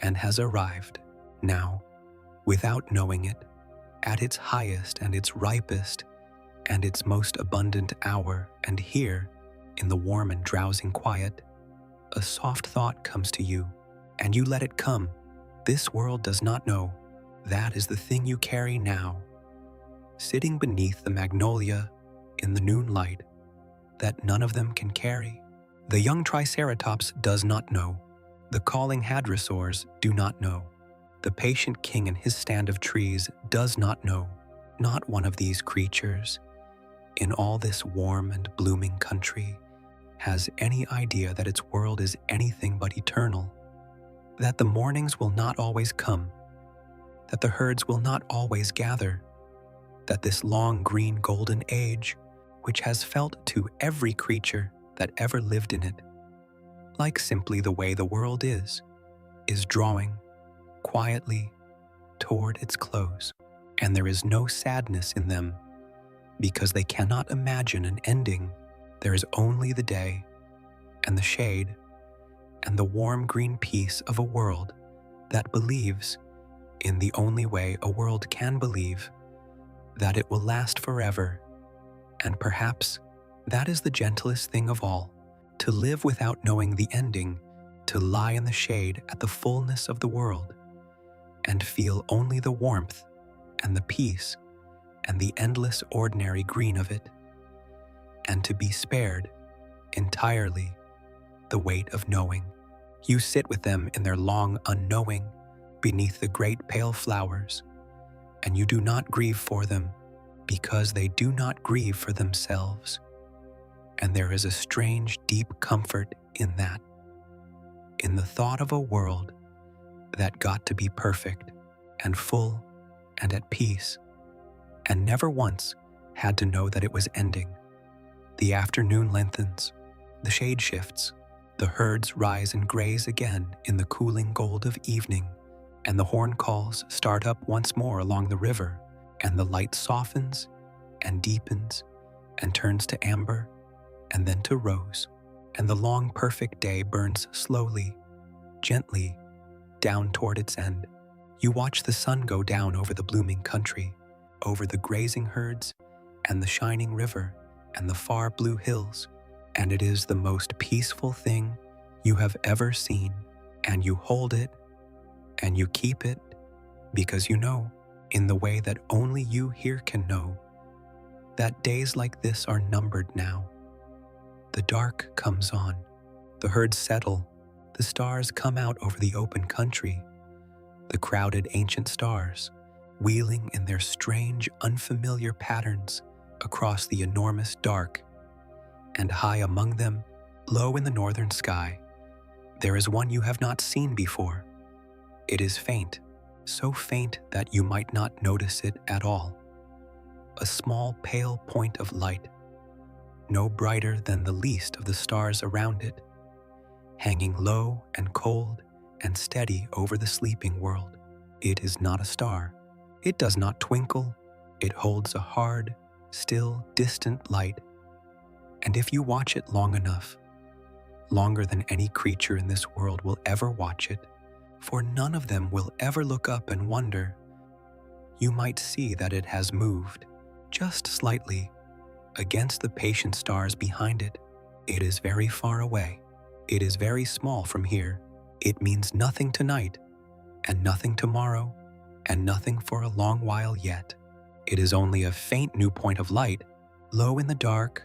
and has arrived, now, without knowing it, at its highest and its ripest and its most abundant hour, and here, in the warm and drowsing quiet, a soft thought comes to you, and you let it come. This world does not know. That is the thing you carry now, sitting beneath the magnolia in the noon light, that none of them can carry. The young Triceratops does not know. The calling hadrosaurs do not know. The patient king in his stand of trees does not know. Not one of these creatures, in all this warm and blooming country, has any idea that its world is anything but eternal, that the mornings will not always come, that the herds will not always gather, that this long green golden age, which has felt to every creature that ever lived in it, like simply the way the world is drawing quietly toward its close, and there is no sadness in them, because they cannot imagine an ending. There is only the day, and the shade, and the warm green peace of a world that believes, in the only way a world can believe, that it will last forever. And perhaps that is the gentlest thing of all, to live without knowing the ending, to lie in the shade at the fullness of the world, and feel only the warmth and the peace and the endless ordinary green of it, and to be spared entirely the weight of knowing. You sit with them in their long unknowing beneath the great pale flowers, and you do not grieve for them, because they do not grieve for themselves. And there is a strange, deep comfort in that, in the thought of a world that got to be perfect and full and at peace, and never once had to know that it was ending. The afternoon lengthens, the shade shifts, the herds rise and graze again in the cooling gold of evening, and the horn calls start up once more along the river, and the light softens and deepens and turns to amber and then to rose, and the long perfect day burns slowly, gently, down toward its end. You watch the sun go down over the blooming country, over the grazing herds and the shining river and the far blue hills, and it is the most peaceful thing you have ever seen, and you hold it and you keep it, because you know, in the way that only you here can know, that days like this are numbered now. The dark comes on, the herds settle, the stars come out over the open country, the crowded ancient stars, wheeling in their strange, unfamiliar patterns across the enormous dark, and high among them, low in the northern sky, there is one you have not seen before. It is faint, so faint that you might not notice it at all. A small pale point of light, no brighter than the least of the stars around it, hanging low and cold and steady over the sleeping world. It is not a star. It does not twinkle. It holds a hard, still, distant light. And if you watch it long enough, longer than any creature in this world will ever watch it, for none of them will ever look up and wonder, you might see that it has moved, just slightly, against the patient stars behind it. It is very far away. It is very small from here. It means nothing tonight, and nothing tomorrow, and nothing for a long while yet. It is only a faint new point of light, low in the dark,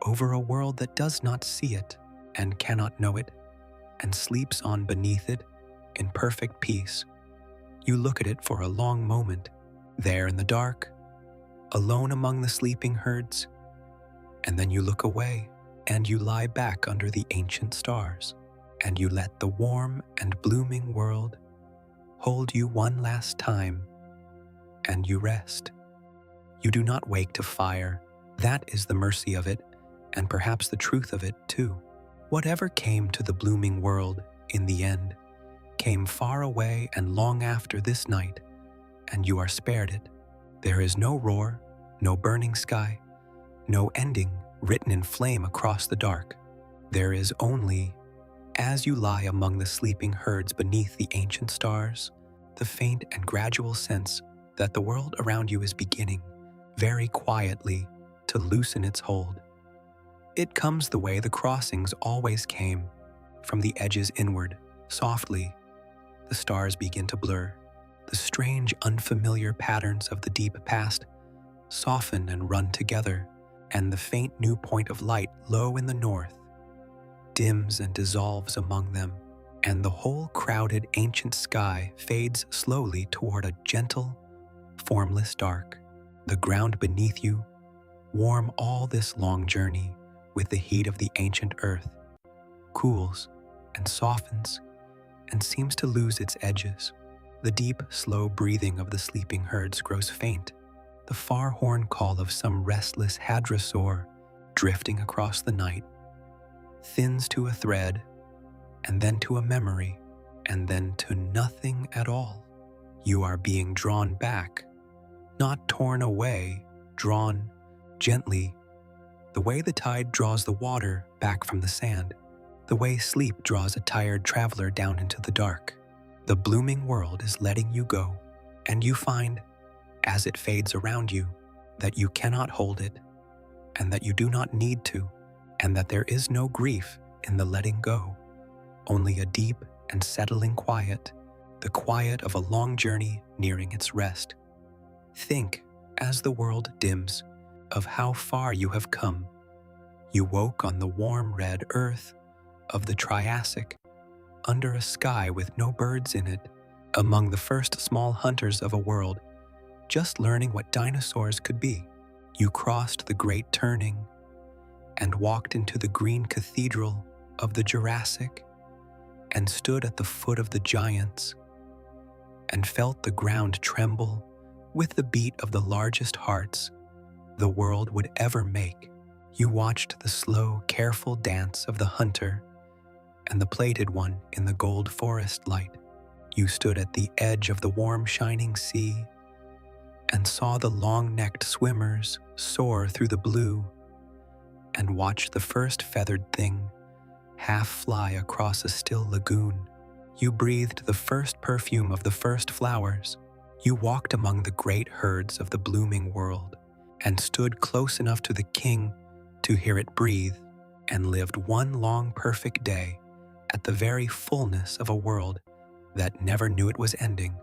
over a world that does not see it, and cannot know it, and sleeps on beneath it in perfect peace. You look at it for a long moment, there in the dark, alone among the sleeping herds, and then you look away, and you lie back under the ancient stars, and you let the warm and blooming world hold you one last time, and you rest. You do not wake to fire. That is the mercy of it, and perhaps the truth of it too. Whatever came to the blooming world in the end came far away and long after this night, and you are spared it. There is no roar, no burning sky, no ending written in flame across the dark. There is only, as you lie among the sleeping herds beneath the ancient stars, the faint and gradual sense that the world around you is beginning, very quietly, to loosen its hold. It comes the way the crossings always came, from the edges inward, softly. The stars begin to blur. The strange, unfamiliar patterns of the deep past soften and run together, and the faint new point of light low in the north dims and dissolves among them, and the whole crowded ancient sky fades slowly toward a gentle, formless dark. The ground beneath you, warm all this long journey with the heat of the ancient earth, cools and softens and seems to lose its edges. The deep, slow breathing of the sleeping herds grows faint. The far horn call of some restless hadrosaur drifting across the night thins to a thread, and then to a memory, and then to nothing at all. You are being drawn back, not torn away, drawn gently, the way the tide draws the water back from the sand, the way sleep draws a tired traveler down into the dark. The blooming world is letting you go, and you find, as it fades around you, that you cannot hold it, and that you do not need to, and that there is no grief in the letting go, only a deep and settling quiet, the quiet of a long journey nearing its rest. Think, as the world dims, of how far you have come. You woke on the warm red earth of the Triassic, under a sky with no birds in it, among the first small hunters of a world, just learning what dinosaurs could be. You crossed the great turning and walked into the green cathedral of the Jurassic and stood at the foot of the giants and felt the ground tremble with the beat of the largest hearts the world would ever make. You watched the slow, careful dance of the hunter and the plated one in the gold forest light. You stood at the edge of the warm, shining sea and saw the long-necked swimmers soar through the blue and watched the first feathered thing half fly across a still lagoon. You breathed the first perfume of the first flowers. You walked among the great herds of the blooming world and stood close enough to the king to hear it breathe, and lived one long perfect day at the very fullness of a world that never knew it was ending,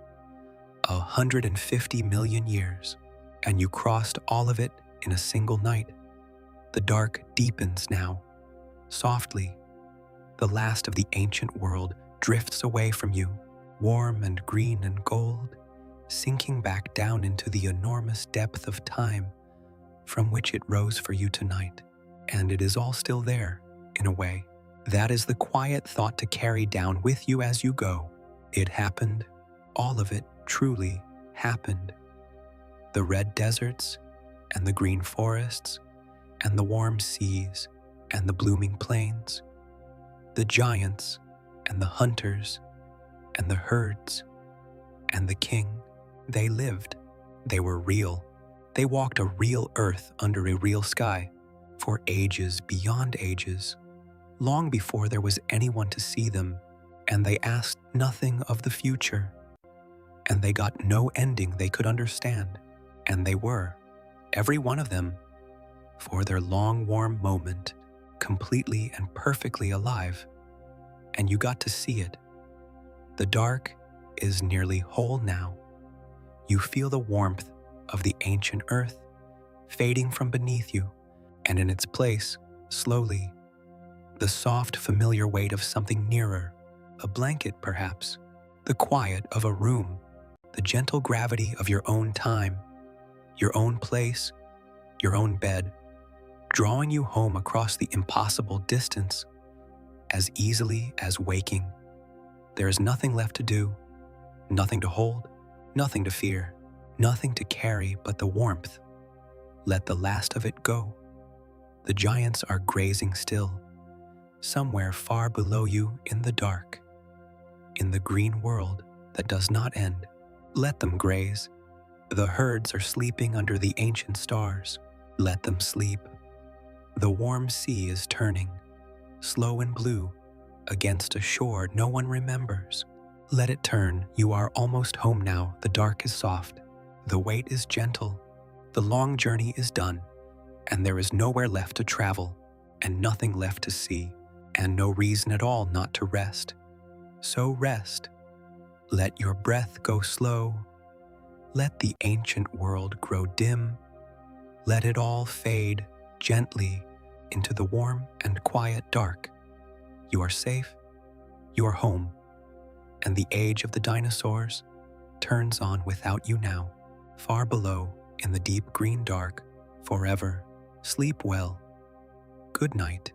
150 million years, and you crossed all of it in a single night. The dark deepens now, softly. The last of the ancient world drifts away from you, warm and green and gold, sinking back down into the enormous depth of time from which it rose for you tonight. And it is all still there, in a way. That is the quiet thought to carry down with you as you go. It happened. All of it truly happened. The red deserts, and the green forests, and the warm seas, and the blooming plains, the giants, and the hunters, and the herds, and the king. They lived. They were real. They walked a real earth under a real sky, for ages beyond ages, long before there was anyone to see them, and they asked nothing of the future, and they got no ending they could understand, and they were, every one of them, for their long warm moment, completely and perfectly alive, and you got to see it. The dark is nearly whole now. You feel the warmth of the ancient earth fading from beneath you, and in its place, slowly, the soft, familiar weight of something nearer, a blanket perhaps, the quiet of a room, the gentle gravity of your own time, your own place, your own bed, drawing you home across the impossible distance as easily as waking. There is nothing left to do, nothing to hold, nothing to fear, nothing to carry but the warmth. Let the last of it go. The giants are grazing still, somewhere far below you in the dark, in the green world that does not end. Let them graze. The herds are sleeping under the ancient stars. Let them sleep. The warm sea is turning, slow and blue, against a shore no one remembers. Let it turn. You are almost home now. The dark is soft. The weight is gentle, the long journey is done, and there is nowhere left to travel, and nothing left to see, and no reason at all not to rest. So rest. Let your breath go slow. Let the ancient world grow dim. Let it all fade gently into the warm and quiet dark. You are safe, you are home, and the age of the dinosaurs turns on without you now, far below in the deep green dark, forever. Sleep well. Good night.